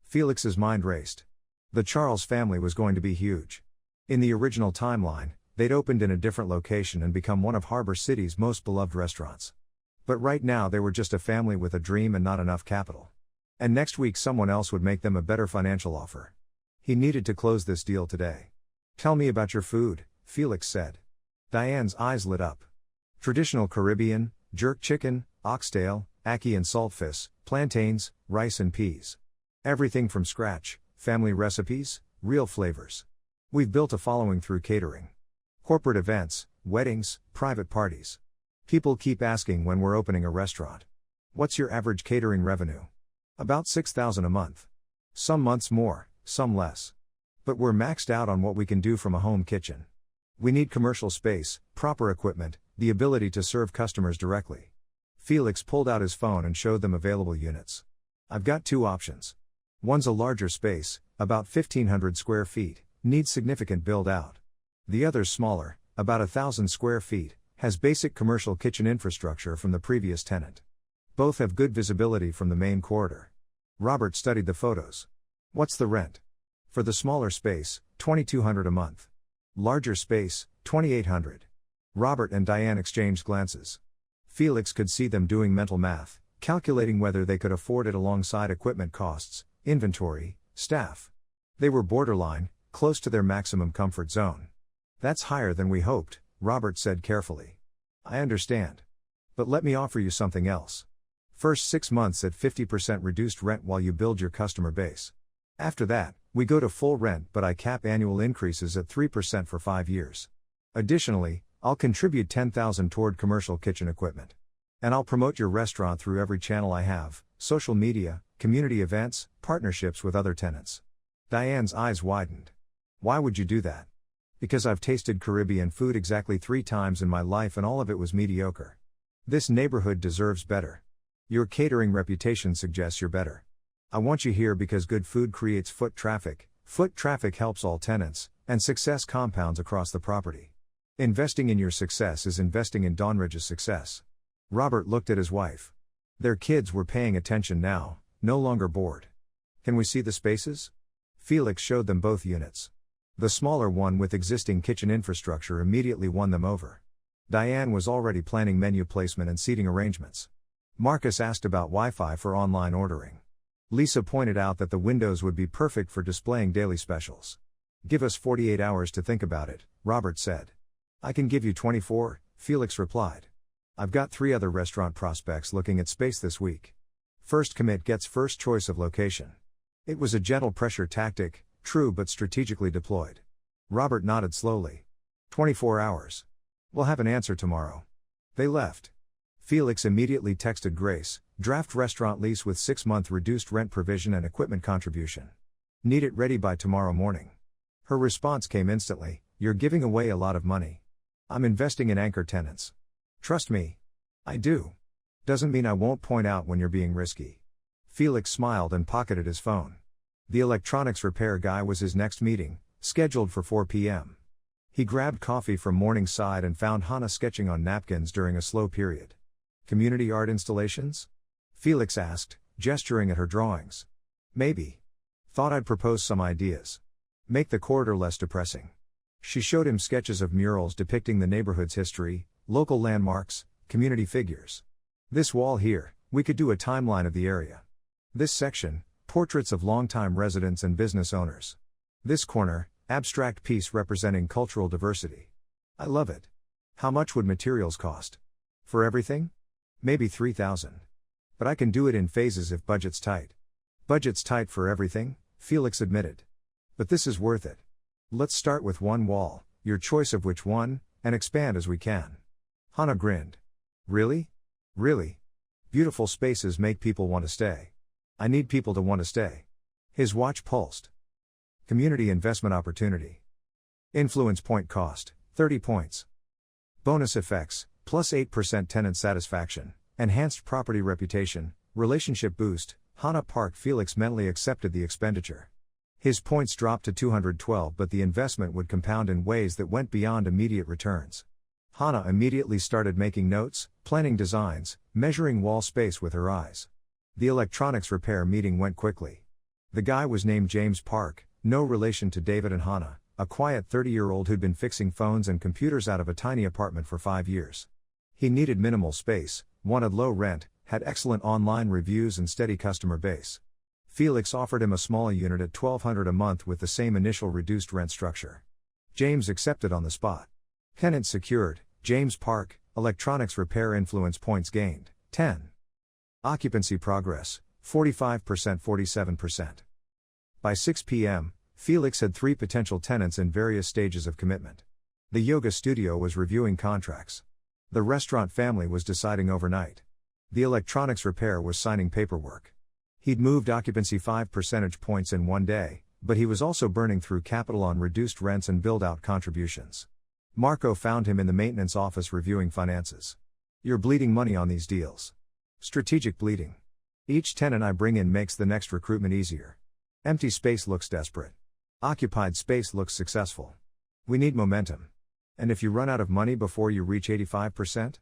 Felix's mind raced. The Charles family was going to be huge. In the original timeline, they'd opened in a different location and become one of Harbor City's most beloved restaurants. But right now they were just a family with a dream and not enough capital. And next week someone else would make them a better financial offer. He needed to close this deal today. Tell me about your food, Felix said. Diane's eyes lit up. Traditional Caribbean, jerk chicken, oxtail, ackee and saltfish, plantains, rice and peas. Everything from scratch, family recipes, real flavors. We've built a following through catering. Corporate events, weddings, private parties. People keep asking when we're opening a restaurant. What's your average catering revenue? About $6,000 a month. Some months more, some less. But we're maxed out on what we can do from a home kitchen. We need commercial space, proper equipment, the ability to serve customers directly. Felix pulled out his phone and showed them available units. I've got 2 options. One's a larger space, about 1,500 square feet, needs significant build out. The other's smaller, about 1,000 square feet, has basic commercial kitchen infrastructure from the previous tenant. Both have good visibility from the main corridor. Robert studied the photos. What's the rent? For the smaller space, $2,200 a month. Larger space, $2,800. Robert and Diane exchanged glances. Felix could see them doing mental math, calculating whether they could afford it alongside equipment costs, inventory, staff. They were borderline, close to their maximum comfort zone. That's higher than we hoped, Robert said carefully. I understand. But let me offer you something else. First 6 months at 50% reduced rent while you build your customer base. After that, we go to full rent, but I cap annual increases at 3% for 5 years. Additionally, I'll contribute $10,000 toward commercial kitchen equipment. And I'll promote your restaurant through every channel I have, social media, community events, partnerships with other tenants. Diane's eyes widened. Why would you do that? Because I've tasted Caribbean food exactly 3 times in my life and all of it was mediocre. This neighborhood deserves better. Your catering reputation suggests you're better. I want you here because good food creates foot traffic helps all tenants, and success compounds across the property. Investing in your success is investing in Dronzer's success. Robert looked at his wife. Their kids were paying attention now, no longer bored. Can we see the spaces? Felix showed them both units. The smaller one with existing kitchen infrastructure immediately won them over. Diane was already planning menu placement and seating arrangements. Marcus asked about Wi-Fi for online ordering. Lisa pointed out that the windows would be perfect for displaying daily specials. Give us 48 hours to think about it, Robert said. I can give you 24, Felix replied. I've got 3 other restaurant prospects looking at space this week. First commit gets first choice of location. It was a gentle pressure tactic, true but strategically deployed. Robert nodded slowly. 24 hours. We'll have an answer tomorrow. They left. Felix immediately texted Grace, draft restaurant lease with 6-month reduced rent provision and equipment contribution. Need it ready by tomorrow morning. Her response came instantly, you're giving away a lot of money. I'm investing in anchor tenants. Trust me. I do. Doesn't mean I won't point out when you're being risky. Felix smiled and pocketed his phone. The electronics repair guy was his next meeting, scheduled for 4 p.m. He grabbed coffee from Morningside and found Hana sketching on napkins during a slow period. Community art installations? Felix asked, gesturing at her drawings. Maybe. Thought I'd propose some ideas. Make the corridor less depressing. She showed him sketches of murals depicting the neighborhood's history, local landmarks, community figures. This wall here, we could do a timeline of the area. This section, portraits of longtime residents and business owners. This corner, abstract piece representing cultural diversity. I love it. How much would materials cost? For everything? Maybe $3,000. But I can do it in phases if budget's tight. Budget's tight for everything, Felix admitted. But this is worth it. Let's start with one wall, your choice of which one, and expand as we can. Hana grinned. Really? Really? Beautiful spaces make people want to stay. I need people to want to stay. His watch pulsed. Community investment opportunity. Influence point cost, 30 points. Bonus effects, plus 8% tenant satisfaction, enhanced property reputation, relationship boost. Hana Park. Felix mentally accepted the expenditure. His points dropped to 212, but the investment would compound in ways that went beyond immediate returns. Hana immediately started making notes, planning designs, measuring wall space with her eyes. The electronics repair meeting went quickly. The guy was named James Park, no relation to David and Hana, a quiet 30-year-old who'd been fixing phones and computers out of a tiny apartment for 5 years. He needed minimal space, wanted low rent, had excellent online reviews and steady customer base. Felix offered him a small unit at $1,200 a month with the same initial reduced rent structure. James accepted on the spot. Tenant secured, James Park, electronics repair. Influence points gained, 10. Occupancy progress, 45%, 47%. By 6 p.m., Felix had 3 potential tenants in various stages of commitment. The yoga studio was reviewing contracts. The restaurant family was deciding overnight. The electronics repair was signing paperwork. He'd moved occupancy 5 percentage points in one day, but he was also burning through capital on reduced rents and build-out contributions. Marco found him in the maintenance office reviewing finances. You're bleeding money on these deals. Strategic bleeding. Each tenant I bring in makes the next recruitment easier. Empty space looks desperate. Occupied space looks successful. We need momentum. And if you run out of money before you reach 85%?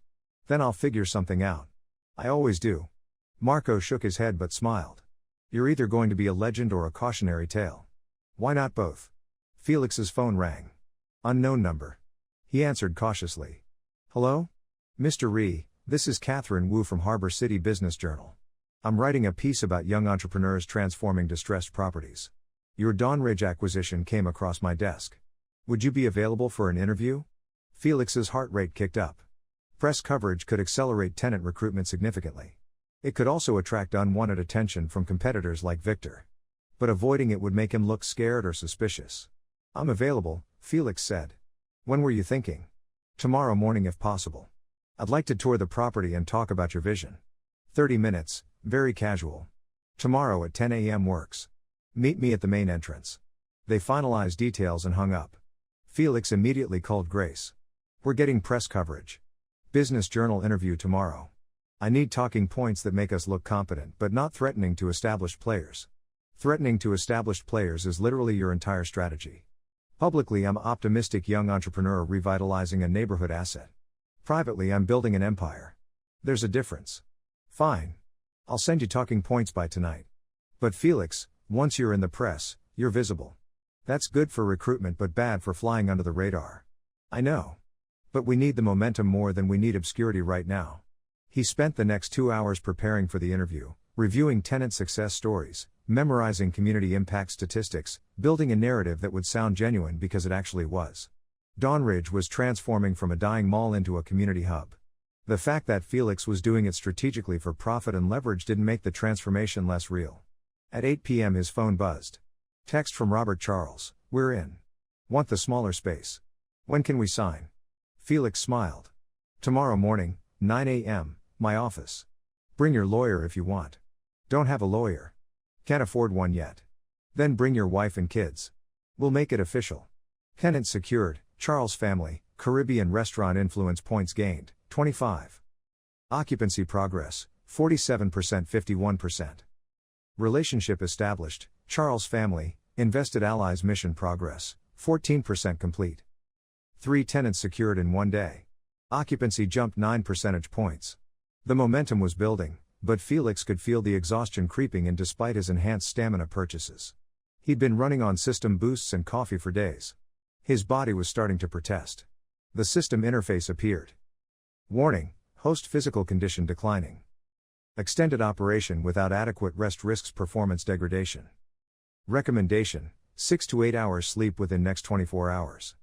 Then I'll figure something out. I always do. Marco shook his head but smiled. You're either going to be a legend or a cautionary tale. Why not both? Felix's phone rang. Unknown number. He answered cautiously. Hello? Mr. Ree, this is Catherine Wu from Harbor City Business Journal. I'm writing a piece about young entrepreneurs transforming distressed properties. Your Dronzer acquisition came across my desk. Would you be available for an interview? Felix's heart rate kicked up. Press coverage could accelerate tenant recruitment significantly. It could also attract unwanted attention from competitors like Victor. But avoiding it would make him look scared or suspicious. I'm available, Felix said. When were you thinking? Tomorrow morning if possible. I'd like to tour the property and talk about your vision. 30 minutes, very casual. Tomorrow at 10 a.m. works. Meet me at the main entrance. They finalized details and hung up. Felix immediately called Grace. We're getting press coverage. Business Journal interview tomorrow. I need talking points that make us look competent but not threatening to established players. Threatening to established players is literally your entire strategy. Publicly, I'm an optimistic young entrepreneur revitalizing a neighborhood asset. Privately, I'm building an empire. There's a difference. Fine. I'll send you talking points by tonight. But Felix, once you're in the press, you're visible. That's good for recruitment but bad for flying under the radar. I know. But we need the momentum more than we need obscurity right now. He spent the next 2 hours preparing for the interview, reviewing tenant success stories, memorizing community impact statistics, building a narrative that would sound genuine because it actually was. Dawnridge was transforming from a dying mall into a community hub. The fact that Felix was doing it strategically for profit and leverage didn't make the transformation less real. At 8 p.m. his phone buzzed. Text from Robert Charles, we're in. Want the smaller space. When can we sign? Felix smiled. Tomorrow morning, 9 a.m., my office. Bring your lawyer if you want. Don't have a lawyer. Can't afford one yet. Then bring your wife and kids. We'll make it official. Tenant secured, Charles family, Caribbean restaurant influence points gained, 25. Occupancy progress, 47% 51%. Relationship established, Charles family, invested allies mission progress, 14% complete. 3 tenants secured in one day. Occupancy jumped 9 percentage points. The momentum was building, but Felix could feel the exhaustion creeping in despite his enhanced stamina purchases. He'd been running on system boosts and coffee for days. His body was starting to protest. The system interface appeared. Warning, host physical condition declining. Extended operation without adequate rest risks performance degradation. Recommendation, 6 to 8 hours sleep within next 24 hours.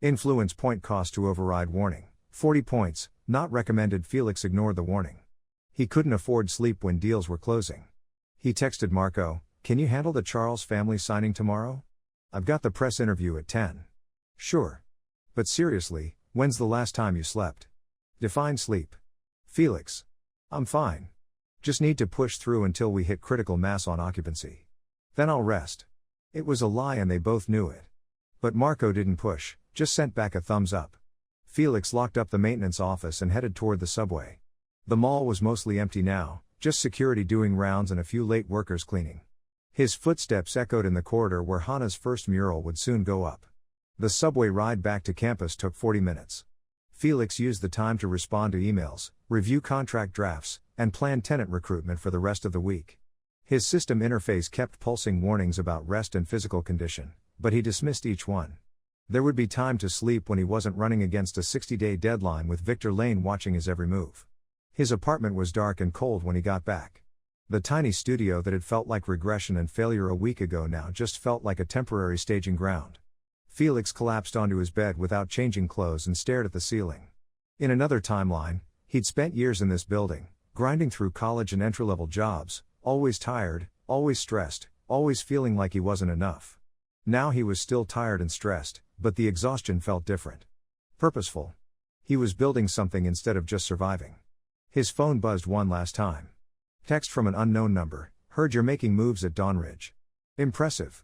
Influence point cost to override warning, 40 points, not recommended. Felix ignored the warning. He couldn't afford sleep when deals were closing. He texted Marco, "Can you handle the Charles family signing tomorrow? I've got the press interview at 10. Sure. But seriously, when's the last time you slept? Define sleep. Felix. I'm fine. Just need to push through until we hit critical mass on occupancy. Then I'll rest." It was a lie and they both knew it. But Marco didn't push, just sent back a thumbs up. Felix locked up the maintenance office and headed toward the subway. The mall was mostly empty now, just security doing rounds and a few late workers cleaning. His footsteps echoed in the corridor where Hana's first mural would soon go up. The subway ride back to campus took 40 minutes. Felix used the time to respond to emails, review contract drafts, and plan tenant recruitment for the rest of the week. His system interface kept pulsing warnings about rest and physical condition, but he dismissed each one. There would be time to sleep when he wasn't running against a 60-day deadline with Victor Lane watching his every move. His apartment was dark and cold when he got back. The tiny studio that had felt like regression and failure a week ago now just felt like a temporary staging ground. Felix collapsed onto his bed without changing clothes and stared at the ceiling. In another timeline, he'd spent years in this building, grinding through college and entry-level jobs, always tired, always stressed, always feeling like he wasn't enough. Now he was still tired and stressed, but the exhaustion felt different. Purposeful. He was building something instead of just surviving. His phone buzzed one last time. Text from an unknown number, "Heard you're making moves at Dawnridge. Impressive.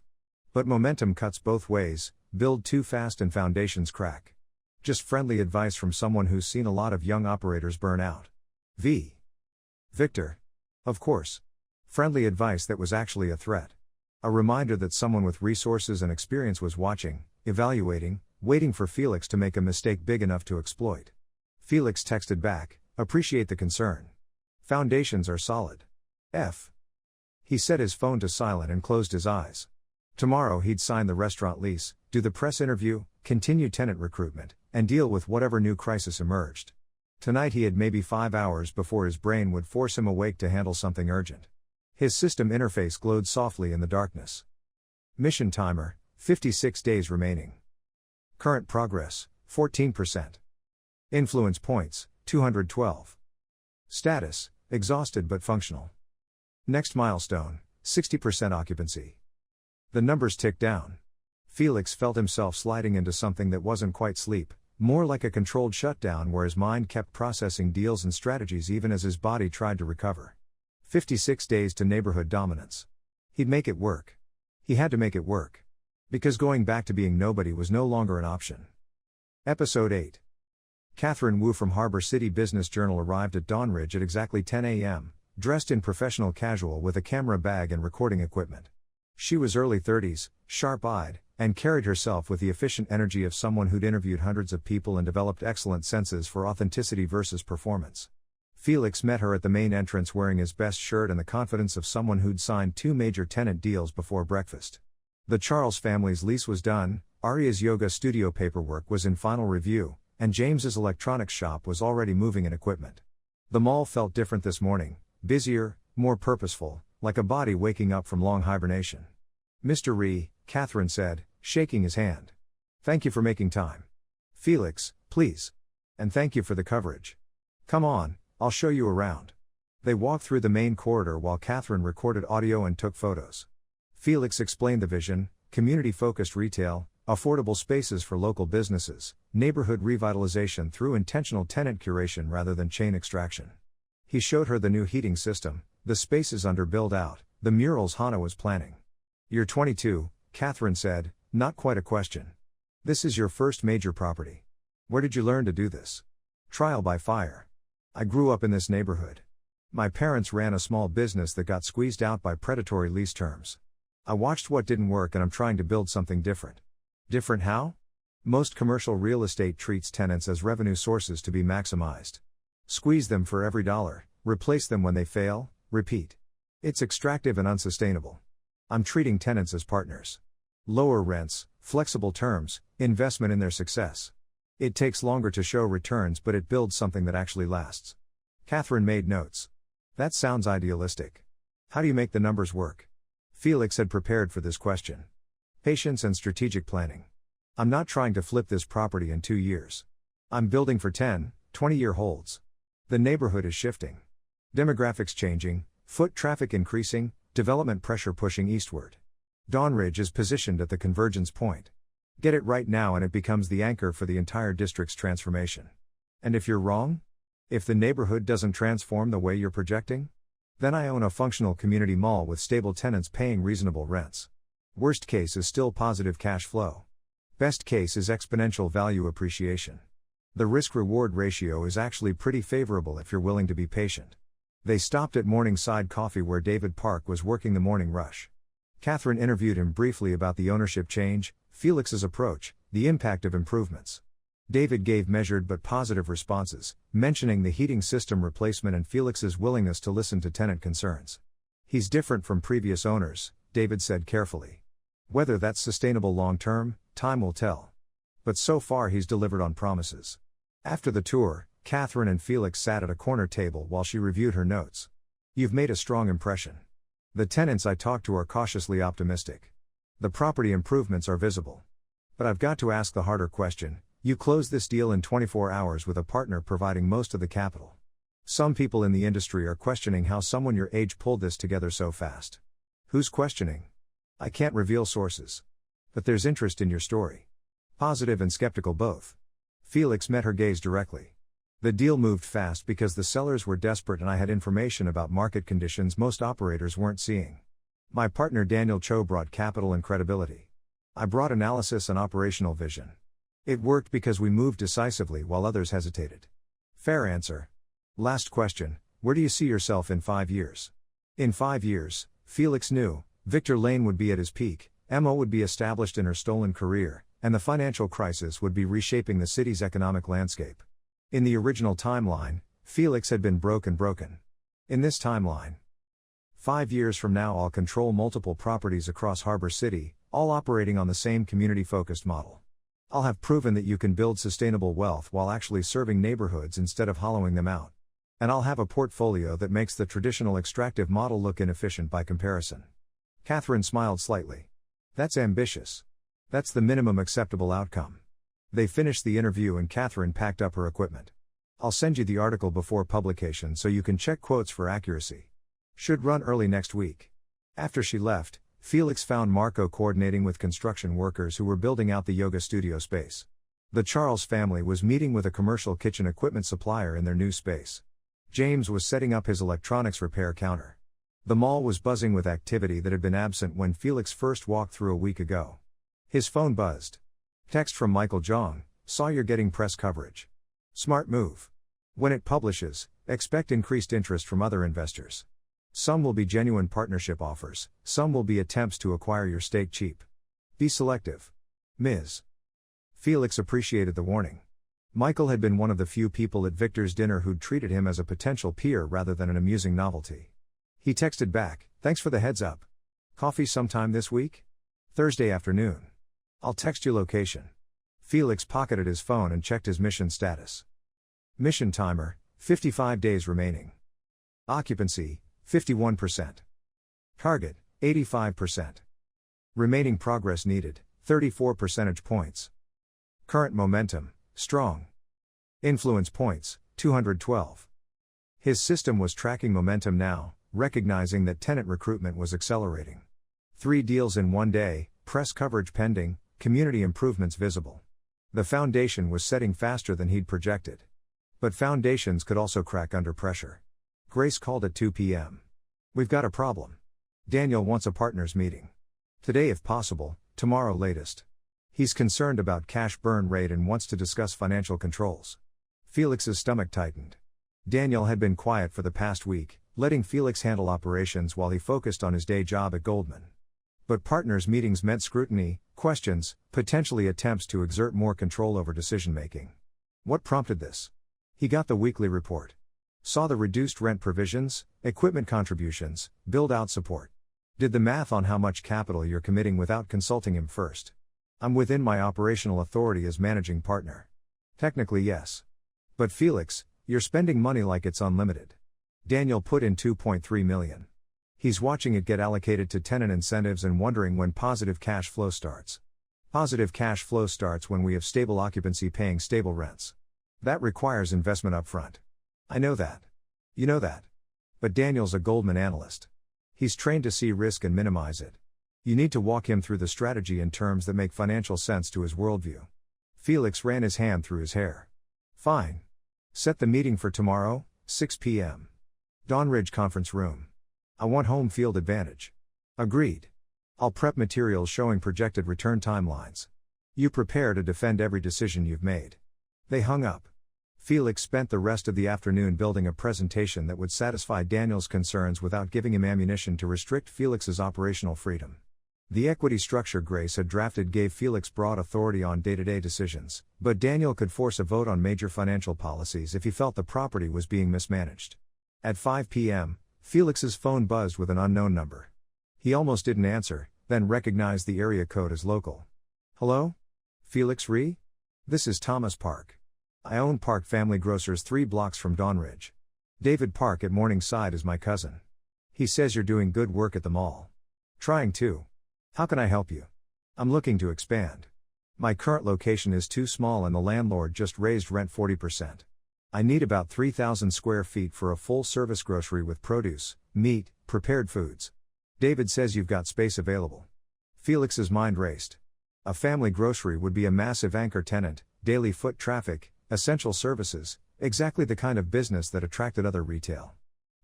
But momentum cuts both ways, build too fast and foundations crack. Just friendly advice from someone who's seen a lot of young operators burn out. V. Victor. Of course. Friendly advice that was actually a threat. A reminder that someone with resources and experience was watching, evaluating, waiting for Felix to make a mistake big enough to exploit. Felix texted back, "Appreciate the concern. Foundations are solid. F." He set his phone to silent and closed his eyes. Tomorrow he'd sign the restaurant lease, do the press interview, continue tenant recruitment, and deal with whatever new crisis emerged. Tonight he had maybe 5 hours before his brain would force him awake to handle something urgent. His system interface glowed softly in the darkness. Mission timer, 56 days remaining. Current progress, 14%. Influence points, 212. Status, exhausted but functional. Next milestone, 60% occupancy. The numbers ticked down. Felix felt himself sliding into something that wasn't quite sleep, more like a controlled shutdown where his mind kept processing deals and strategies even as his body tried to recover. 56 days to neighborhood dominance. He'd make it work. He had to make it work. Because going back to being nobody was no longer an option. Episode 8. Catherine Wu from Harbor City Business Journal arrived at Dawnridge at exactly 10 a.m., dressed in professional casual with a camera bag and recording equipment. She was early 30s, sharp-eyed, and carried herself with the efficient energy of someone who'd interviewed hundreds of people and developed excellent senses for authenticity versus performance. Felix met her at the main entrance wearing his best shirt and the confidence of someone who'd signed 2 major tenant deals before breakfast. The Charles family's lease was done, Arya's yoga studio paperwork was in final review, and James's electronics shop was already moving in equipment. The mall felt different this morning, busier, more purposeful, like a body waking up from long hibernation. "Mr. Ree," Catherine said, shaking his hand. "Thank you for making time." "Felix, please. And thank you for the coverage. Come on, I'll show you around." They walked through the main corridor while Catherine recorded audio and took photos. Felix explained the vision: community-focused retail, Affordable spaces for local businesses, neighborhood revitalization through intentional tenant curation rather than chain extraction. He showed her the new heating system, the spaces under build out, the murals Hana was planning. You're 22, Catherine said, not quite a question. This is your first major property. Where did you learn to do this? Trial by fire. I grew up in this neighborhood. My parents ran a small business that got squeezed out by predatory lease terms. I watched what didn't work and I'm trying to build something different. Different how? Most commercial real estate treats tenants as revenue sources to be maximized. Squeeze them for every dollar, replace them when they fail, repeat. It's extractive and unsustainable. I'm treating tenants as partners. Lower rents, flexible terms, investment in their success. It takes longer to show returns, but it builds something that actually lasts. Catherine made notes. That sounds idealistic. How do you make the numbers work? Felix had prepared for this question. Patience and strategic planning. I'm not trying to flip this property in 2 years. I'm building for 10, 20-year holds. The neighborhood is shifting. Demographics changing, foot traffic increasing, development pressure pushing eastward. Dawnridge is positioned at the convergence point. Get it right now and it becomes the anchor for the entire district's transformation. And if you're wrong? If the neighborhood doesn't transform the way you're projecting? Then I own a functional community mall with stable tenants paying reasonable rents. Worst case is still positive cash flow. Best case is exponential value appreciation. The risk-reward ratio is actually pretty favorable if you're willing to be patient. They stopped at Morningside Coffee where David Park was working the morning rush. Catherine interviewed him briefly about the ownership change, Felix's approach, the impact of improvements. David gave measured but positive responses, mentioning the heating system replacement and Felix's willingness to listen to tenant concerns. He's different from previous owners, David said carefully. Whether that's sustainable long-term, time will tell. But so far he's delivered on promises. After the tour, Catherine and Felix sat at a corner table while she reviewed her notes. You've made a strong impression. The tenants I talked to are cautiously optimistic. The property improvements are visible. But I've got to ask the harder question, you closed this deal in 24 hours with a partner providing most of the capital. Some people in the industry are questioning how someone your age pulled this together so fast. Who's questioning? I can't reveal sources. But there's interest in your story. Positive and skeptical both. Felix met her gaze directly. The deal moved fast because the sellers were desperate and I had information about market conditions most operators weren't seeing. My partner Daniel Cho brought capital and credibility. I brought analysis and operational vision. It worked because we moved decisively while others hesitated. Fair answer. Last question, where do you see yourself in 5 years? In 5 years, Felix knew, Victor Lane would be at his peak, Emma would be established in her stolen career, and the financial crisis would be reshaping the city's economic landscape. In the original timeline, Felix had been broken. In this timeline, 5 years from now I'll control multiple properties across Harbor City, all operating on the same community-focused model. I'll have proven that you can build sustainable wealth while actually serving neighborhoods instead of hollowing them out. And I'll have a portfolio that makes the traditional extractive model look inefficient by comparison. Catherine smiled slightly. That's ambitious. That's the minimum acceptable outcome. They finished the interview and Catherine packed up her equipment. I'll send you the article before publication so you can check quotes for accuracy. Should run early next week. After she left, Felix found Marco coordinating with construction workers who were building out the yoga studio space. The Charles family was meeting with a commercial kitchen equipment supplier in their new space. James was setting up his electronics repair counter. The mall was buzzing with activity that had been absent when Felix first walked through a week ago. His phone buzzed. Text from Michael Jong, saw you're getting press coverage. Smart move. When it publishes, expect increased interest from other investors. Some will be genuine partnership offers, some will be attempts to acquire your stake cheap. Be selective. Ms. Felix appreciated the warning. Michael had been one of the few people at Victor's dinner who'd treated him as a potential peer rather than an amusing novelty. He texted back, thanks for the heads up. Coffee sometime this week? Thursday afternoon. I'll text you location. Felix pocketed his phone and checked his mission status. Mission timer, 55 days remaining. Occupancy, 51%. Target, 85%. Remaining progress needed, 34 percentage points. Current momentum, strong. Influence points, 212. His system was tracking momentum now, recognizing that tenant recruitment was accelerating. 3 deals in 1 day, press coverage pending, community improvements visible. The foundation was setting faster than he'd projected. But foundations could also crack under pressure. Grace called at 2 p.m. "We've got a problem. Daniel wants a partners meeting. Today if possible, tomorrow latest. He's concerned about cash burn rate and wants to discuss financial controls." Felix's stomach tightened. Daniel had been quiet for the past week, letting Felix handle operations while he focused on his day job at Goldman. But partners meetings meant scrutiny, questions, potentially attempts to exert more control over decision-making. What prompted this? He got the weekly report. Saw the reduced rent provisions, equipment contributions, build-out support. Did the math on how much capital you're committing without consulting him first. "I'm within my operational authority as managing partner." Technically yes. "But Felix, you're spending money like it's unlimited." Daniel put in $2.3 million. He's watching it get allocated to tenant incentives and wondering when positive cash flow starts. Positive cash flow starts when we have stable occupancy paying stable rents. That requires investment upfront. I know that. You know that. But Daniel's a Goldman analyst. He's trained to see risk and minimize it. You need to walk him through the strategy in terms that make financial sense to his worldview. Felix ran his hand through his hair. "Fine. Set the meeting for tomorrow, 6 p.m. Dawnridge Conference Room. I want home field advantage." "Agreed. I'll prep materials showing projected return timelines. You prepare to defend every decision you've made." They hung up. Felix spent the rest of the afternoon building a presentation that would satisfy Daniel's concerns without giving him ammunition to restrict Felix's operational freedom. The equity structure Grace had drafted gave Felix broad authority on day-to-day decisions, but Daniel could force a vote on major financial policies if he felt the property was being mismanaged. At 5 p.m., Felix's phone buzzed with an unknown number. He almost didn't answer, then recognized the area code as local. "Hello? Felix Ree? This is Thomas Park. I own Park Family Grocers 3 blocks from Dawnridge. David Park at Morningside is my cousin. He says you're doing good work at the mall." "Trying to. How can I help you?" "I'm looking to expand. My current location is too small and the landlord just raised rent 40%. I need about 3,000 square feet for a full-service grocery with produce, meat, prepared foods. David says you've got space available." Felix's mind raced. A family grocery would be a massive anchor tenant, daily foot traffic, essential services, exactly the kind of business that attracted other retail.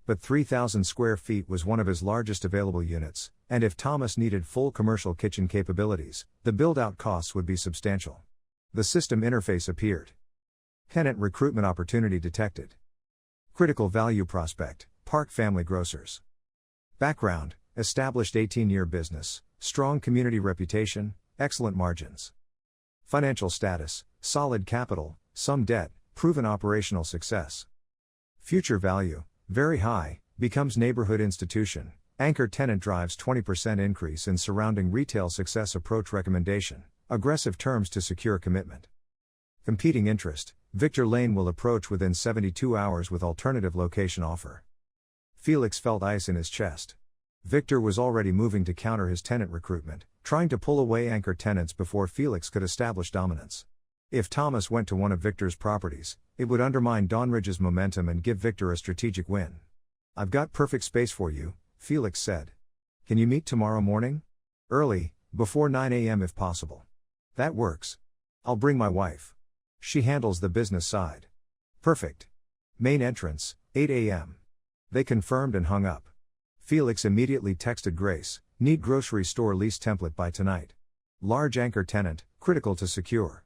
But 3,000 square feet was one of his largest available units, and if Thomas needed full commercial kitchen capabilities, the build-out costs would be substantial. The system interface appeared. Tenant recruitment opportunity detected. Critical value prospect, Park Family Grocers. Background, established 18-year business, strong community reputation, excellent margins. Financial status, solid capital, some debt, proven operational success. Future value, very high, becomes neighborhood institution, anchor tenant drives 20% increase in surrounding retail success approach recommendation, aggressive terms to secure commitment. Competing interest, Victor Lane will approach within 72 hours with alternative location offer. Felix felt ice in his chest. Victor was already moving to counter his tenant recruitment, trying to pull away anchor tenants before Felix could establish dominance. If Thomas went to one of Victor's properties, it would undermine Dawnridge's momentum and give Victor a strategic win. "I've got perfect space for you," Felix said. "Can you meet tomorrow morning? Early, before 9 a.m. if possible." "That works. I'll bring my wife. She handles the business side." "Perfect. Main entrance, 8 a.m. They confirmed and hung up. Felix immediately texted Grace, "Need grocery store lease template by tonight. Large anchor tenant, critical to secure."